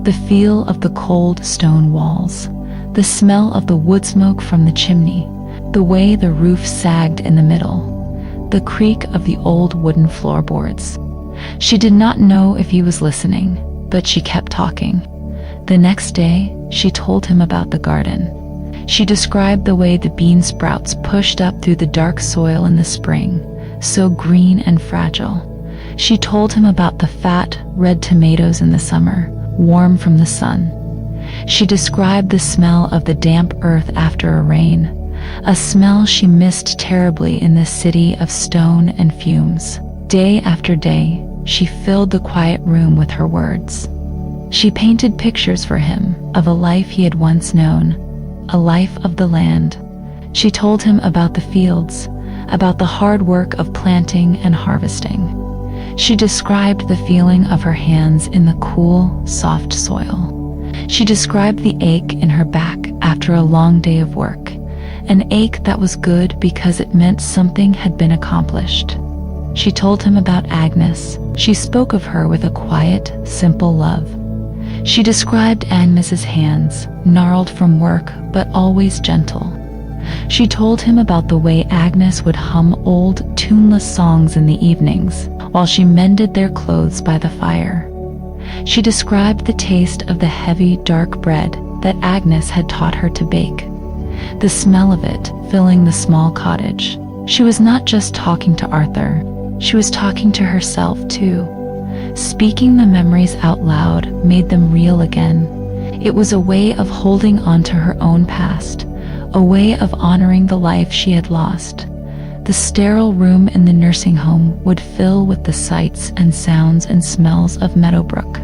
The feel of the cold stone walls, the smell of the wood smoke from the chimney, the way the roof sagged in the middle, the creak of the old wooden floorboards. She did not know if he was listening, but she kept talking. The next day, she told him about the garden. She described the way the bean sprouts pushed up through the dark soil in the spring, so green and fragile. She told him about the fat, red tomatoes in the summer, warm from the sun. She described the smell of the damp earth after a rain, a smell she missed terribly in this city of stone and fumes. Day after day, she filled the quiet room with her words. She painted pictures for him of a life he had once known, a life of the land. She told him about the fields, about the hard work of planting and harvesting. She described the feeling of her hands in the cool, soft soil. She described the ache in her back after a long day of work, an ache that was good because it meant something had been accomplished. She told him about Agnes. She spoke of her with a quiet, simple love. She described Agnes's hands, gnarled from work but always gentle. She told him about the way Agnes would hum old, tuneless songs in the evenings while she mended their clothes by the fire. She described the taste of the heavy, dark bread that Agnes had taught her to bake, the smell of it filling the small cottage. She was not just talking to Arthur, she was talking to herself too. Speaking the memories out loud made them real again. It was a way of holding on to her own past, a way of honoring the life she had lost. The sterile room in the nursing home would fill with the sights and sounds and smells of Meadowbrook.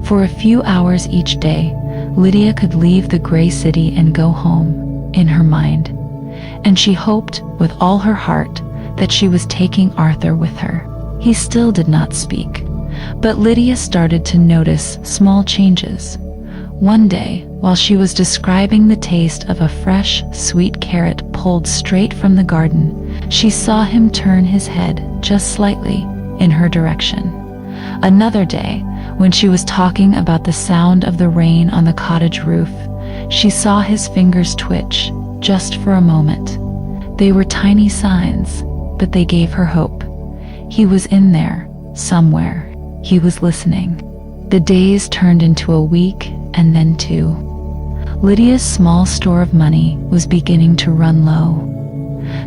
For a few hours each day, Lydia could leave the gray city and go home, in her mind. And she hoped, with all her heart, that she was taking Arthur with her. He still did not speak, but Lydia started to notice small changes. One day, while she was describing the taste of a fresh, sweet carrot pulled straight from the garden, she saw him turn his head just slightly in her direction. Another day, when she was talking about the sound of the rain on the cottage roof, she saw his fingers twitch just for a moment. They were tiny signs, but they gave her hope. He was in there, somewhere. He was listening. The days turned into a week, and then 2. Lydia's small store of money was beginning to run low.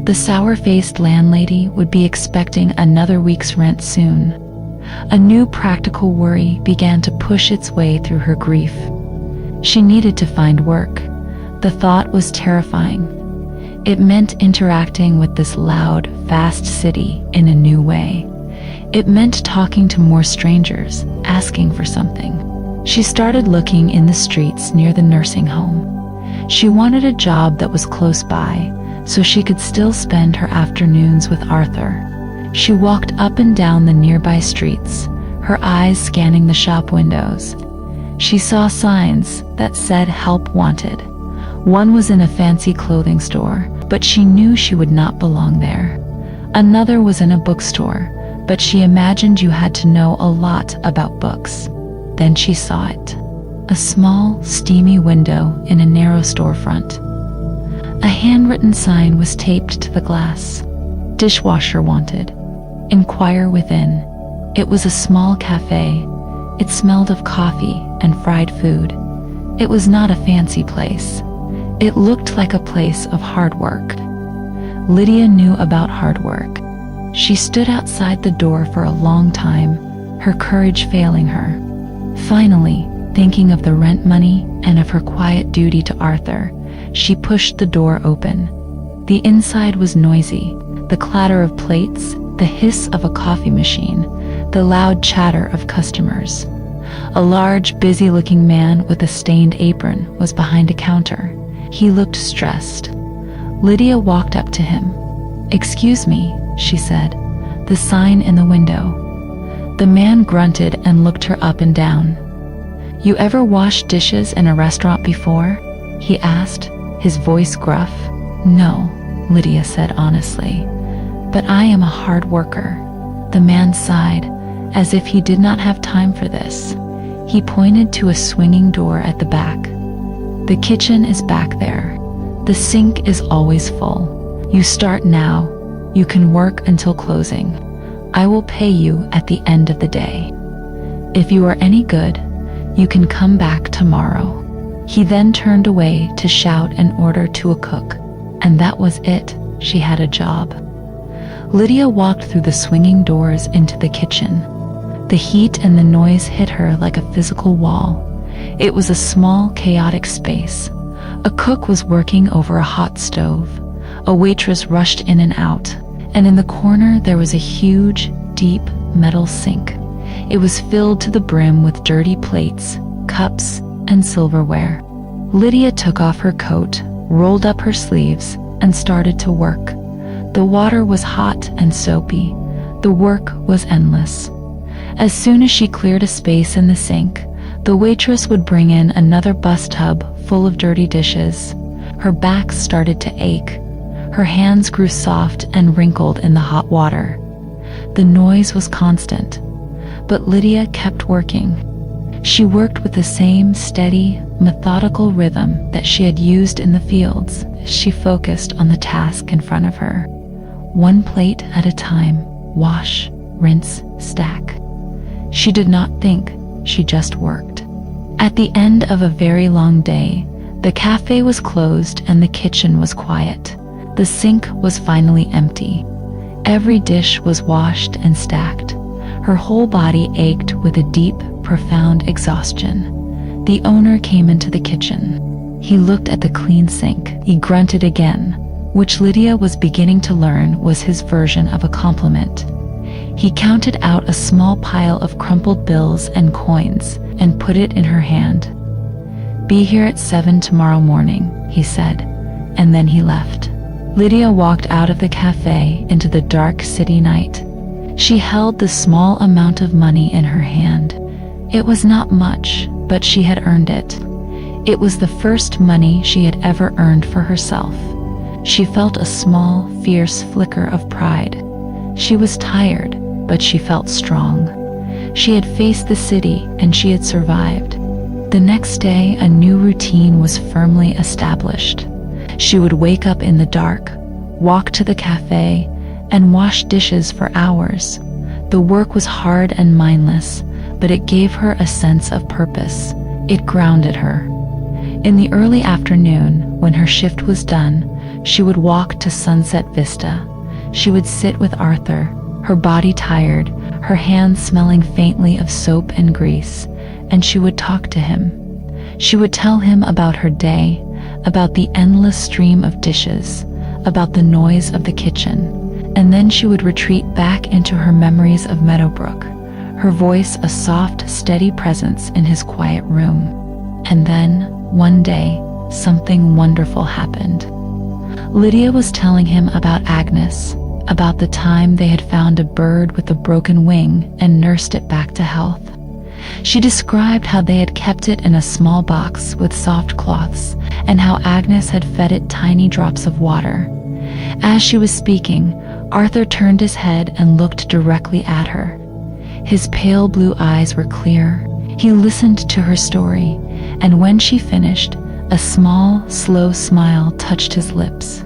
The sour-faced landlady would be expecting another week's rent soon. A new practical worry began to push its way through her grief. She needed to find work. The thought was terrifying. It meant interacting with this loud, fast city in a new way. It meant talking to more strangers, asking for something. She started looking in the streets near the nursing home. She wanted a job that was close by, so she could still spend her afternoons with Arthur. She walked up and down the nearby streets, her eyes scanning the shop windows. She saw signs that said "Help Wanted." One was in a fancy clothing store, but she knew she would not belong there. Another was in a bookstore, but she imagined you had to know a lot about books. Then she saw it. A small, steamy window in a narrow storefront. A handwritten sign was taped to the glass. "Dishwasher wanted. Inquire within." It was a small cafe. It smelled of coffee and fried food. It was not a fancy place. It looked like a place of hard work. Lydia knew about hard work. She stood outside the door for a long time, her courage failing her. Finally, thinking of the rent money and of her quiet duty to Arthur, she pushed the door open. The inside was noisy, the clatter of plates, the hiss of a coffee machine, the loud chatter of customers. A large, busy-looking man with a stained apron was behind a counter. He looked stressed. Lydia walked up to him. "Excuse me," she said, "the sign in the window." The man grunted and looked her up and down. "You ever washed dishes in a restaurant before?" he asked, his voice gruff. "No," Lydia said honestly, "but I am a hard worker." The man sighed, as if he did not have time for this. He pointed to a swinging door at the back. "The kitchen is back there. The sink is always full. You start now. You can work until closing. I will pay you at the end of the day. If you are any good, you can come back tomorrow." He then turned away to shout an order to a cook, and that was it. She had a job. Lydia walked through the swinging doors into the kitchen. The heat and the noise hit her like a physical wall. It was a small, chaotic space. A cook was working over a hot stove. A waitress rushed in and out, and in the corner there was a huge, deep metal sink. It was filled to the brim with dirty plates, cups, and silverware. Lydia took off her coat, rolled up her sleeves, and started to work. The water was hot and soapy. The work was endless. As soon as she cleared a space in the sink, the waitress would bring in another bus tub full of dirty dishes. Her back started to ache. Her hands grew soft and wrinkled in the hot water. The noise was constant, but Lydia kept working. She worked with the same steady, methodical rhythm that she had used in the fields. She focused on the task in front of her. One plate at a time, wash, rinse, stack. She did not think, she just worked. At the end of a very long day, the cafe was closed and the kitchen was quiet. The sink was finally empty. Every dish was washed and stacked. Her whole body ached with a deep, profound exhaustion. The owner came into the kitchen. He looked at the clean sink. He grunted again, which Lydia was beginning to learn was his version of a compliment. He counted out a small pile of crumpled bills and coins and put it in her hand. "Be here at 7 tomorrow morning," he said, and then he left. Lydia walked out of the cafe into the dark city night. She held the small amount of money in her hand. It was not much, but she had earned it. It was the first money she had ever earned for herself. She felt a small, fierce flicker of pride. She was tired, but she felt strong. She had faced the city and she had survived. The next day, a new routine was firmly established. She would wake up in the dark, walk to the cafe, and wash dishes for hours. The work was hard and mindless, but it gave her a sense of purpose. It grounded her. In the early afternoon, when her shift was done, she would walk to Sunset Vista. She would sit with Arthur, her body tired, her hands smelling faintly of soap and grease, and she would talk to him. She would tell him about her day, about the endless stream of dishes, about the noise of the kitchen, and then she would retreat back into her memories of Meadowbrook, her voice a soft, steady presence in his quiet room. And then, one day, something wonderful happened. Lydia was telling him about Agnes, about the time they had found a bird with a broken wing and nursed it back to health. She described how they had kept it in a small box with soft cloths, and how Agnes had fed it tiny drops of water. As she was speaking, Arthur turned his head and looked directly at her. His pale blue eyes were clear. He listened to her story, and when she finished, a small, slow smile touched his lips.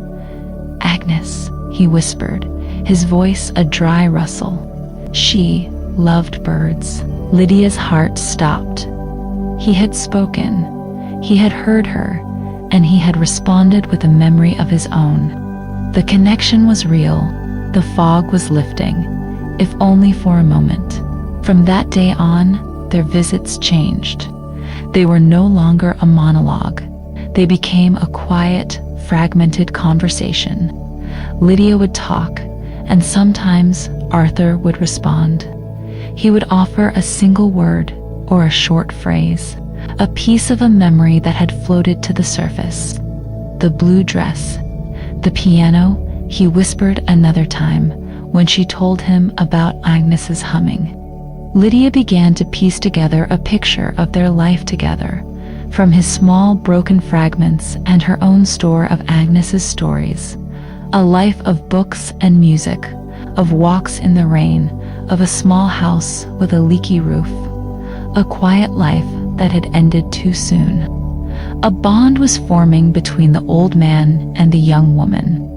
"Agnes," he whispered, his voice a dry rustle. She loved birds. Lydia's heart stopped. He had spoken. He had heard her, and he had responded with a memory of his own. The connection was real. The fog was lifting, if only for a moment. From that day on, their visits changed. They were no longer a monologue. They became a quiet, fragmented conversation. Lydia would talk, and sometimes Arthur would respond. He would offer a single word or a short phrase, a piece of a memory that had floated to the surface. The blue dress, the piano, he whispered another time when she told him about Agnes's humming. Lydia began to piece together a picture of their life together, from his small broken fragments and her own store of Agnes's stories. A life of books and music, of walks in the rain, of a small house with a leaky roof. A quiet life that had ended too soon. A bond was forming between the old man and the young woman.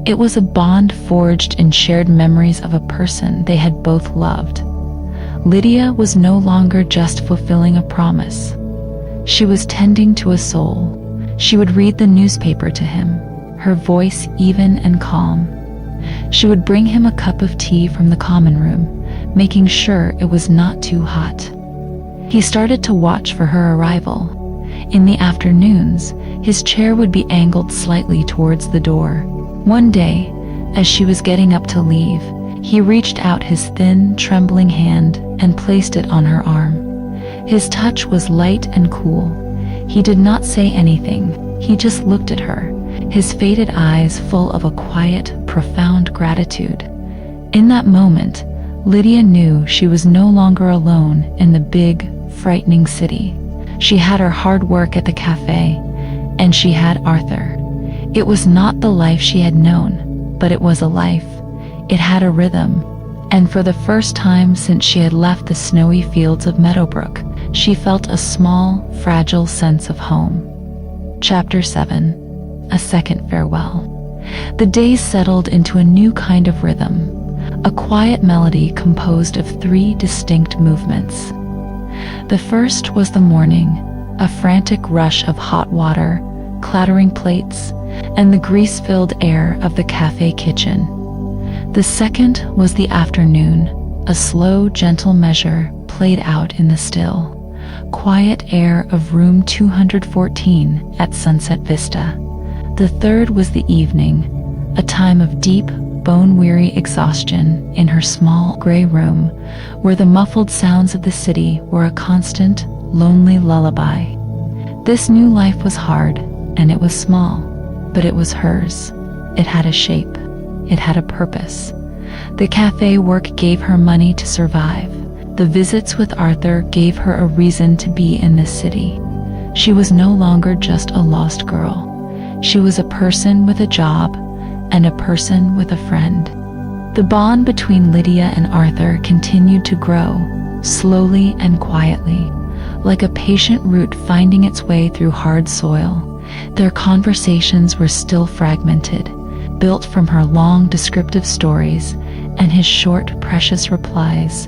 It was a bond forged in shared memories of a person they had both loved. Lydia was no longer just fulfilling a promise. She was tending to a soul. She would read the newspaper to him, her voice even and calm. She would bring him a cup of tea from the common room, making sure it was not too hot. He started to watch for her arrival. In the afternoons, his chair would be angled slightly towards the door. One day, as she was getting up to leave, he reached out his thin, trembling hand and placed it on her arm. His touch was light and cool. He did not say anything. He just looked at her, his faded eyes full of a quiet, profound gratitude. In that moment, Lydia knew she was no longer alone in the big, frightening city. She had her hard work at the cafe, and she had Arthur. It was not the life she had known, but it was a life. It had a rhythm, and for the first time since she had left the snowy fields of Meadowbrook, she felt a small, fragile sense of home. Chapter 7. A Second Farewell. The days settled into a new kind of rhythm, a quiet melody composed of 3 distinct movements. The first was the morning, a frantic rush of hot water, clattering plates, and the grease-filled air of the cafe kitchen. The second was the afternoon, a slow, gentle measure played out in the still, quiet air of room 214 at Sunset Vista. The third was the evening, a time of deep, bone-weary exhaustion in her small, gray room, where the muffled sounds of the city were a constant, lonely lullaby. This new life was hard, and it was small, but it was hers. It had a shape. It had a purpose. The cafe work gave her money to survive. The visits with Arthur gave her a reason to be in this city. She was no longer just a lost girl. She was a person with a job and a person with a friend. The bond between Lydia and Arthur continued to grow, slowly and quietly, like a patient root finding its way through hard soil. Their conversations were still fragmented, built from her long descriptive stories and his short, precious replies.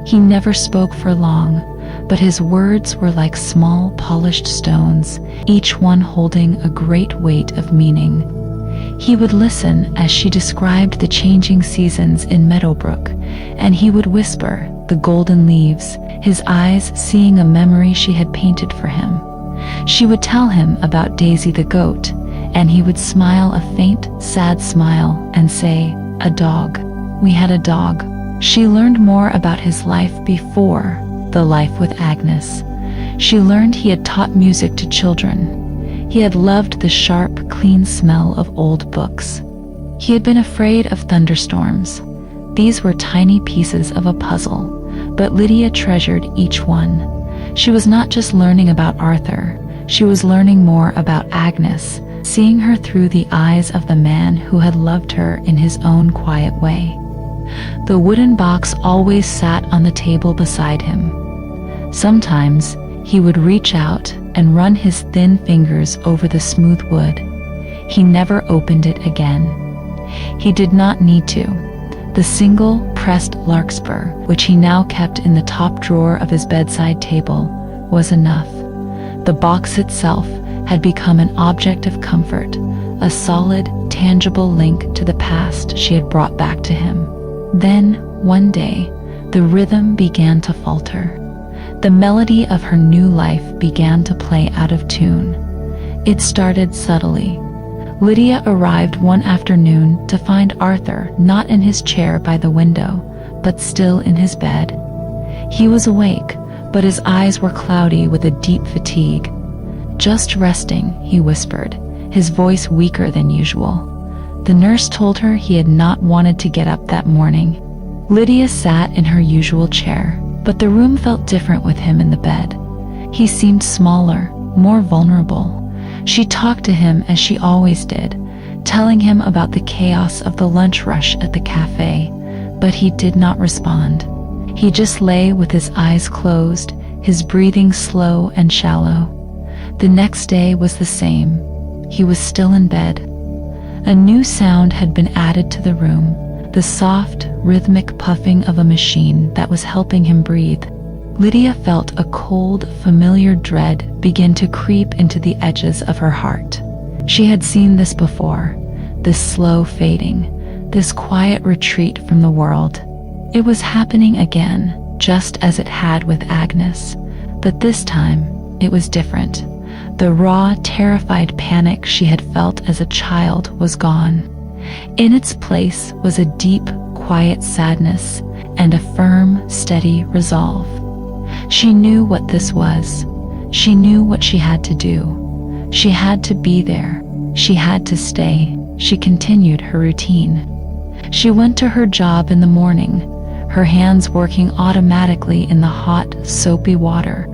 He never spoke for long, but his words were like small, polished stones, each one holding a great weight of meaning. He would listen as she described the changing seasons in Meadowbrook, and he would whisper the golden leaves, his eyes seeing a memory she had painted for him. She would tell him about Daisy the goat, and he would smile a faint, sad smile and say, "A dog. We had a dog." She learned more about his life before the life with Agnes. She learned he had taught music to children. He had loved the sharp, clean smell of old books. He had been afraid of thunderstorms. These were tiny pieces of a puzzle, but Lydia treasured each one. She was not just learning about Arthur, she was learning more about Agnes, seeing her through the eyes of the man who had loved her in his own quiet way. The wooden box always sat on the table beside him. Sometimes he would reach out and run his thin fingers over the smooth wood. He never opened it again. He did not need to. The single pressed larkspur, which he now kept in the top drawer of his bedside table, was enough. The box itself had become an object of comfort, a solid, tangible link to the past she had brought back to him. Then, one day, the rhythm began to falter. The melody of her new life began to play out of tune. It started subtly. Lydia arrived one afternoon to find Arthur not in his chair by the window, but still in his bed. He was awake, but his eyes were cloudy with a deep fatigue. "Just resting," he whispered, his voice weaker than usual. The nurse told her he had not wanted to get up that morning. Lydia sat in her usual chair, but the room felt different with him in the bed. He seemed smaller, more vulnerable. She talked to him as she always did, telling him about the chaos of the lunch rush at the cafe, but he did not respond. He just lay with his eyes closed, his breathing slow and shallow. The next day was the same. He was still in bed. A new sound had been added to the room, the soft, rhythmic puffing of a machine that was helping him breathe. Lydia felt a cold, familiar dread begin to creep into the edges of her heart. She had seen this before, this slow fading, this quiet retreat from the world. It was happening again, just as it had with Agnes, but this time it was different. The raw, terrified panic she had felt as a child was gone. In its place was a deep, quiet sadness and a firm, steady resolve. She knew what this was. She knew what she had to do. She had to be there. She had to stay. She continued her routine. She went to her job in the morning, her hands working automatically in the hot, soapy water,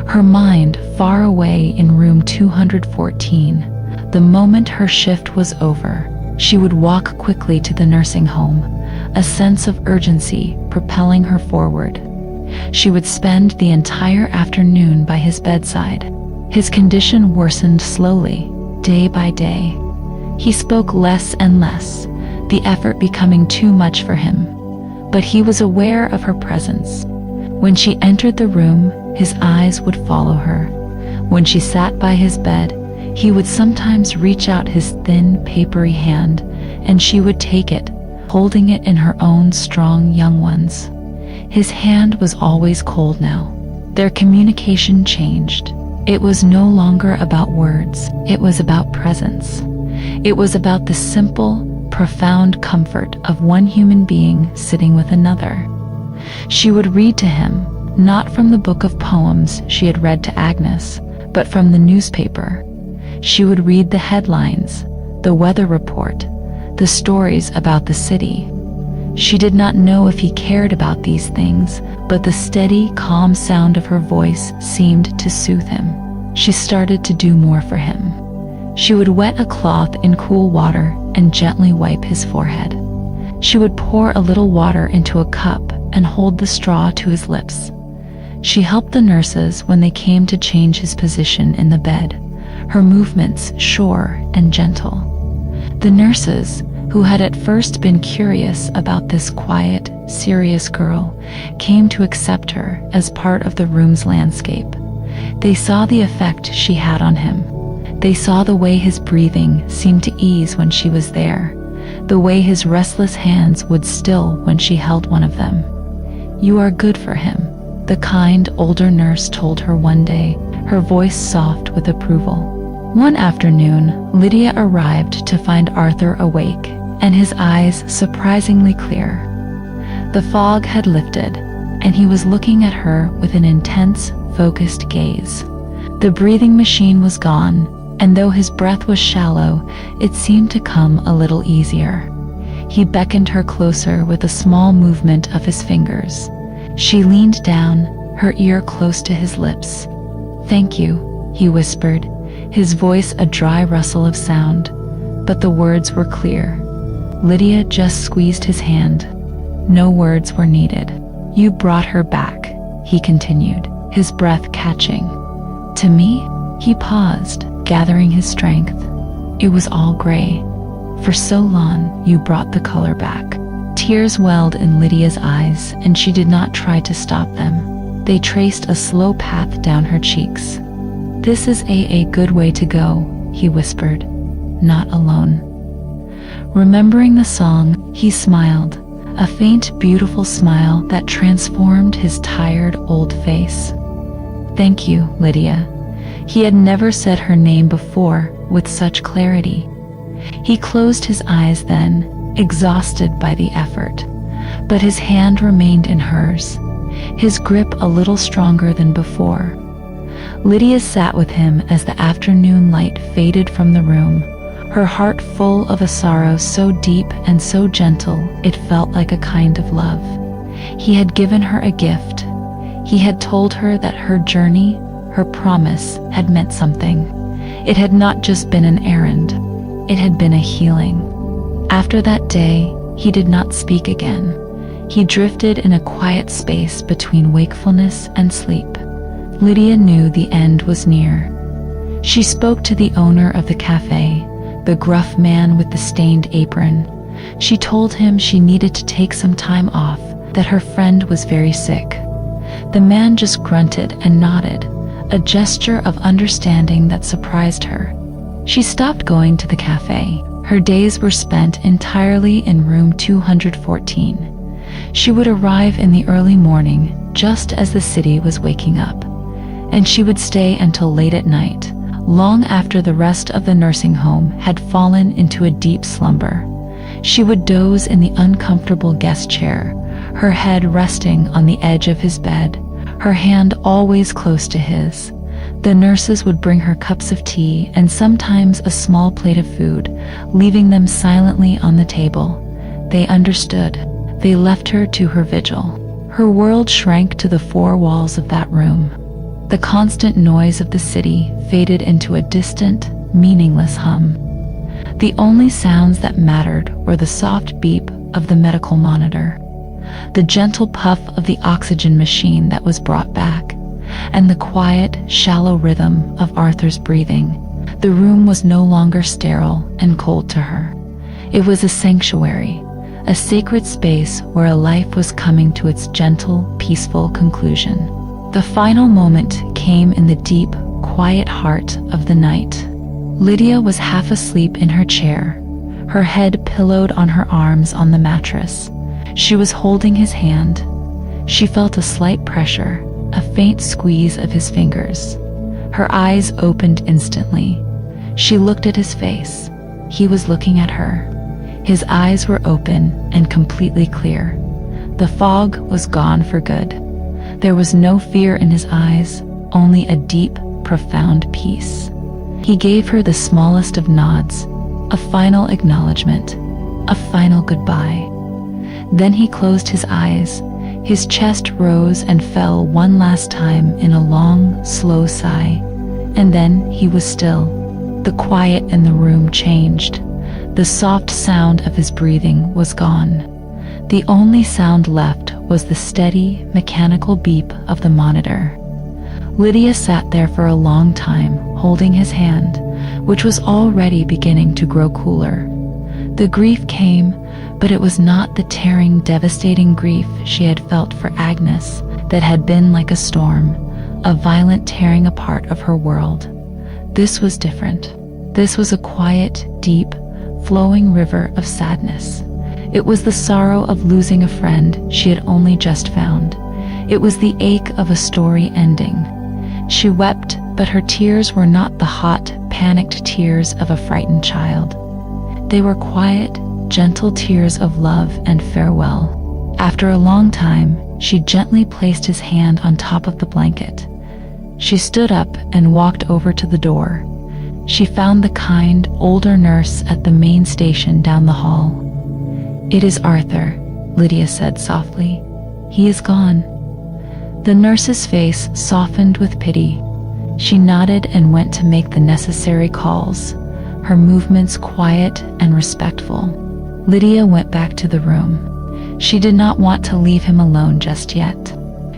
her mind far away in room 214. The moment her shift was over, she would walk quickly to the nursing home, a sense of urgency propelling her forward. She would spend the entire afternoon by his bedside. His condition worsened slowly, day by day. He spoke less and less, the effort becoming too much for him. But he was aware of her presence. When she entered the room, his eyes would follow her. When she sat by his bed, he would sometimes reach out his thin, papery hand, and she would take it, holding it in her own strong young ones. His hand was always cold now. Their communication changed. It was no longer about words. It was about presence. It was about the simple, profound comfort of one human being sitting with another. She would read to him, not from the book of poems she had read to Agnes, but from the newspaper. She would read the headlines, the weather report, the stories about the city. She did not know if he cared about these things, but the steady, calm sound of her voice seemed to soothe him. she started to do more for him. She would wet a cloth in cool water and gently wipe his forehead. She would pour a little water into a cup and hold the straw to his lips. She helped the nurses when they came to change his position in the bed, her movements sure and gentle. The nurses, who had at first been curious about this quiet, serious girl, came to accept her as part of the room's landscape. They saw the effect she had on him. They saw the way his breathing seemed to ease when she was there, the way his restless hands would still when she held one of them. "You are good for him," the kind older nurse told her one day, her voice soft with approval. One afternoon, Lydia arrived to find Arthur awake, and his eyes surprisingly clear. The fog had lifted, and he was looking at her with an intense, focused gaze. The breathing machine was gone, and though his breath was shallow, it seemed to come a little easier. He beckoned her closer with a small movement of his fingers. She leaned down, her ear close to his lips. "Thank you," he whispered, his voice a dry rustle of sound, but the words were clear. Lydia just squeezed his hand. No words were needed. "You brought her back," he continued, his breath catching. "To me?" He paused, gathering his strength. "It was all gray. For so long, you brought the color back." Tears welled in Lydia's eyes, and she did not try to stop them. They traced a slow path down her cheeks. "This is a good way to go," he whispered. "Not alone." Remembering the song, he smiled, a faint, beautiful smile that transformed his tired old face. "Thank you, Lydia." He had never said her name before with such clarity. He closed his eyes then, exhausted by the effort, but his hand remained in hers, his grip a little stronger than before. Lydia sat with him as the afternoon light faded from the room, her heart full of a sorrow so deep and so gentle it felt like a kind of love. He had given her a gift. He had told her that her journey, her promise, had meant something. It had not just been an errand, it had been a healing. After that day, he did not speak again. He drifted in a quiet space between wakefulness and sleep. Lydia knew the end was near. She spoke to the owner of the cafe, the gruff man with the stained apron. She told him she needed to take some time off, that her friend was very sick. The man just grunted and nodded, a gesture of understanding that surprised her. She stopped going to the cafe. Her days were spent entirely in room 214. She would arrive in the early morning, just as the city was waking up, and she would stay until late at night, long after the rest of the nursing home had fallen into a deep slumber. She would doze in the uncomfortable guest chair, her head resting on the edge of his bed, her hand always close to his. The nurses would bring her cups of tea and sometimes a small plate of food, leaving them silently on the table. They understood. They left her to her vigil. Her world shrank to the four walls of that room. The constant noise of the city faded into a distant, meaningless hum. The only sounds that mattered were the soft beep of the medical monitor, the gentle puff of the oxygen machine that was brought back, and the quiet, shallow rhythm of Arthur's breathing. The room was no longer sterile and cold to her. It was a sanctuary, a sacred space where a life was coming to its gentle, peaceful conclusion. The final moment came in the deep, quiet heart of the night. Lydia was half asleep in her chair, her head pillowed on her arms on the mattress. She was holding his hand. She felt a slight pressure, a faint squeeze of his fingers. Her eyes opened instantly. She looked at his face. He was looking at her. His eyes were open and completely clear. The fog was gone for good. There was no fear in his eyes, only a deep, profound peace. He gave her the smallest of nods, a final acknowledgement, a final goodbye. Then he closed his eyes. His chest rose and fell one last time in a long, slow sigh. And then he was still. The quiet in the room changed. The soft sound of his breathing was gone. The only sound left was the steady, mechanical beep of the monitor. Lydia sat there for a long time, holding his hand, which was already beginning to grow cooler. The grief came, but it was not the tearing, devastating grief she had felt for Agnes that had been like a storm, a violent tearing apart of her world. This was different. This was a quiet, deep, flowing river of sadness. It was the sorrow of losing a friend she had only just found. It was the ache of a story ending. She wept, but her tears were not the hot, panicked tears of a frightened child. They were quiet, gentle tears of love and farewell. After a long time, she gently placed his hand on top of the blanket. She stood up and walked over to the door. She found the kind, older nurse at the main station down the hall. "It is Arthur," Lydia said softly. "He is gone." The nurse's face softened with pity. She nodded and went to make the necessary calls, her movements quiet and respectful. Lydia went back to the room. She did not want to leave him alone just yet.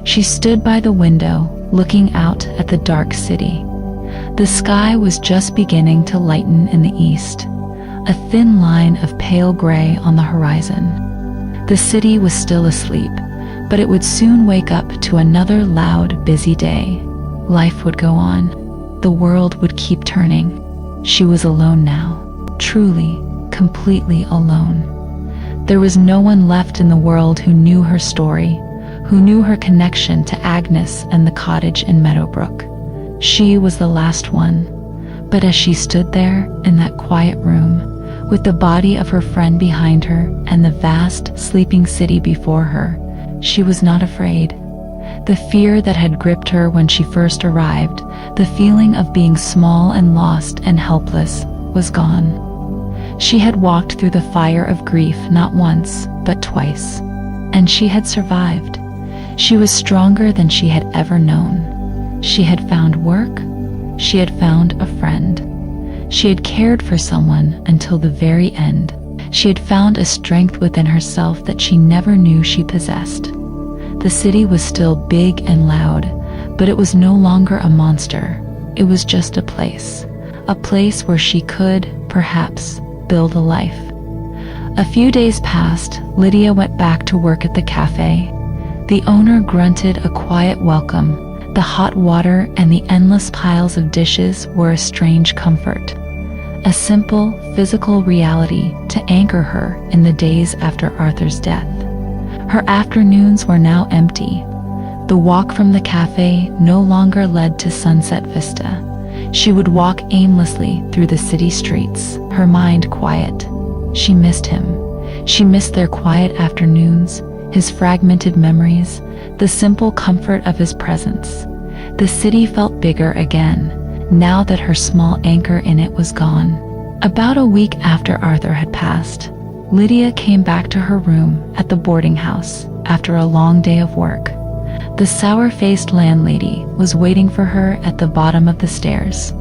She stood by the window, looking out at the dark city. The sky was just beginning to lighten in the east, a thin line of pale gray on the horizon. The city was still asleep, but it would soon wake up to another loud, busy day. Life would go on. The world would keep turning. She was alone now, truly, completely alone. There was no one left in the world who knew her story, who knew her connection to Agnes and the cottage in Meadowbrook. She was the last one. But as she stood there in that quiet room, with the body of her friend behind her and the vast, sleeping city before her, she was not afraid. The fear that had gripped her when she first arrived, the feeling of being small and lost and helpless, was gone. She had walked through the fire of grief not once, but twice. And she had survived. She was stronger than she had ever known. She had found work. She had found a friend. She had cared for someone until the very end. She had found a strength within herself that she never knew she possessed. The city was still big and loud, but it was no longer a monster. It was just a place where she could, perhaps, build a life. A few days passed. Lydia went back to work at the cafe. The owner grunted a quiet welcome. The hot water and the endless piles of dishes were a strange comfort. A simple, physical reality to anchor her in the days after Arthur's death. Her afternoons were now empty. The walk from the cafe no longer led to Sunset Vista. She would walk aimlessly through the city streets, her mind quiet. She missed him. She missed their quiet afternoons, his fragmented memories, the simple comfort of his presence. The city felt bigger again, now that her small anchor in it was gone. About a week after Arthur had passed, Lydia came back to her room at the boarding house after a long day of work. The sour-faced landlady was waiting for her at the bottom of the stairs.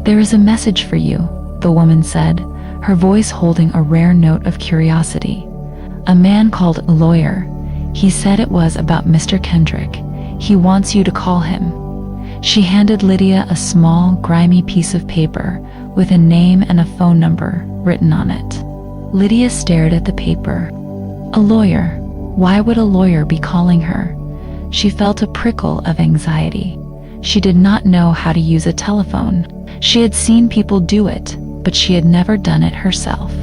"There is a message for you," the woman said, her voice holding a rare note of curiosity. "A man called a lawyer. He said it was about Mr. Kendrick. He wants you to call him." She handed Lydia a small, grimy piece of paper with a name and a phone number written on it. Lydia stared at the paper. A lawyer? Why would a lawyer be calling her? She felt a prickle of anxiety. She did not know how to use a telephone. She had seen people do it, but she had never done it herself.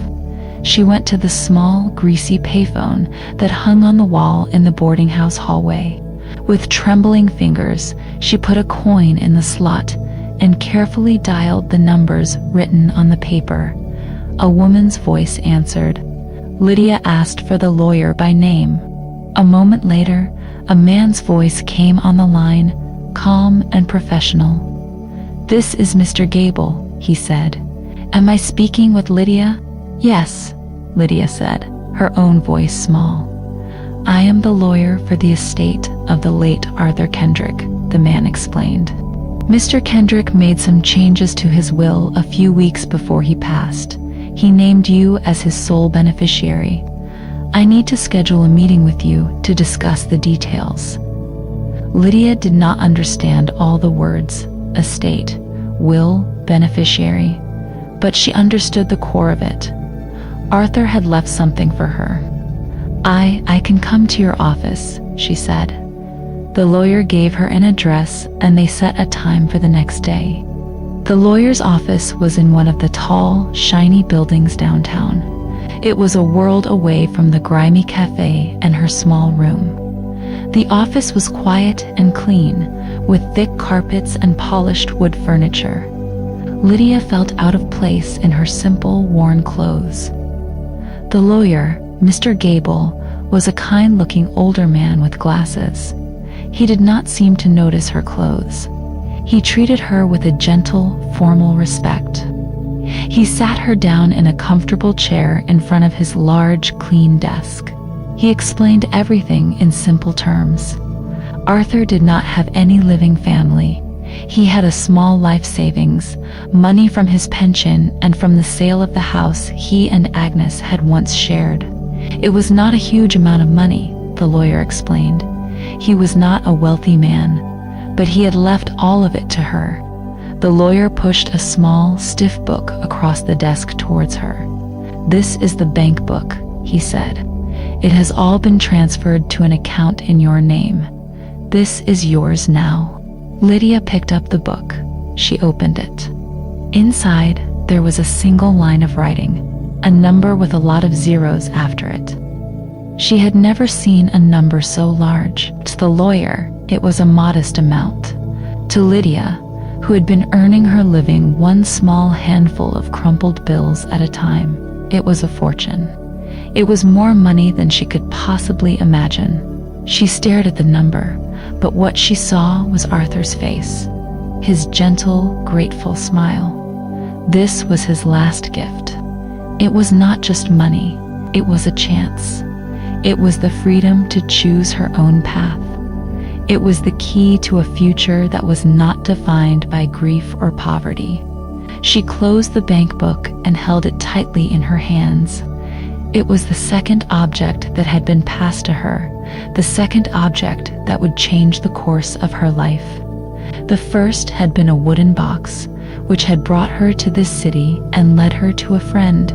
She went to the small, greasy payphone that hung on the wall in the boarding house hallway. With trembling fingers, she put a coin in the slot and carefully dialed the numbers written on the paper. A woman's voice answered. Lydia asked for the lawyer by name. A moment later, a man's voice came on the line, calm and professional. "This is Mr. Gable," he said. "Am I speaking with Lydia?" "Yes," Lydia said, her own voice small. "I am the lawyer for the estate of the late Arthur Kendrick," the man explained. Mr. Kendrick made some changes to his will a few weeks before he passed. He named you as his sole beneficiary. I need to schedule a meeting with you to discuss the details." Lydia did not understand all the words, estate, will, beneficiary, but she understood the core of it. Arthur had left something for her. I can come to your office," she said. The lawyer gave her an address and they set a time for the next day. The lawyer's office was in one of the tall, shiny buildings downtown. It was a world away from the grimy cafe and her small room. The office was quiet and clean, with thick carpets and polished wood furniture. Lydia felt out of place in her simple, worn clothes. The lawyer, Mr. Gable, was a kind-looking older man with glasses. He did not seem to notice her clothes. He treated her with a gentle, formal respect. He sat her down in a comfortable chair in front of his large, clean desk. He explained everything in simple terms. Arthur did not have any living family. He had a small life savings, money from his pension, and from the sale of the house he and Agnes had once shared. It was not a huge amount of money, the lawyer explained. He was not a wealthy man, but he had left all of it to her. The lawyer pushed a small, stiff book across the desk towards her. "This is the bank book," he said. "It has all been transferred to an account in your name. This is yours now." Lydia picked up the book. She opened it. Inside, there was a single line of writing, a number with a lot of zeros after it. She had never seen a number so large. To the lawyer, it was a modest amount. To Lydia, who had been earning her living one small handful of crumpled bills at a time, it was a fortune. It was more money than she could possibly imagine. She stared at the number, but what she saw was Arthur's face, his gentle, grateful smile. This was his last gift. It was not just money, it was a chance. It was the freedom to choose her own path. It was the key to a future that was not defined by grief or poverty. She closed the bank book and held it tightly in her hands. It was the second object that had been passed to her, the second object that would change the course of her life. The first had been a wooden box, which had brought her to this city and led her to a friend.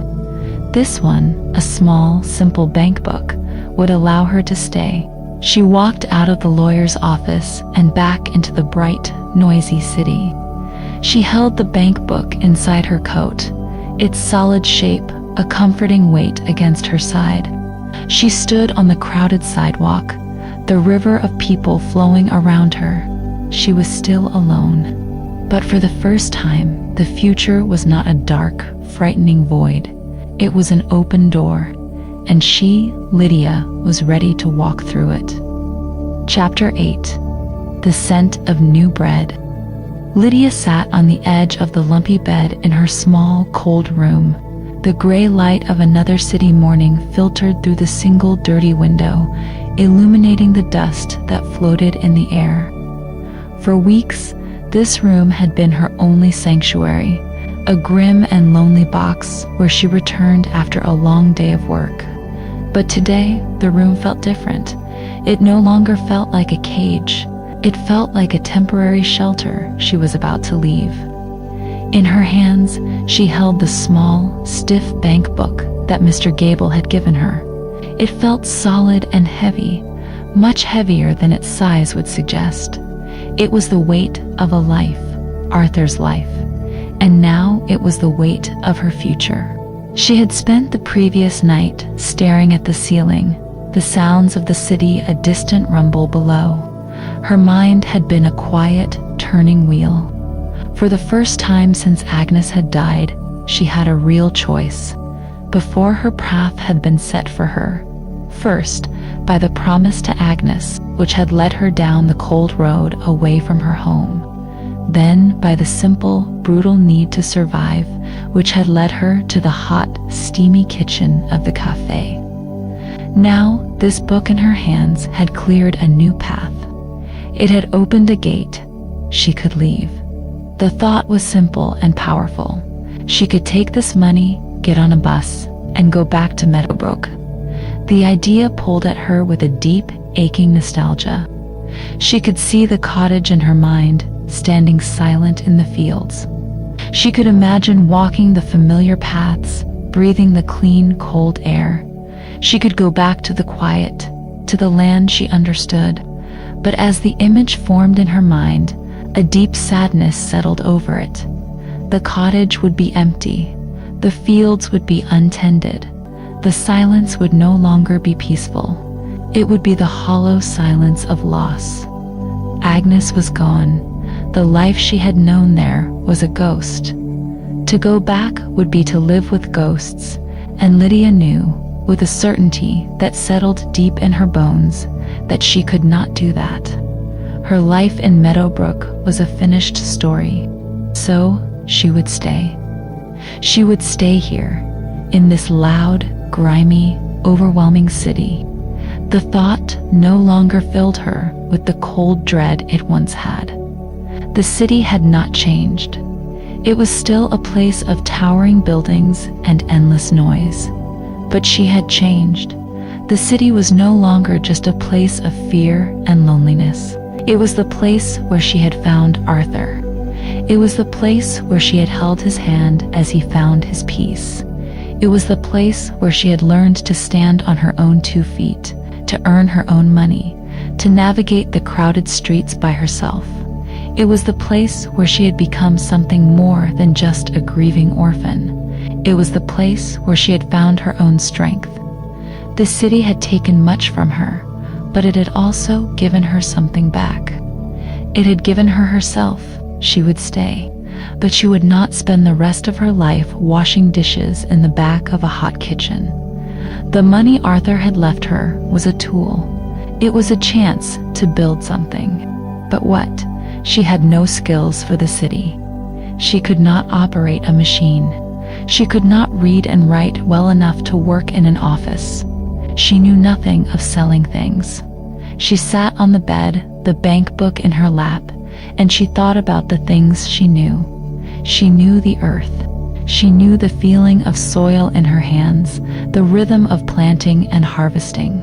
This one, a small, simple bank book, would allow her to stay. She walked out of the lawyer's office and back into the bright, noisy city. She held the bank book inside her coat, its solid shape a comforting weight against her side. She stood on the crowded sidewalk, the river of people flowing around her. She was still alone. But for the first time, the future was not a dark, frightening void. It was an open door, and she, Lydia, was ready to walk through it. Chapter 8. The Scent of New Bread. Lydia sat on the edge of the lumpy bed in her small, cold room. The gray light of another city morning filtered through the single dirty window, illuminating the dust that floated in the air. For weeks, this room had been her only sanctuary, a grim and lonely box where she returned after a long day of work. But today, the room felt different. It no longer felt like a cage. It felt like a temporary shelter she was about to leave. In her hands, she held the small, stiff bank book that Mr. Gable had given her. It felt solid and heavy, much heavier than its size would suggest. It was the weight of a life, Arthur's life, and now it was the weight of her future. She had spent the previous night staring at the ceiling, the sounds of the city a distant rumble below. Her mind had been a quiet, turning wheel. For the first time since Agnes had died, she had a real choice. Before, her path had been set for her. First, by the promise to Agnes, which had led her down the cold road away from her home. Then, by the simple, brutal need to survive, which had led her to the hot, steamy kitchen of the cafe. Now, this book in her hands had cleared a new path. It had opened a gate. She could leave. The thought was simple and powerful. She could take this money, get on a bus, and go back to Meadowbrook. The idea pulled at her with a deep, aching nostalgia. She could see the cottage in her mind, standing silent in the fields. She could imagine walking the familiar paths, breathing the clean, cold air. She could go back to the quiet, to the land she understood. But as the image formed in her mind, a deep sadness settled over it. The cottage would be empty. The fields would be untended. The silence would no longer be peaceful. It would be the hollow silence of loss. Agnes was gone. The life she had known there was a ghost. To go back would be to live with ghosts, and Lydia knew, with a certainty that settled deep in her bones, that she could not do that. Her life in Meadowbrook was a finished story, so she would stay. She would stay here, in this loud, grimy, overwhelming city. The thought no longer filled her with the cold dread it once had. The city had not changed. It was still a place of towering buildings and endless noise. But she had changed. The city was no longer just a place of fear and loneliness. It was the place where she had found Arthur. It was the place where she had held his hand as he found his peace. It was the place where she had learned to stand on her own 2 feet, to earn her own money, to navigate the crowded streets by herself. It was the place where she had become something more than just a grieving orphan. It was the place where she had found her own strength. The city had taken much from her, but it had also given her something back. It had given her herself. She would stay, but she would not spend the rest of her life washing dishes in the back of a hot kitchen. The money Arthur had left her was a tool. It was a chance to build something. But what? She had no skills for the city. She could not operate a machine. She could not read and write well enough to work in an office. She knew nothing of selling things. She sat on the bed, the bank book in her lap, and she thought about the things she knew. She knew the earth. She knew the feeling of soil in her hands, the rhythm of planting and harvesting.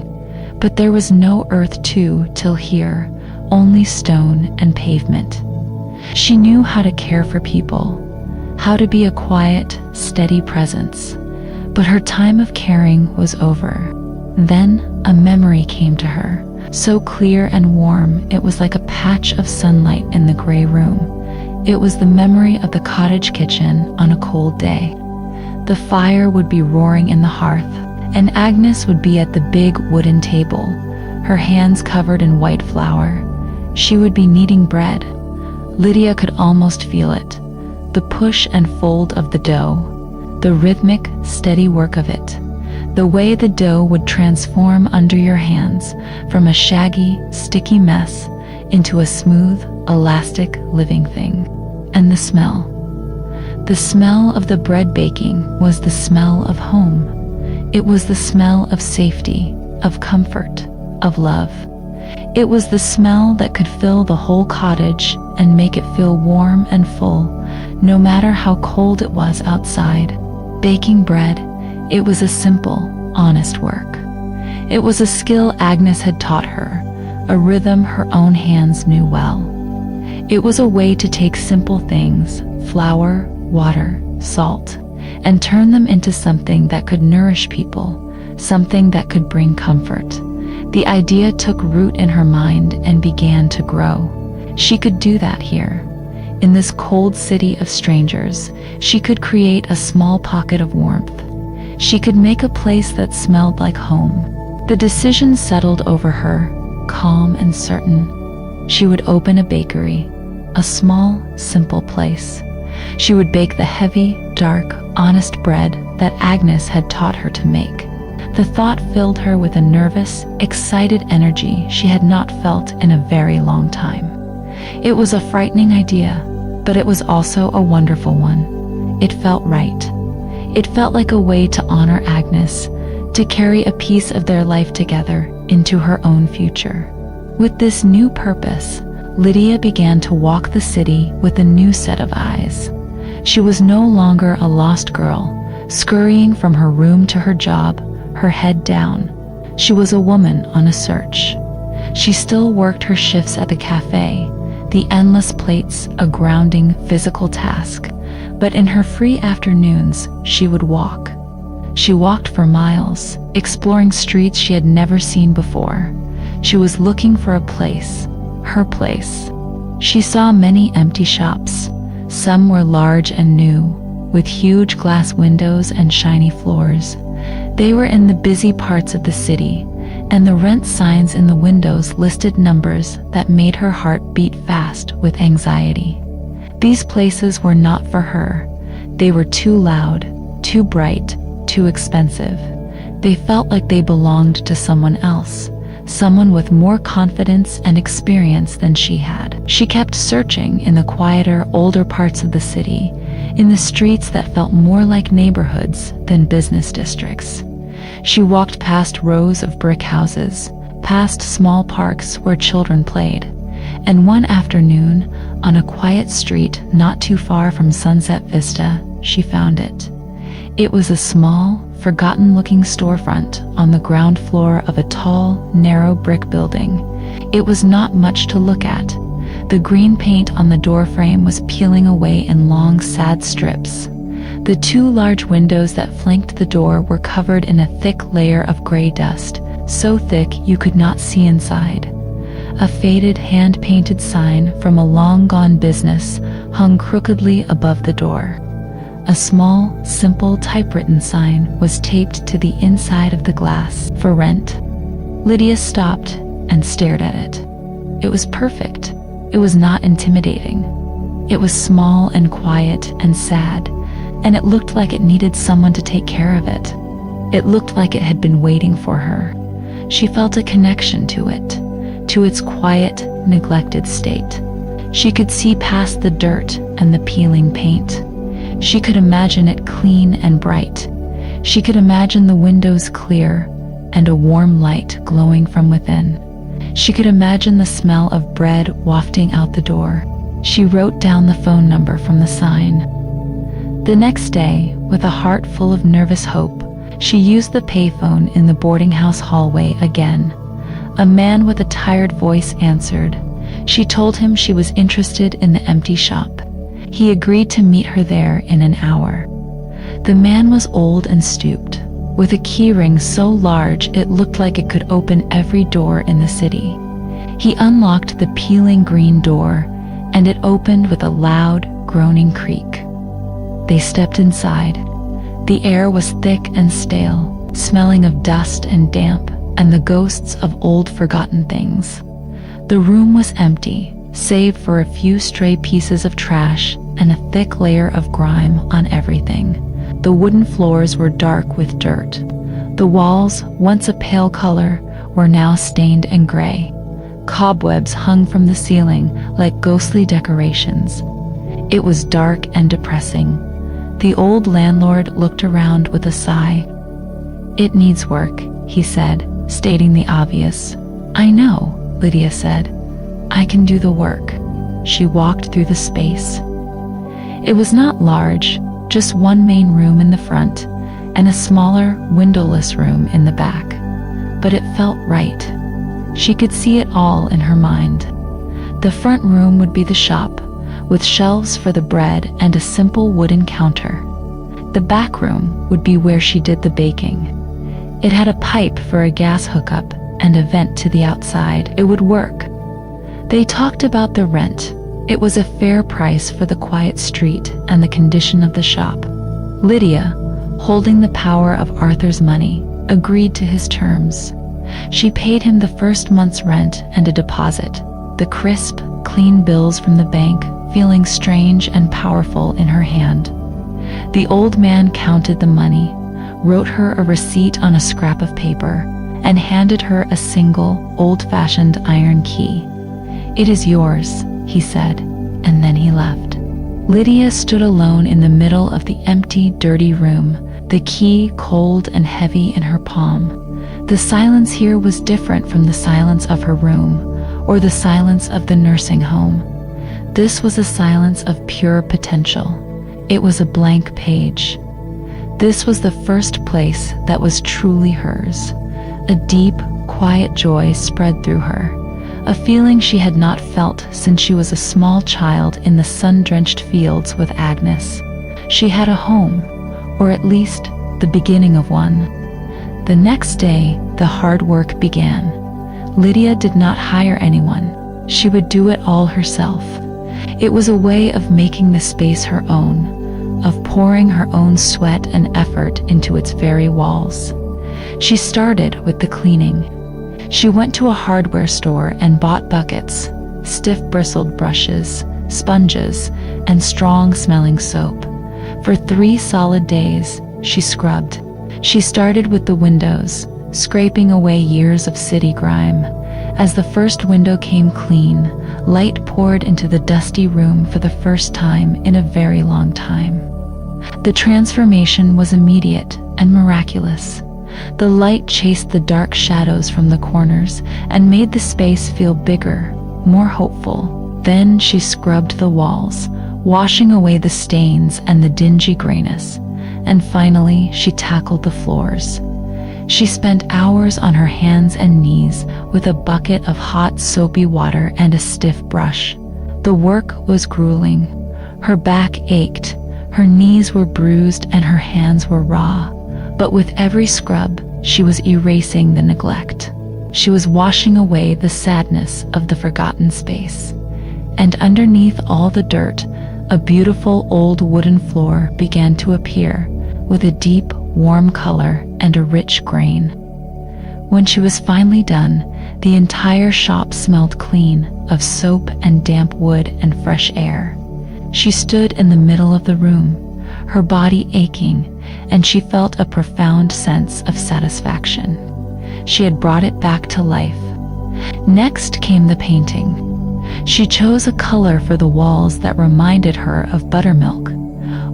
But there was no earth till here, only stone and pavement. She knew how to care for people, how to be a quiet, steady presence. But her time of caring was over. Then a memory came to her, so clear and warm it was like a patch of sunlight in the gray room. It was the memory of the cottage kitchen on a cold day. The fire would be roaring in the hearth, and Agnes would be at the big wooden table, her hands covered in white flour. She would be kneading bread. Lydia could almost feel it, the push and fold of the dough, the rhythmic, steady work of it, the way the dough would transform under your hands from a shaggy, sticky mess into a smooth, elastic, living thing. And the smell. The smell of the bread baking was the smell of home. It was the smell of safety, of comfort, of love. It was the smell that could fill the whole cottage and make it feel warm and full, no matter how cold it was outside. Baking bread, it was a simple, honest work. It was a skill Agnes had taught her, a rhythm her own hands knew well. It was a way to take simple things, flour, water, salt, and turn them into something that could nourish people, something that could bring comfort. The idea took root in her mind and began to grow. She could do that here. In this cold city of strangers, she could create a small pocket of warmth. She could make a place that smelled like home. The decision settled over her, calm and certain. She would open a bakery, a small, simple place. She would bake the heavy, dark, honest bread that Agnes had taught her to make. The thought filled her with a nervous, excited energy she had not felt in a very long time. It was a frightening idea, but it was also a wonderful one. It felt right. It felt like a way to honor Agnes, to carry a piece of their life together into her own future. With this new purpose, Lydia began to walk the city with a new set of eyes. She was no longer a lost girl, scurrying from her room to her job, her head down. She was a woman on a search. She still worked her shifts at the cafe, the endless plates a grounding physical task, but in her free afternoons she would walk. She walked for miles, exploring streets she had never seen before. She was looking for a place, her place. She saw many empty shops. Some were large and new, with huge glass windows and shiny floors. They were in the busy parts of the city, and the rent signs in the windows listed numbers that made her heart beat fast with anxiety. These places were not for her. They were too loud, too bright, too expensive. They felt like they belonged to someone else, someone with more confidence and experience than she had. She kept searching in the quieter, older parts of the city, in the streets that felt more like neighborhoods than business districts. She walked past rows of brick houses, past small parks where children played, and one afternoon, on a quiet street not too far from Sunset Vista, she found it. It was a small, forgotten-looking storefront on the ground floor of a tall, narrow brick building. It was not much to look at. The green paint on the doorframe was peeling away in long, sad strips. The two large windows that flanked the door were covered in a thick layer of gray dust, so thick you could not see inside. A faded, hand-painted sign from a long-gone business hung crookedly above the door. A small, simple typewritten sign was taped to the inside of the glass, "For rent." Lydia stopped and stared at it. It was perfect. It was not intimidating. It was small and quiet and sad, and it looked like it needed someone to take care of it. It looked like it had been waiting for her. She felt a connection to it, to its quiet, neglected state. She could see past the dirt and the peeling paint. She could imagine it clean and bright. She could imagine the windows clear and a warm light glowing from within. She could imagine the smell of bread wafting out the door. She wrote down the phone number from the sign. The next day, with a heart full of nervous hope, she used the payphone in the boarding house hallway again. A man with a tired voice answered. She told him she was interested in the empty shop. He agreed to meet her there in an hour. The man was old and stooped, with a keyring so large it looked like it could open every door in the city. He unlocked the peeling green door, and it opened with a loud, groaning creak. They stepped inside. The air was thick and stale, smelling of dust and damp, and the ghosts of old forgotten things. The room was empty, save for a few stray pieces of trash and a thick layer of grime on everything. The wooden floors were dark with dirt. The walls, once a pale color, were now stained and gray. Cobwebs hung from the ceiling like ghostly decorations. It was dark and depressing. The old landlord looked around with a sigh. "It needs work," he said, stating the obvious. "I know," Lydia said. "I can do the work." She walked through the space. It was not large, just one main room in the front, and a smaller, windowless room in the back. But it felt right. She could see it all in her mind. The front room would be the shop, with shelves for the bread and a simple wooden counter. The back room would be where she did the baking. It had a pipe for a gas hookup and a vent to the outside. It would work. They talked about the rent. It was a fair price for the quiet street and the condition of the shop. Lydia, holding the power of Arthur's money, agreed to his terms. She paid him the first month's rent and a deposit, the crisp, clean bills from the bank feeling strange and powerful in her hand. The old man counted the money, wrote her a receipt on a scrap of paper, and handed her a single, old-fashioned iron key. "It is yours," he said, and then he left. Lydia stood alone in the middle of the empty, dirty room, the key cold and heavy in her palm. The silence here was different from the silence of her room, or the silence of the nursing home. This was a silence of pure potential. It was a blank page. This was the first place that was truly hers. A deep, quiet joy spread through her, a feeling she had not felt since she was a small child in the sun-drenched fields with Agnes. She had a home, or at least the beginning of one. The next day, the hard work began. Lydia did not hire anyone. She would do it all herself. It was a way of making the space her own, of pouring her own sweat and effort into its very walls. She started with the cleaning. She went to a hardware store and bought buckets, stiff-bristled brushes, sponges, and strong-smelling soap. For 3 solid days, she scrubbed. She started with the windows, scraping away years of city grime. As the first window came clean, light poured into the dusty room for the first time in a very long time. The transformation was immediate and miraculous. The light chased the dark shadows from the corners and made the space feel bigger, more hopeful. Then she scrubbed the walls, washing away the stains and the dingy grayness. And finally, she tackled the floors. She spent hours on her hands and knees with a bucket of hot, soapy water and a stiff brush. The work was grueling. Her back ached, her knees were bruised, and her hands were raw. But with every scrub, she was erasing the neglect. She was washing away the sadness of the forgotten space. And underneath all the dirt, a beautiful old wooden floor began to appear, with a deep, warm color and a rich grain. When she was finally done, the entire shop smelled clean, of soap and damp wood and fresh air. She stood in the middle of the room, her body aching, and she felt a profound sense of satisfaction. She had brought it back to life. Next came the painting. She chose a color for the walls that reminded her of buttermilk,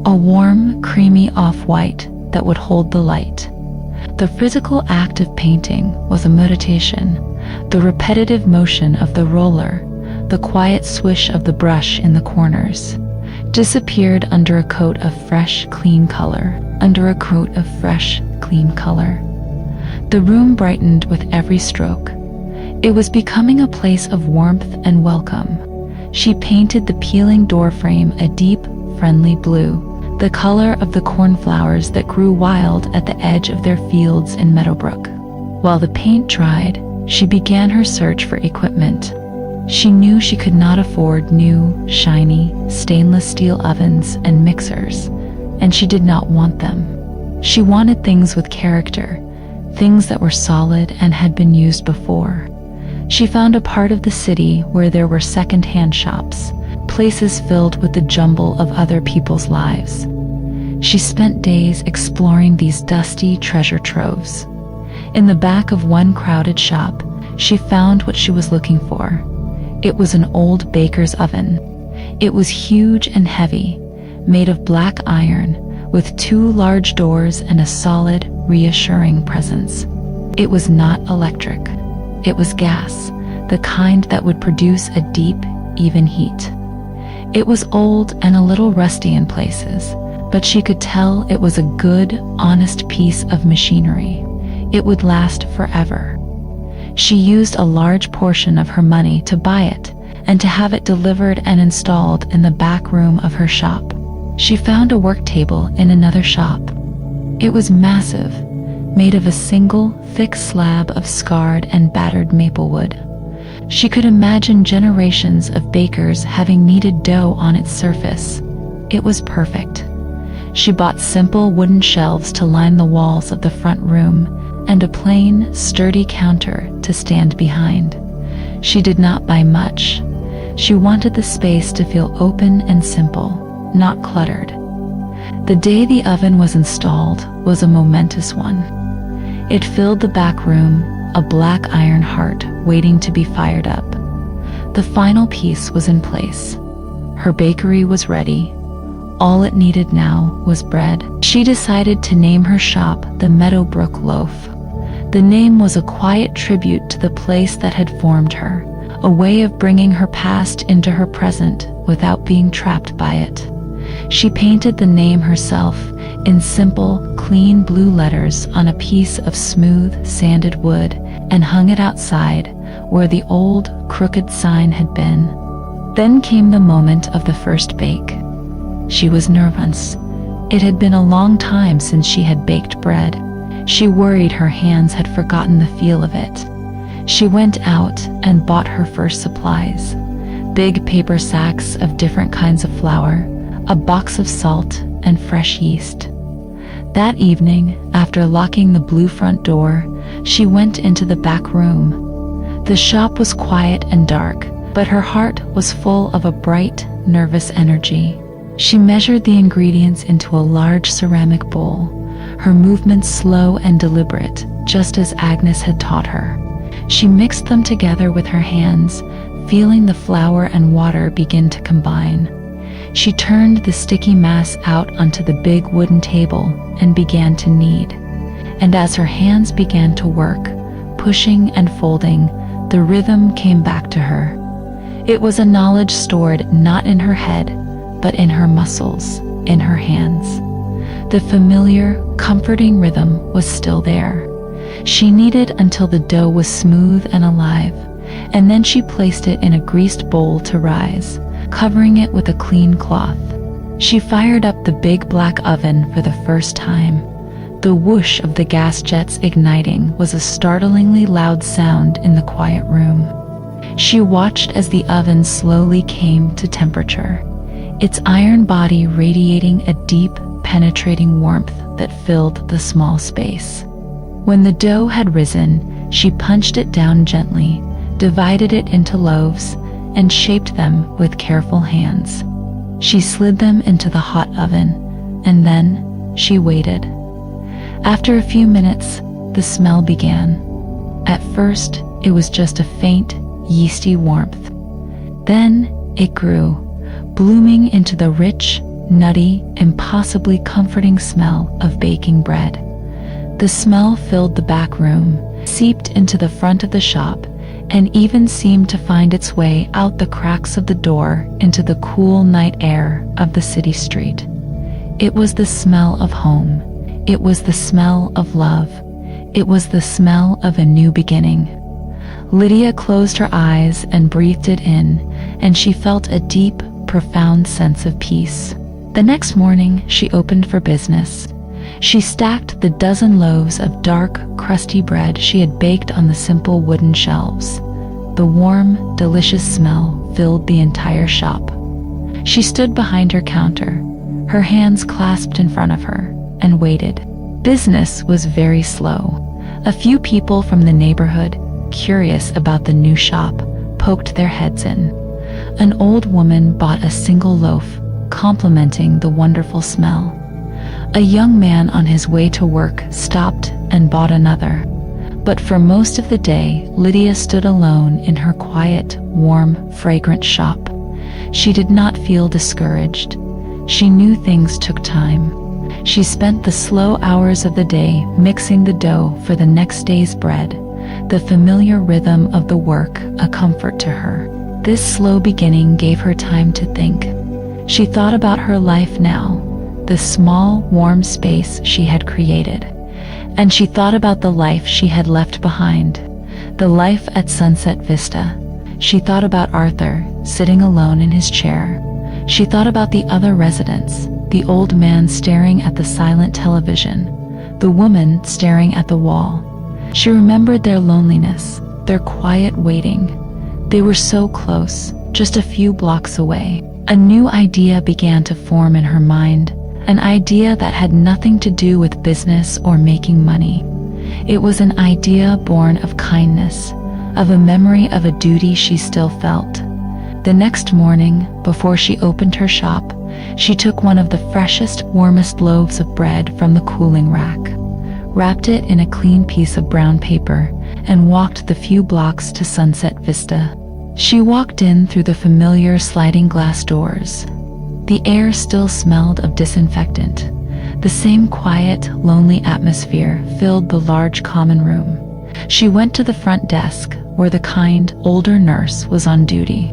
a warm, creamy off-white that would hold the light. The physical act of painting was a meditation. The repetitive motion of the roller, the quiet swish of the brush in the corners, disappeared under a coat of fresh, clean color, The room brightened with every stroke. It was becoming a place of warmth and welcome. She painted the peeling door frame a deep, friendly blue, the color of the cornflowers that grew wild at the edge of their fields in Meadowbrook. While the paint dried, she began her search for equipment. She knew she could not afford new, shiny, stainless steel ovens and mixers, and she did not want them. She wanted things with character, things that were solid and had been used before. She found a part of the city where there were second-hand shops, places filled with the jumble of other people's lives. She spent days exploring these dusty treasure troves. In the back of one crowded shop, she found what she was looking for. It was an old baker's oven. It was huge and heavy, made of black iron, with 2 large doors and a solid, reassuring presence. It was not electric. It was gas, the kind that would produce a deep, even heat. It was old and a little rusty in places, but she could tell it was a good, honest piece of machinery. It would last forever. She used a large portion of her money to buy it and to have it delivered and installed in the back room of her shop. She found a work table in another shop. It was massive, made of a single, thick slab of scarred and battered maple wood. She could imagine generations of bakers having kneaded dough on its surface. It was perfect. She bought simple wooden shelves to line the walls of the front room and a plain, sturdy counter to stand behind. She did not buy much. She wanted the space to feel open and simple, not cluttered. The day the oven was installed was a momentous one. It filled the back room, a black iron heart waiting to be fired up. The final piece was in place. Her bakery was ready. All it needed now was bread. She decided to name her shop the Meadowbrook Loaf. The name was a quiet tribute to the place that had formed her, a way of bringing her past into her present without being trapped by it. She painted the name herself in simple, clean blue letters on a piece of smooth, sanded wood and hung it outside where the old, crooked sign had been. Then came the moment of the first bake. She was nervous. It had been a long time since she had baked bread. She worried her hands had forgotten the feel of it. She went out and bought her first supplies: big paper sacks of different kinds of flour, a box of salt, and fresh yeast. That evening, after locking the blue front door, she went into the back room. The shop was quiet and dark, but her heart was full of a bright, nervous energy. She measured the ingredients into a large ceramic bowl, her movements slow and deliberate, just as Agnes had taught her. She mixed them together with her hands, feeling the flour and water begin to combine. She turned the sticky mass out onto the big wooden table and began to knead. And as her hands began to work, pushing and folding, the rhythm came back to her. It was a knowledge stored not in her head, but in her muscles, in her hands. The familiar, comforting rhythm was still there. She kneaded until the dough was smooth and alive, and then she placed it in a greased bowl to rise, covering it with a clean cloth. She fired up the big black oven for the first time. The whoosh of the gas jets igniting was a startlingly loud sound in the quiet room. She watched as the oven slowly came to temperature, its iron body radiating a deep, penetrating warmth that filled the small space. When the dough had risen, she punched it down gently, divided it into loaves, and shaped them with careful hands. She slid them into the hot oven, and then she waited. After a few minutes, the smell began. At first, it was just a faint, yeasty warmth. Then it grew, blooming into the rich, nutty, impossibly comforting smell of baking bread. The smell filled the back room, seeped into the front of the shop, and even seemed to find its way out the cracks of the door into the cool night air of the city street. It was the smell of home. It was the smell of love. It was the smell of a new beginning. Lydia closed her eyes and breathed it in, and she felt a deep, profound sense of peace. The next morning, she opened for business. She stacked the dozen loaves of dark, crusty bread she had baked on the simple wooden shelves. The warm, delicious smell filled the entire shop. She stood behind her counter, her hands clasped in front of her, and waited. Business was very slow. A few people from the neighborhood, curious about the new shop, poked their heads in. An old woman bought a single loaf, complimenting the wonderful smell. A young man on his way to work stopped and bought another. But for most of the day, Lydia stood alone in her quiet, warm, fragrant shop. She did not feel discouraged. She knew things took time. She spent the slow hours of the day mixing the dough for the next day's bread, the familiar rhythm of the work a comfort to her. This slow beginning gave her time to think. She thought about her life now, the small, warm space she had created. And she thought about the life she had left behind, the life at Sunset Vista. She thought about Arthur, sitting alone in his chair. She thought about the other residents, the old man staring at the silent television, the woman staring at the wall. She remembered their loneliness, their quiet waiting. They were so close, just a few blocks away. A new idea began to form in her mind, an idea that had nothing to do with business or making money. It was an idea born of kindness, of a memory of a duty she still felt. The next morning, before she opened her shop, she took one of the freshest, warmest loaves of bread from the cooling rack, wrapped it in a clean piece of brown paper, and walked the few blocks to Sunset Vista. She walked in through the familiar sliding glass doors. The air still smelled of disinfectant. The same quiet, lonely atmosphere filled the large common room. She went to the front desk, where the kind, older nurse was on duty.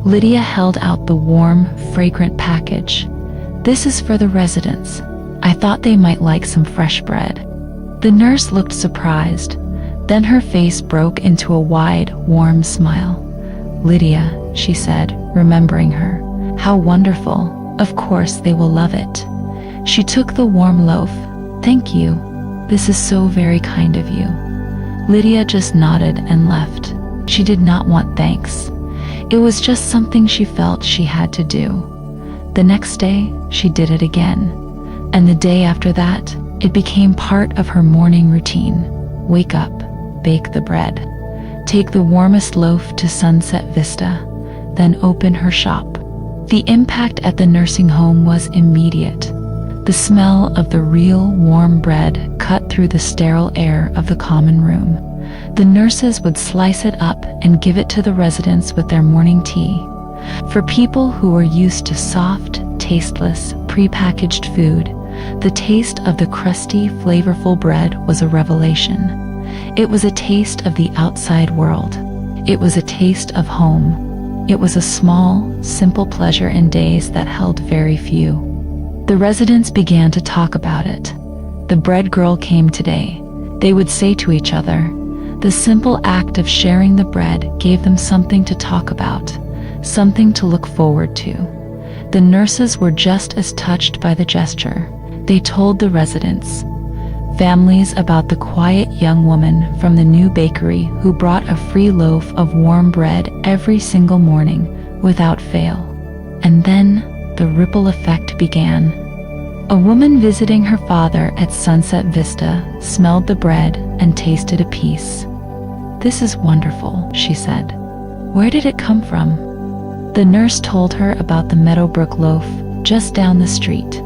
Lydia held out the warm, fragrant package. "This is for the residents. I thought they might like some fresh bread." The nurse looked surprised. Then her face broke into a wide, warm smile. "Lydia," she said, remembering her. "How wonderful. Of course they will love it." She took the warm loaf. "Thank you. This is so very kind of you." Lydia just nodded and left. She did not want thanks. It was just something she felt she had to do. The next day, she did it again. And the day after that, it became part of her morning routine. Wake up, bake the bread, take the warmest loaf to Sunset Vista, then open her shop. The impact at the nursing home was immediate. The smell of the real warm bread cut through the sterile air of the common room. The nurses would slice it up and give it to the residents with their morning tea. For people who were used to soft, tasteless, prepackaged food, the taste of the crusty, flavorful bread was a revelation. It was a taste of the outside world. It was a taste of home. It was a small, simple pleasure in days that held very few. The residents began to talk about it. "The bread girl came today," they would say to each other. The simple act of sharing the bread gave them something to talk about, something to look forward to. The nurses were just as touched by the gesture. They told the residents, families about the quiet young woman from the new bakery who brought a free loaf of warm bread every single morning without fail. And then the ripple effect began. A woman visiting her father at Sunset Vista smelled the bread and tasted a piece. "This is wonderful," she said. "Where did it come from?" The nurse told her about the Meadowbrook loaf just down the street.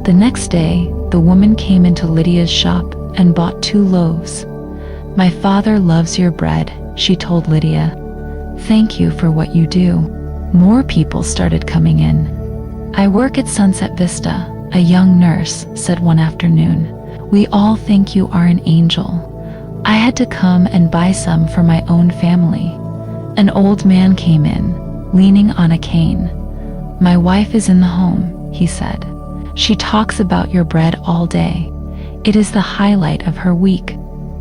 The next day, the woman came into Lydia's shop and bought 2 loaves. "My father loves your bread," she told Lydia. "Thank you for what you do." More people started coming in. "I work at Sunset Vista," a young nurse said one afternoon. "We all think you are an angel. I had to come and buy some for my own family." An old man came in, leaning on a cane. "My wife is in the home," he said. "She talks about your bread all day. It is the highlight of her week."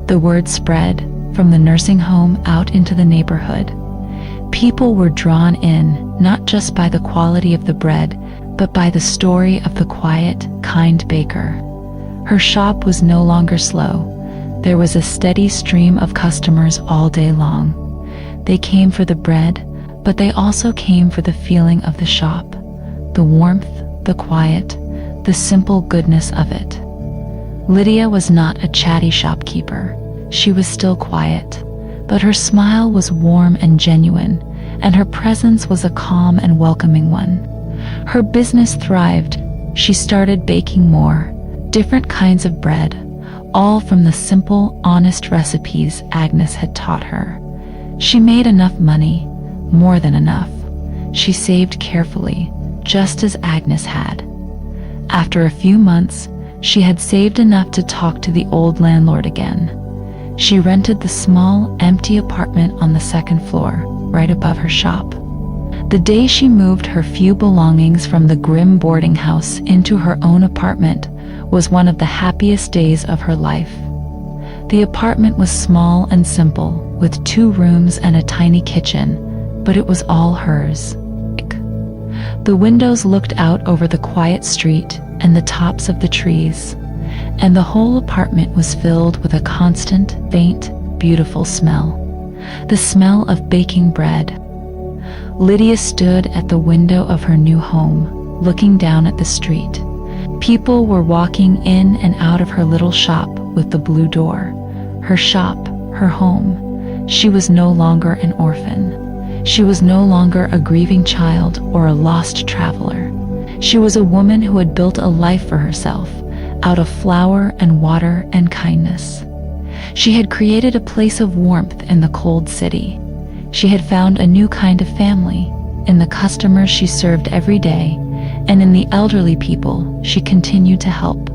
The word spread from the nursing home out into the neighborhood. People were drawn in not just by the quality of the bread, but by the story of the quiet, kind baker. Her shop was no longer slow. There was a steady stream of customers all day long. They came for the bread, but they also came for the feeling of the shop, the warmth, the quiet, the simple goodness of it. Lydia was not a chatty shopkeeper. She was still quiet, but her smile was warm and genuine, and her presence was a calm and welcoming one. Her business thrived. She started baking more, different kinds of bread, all from the simple, honest recipes Agnes had taught her. She made enough money, more than enough. She saved carefully, just as Agnes had. After a few months, she had saved enough to talk to the old landlord again. She rented the small, empty apartment on the 2nd floor, right above her shop. The day she moved her few belongings from the grim boarding house into her own apartment was one of the happiest days of her life. The apartment was small and simple, with 2 rooms and a tiny kitchen, but it was all hers. The windows looked out over the quiet street and the tops of the trees, and the whole apartment was filled with a constant, faint, beautiful smell. The smell of baking bread. Lydia stood at the window of her new home, looking down at the street. People were walking in and out of her little shop with the blue door. Her shop, her home. She was no longer an orphan. She was no longer a grieving child or a lost traveler. She was a woman who had built a life for herself, out of flour and water and kindness. She had created a place of warmth in the cold city. She had found a new kind of family, in the customers she served every day, and in the elderly people she continued to help,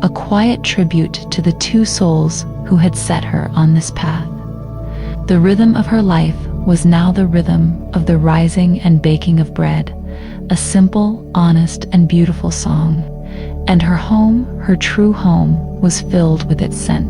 a quiet tribute to the 2 souls who had set her on this path. The rhythm of her life was now the rhythm of the rising and baking of bread, a simple, honest, and beautiful song. And her home, her true home, was filled with its scent.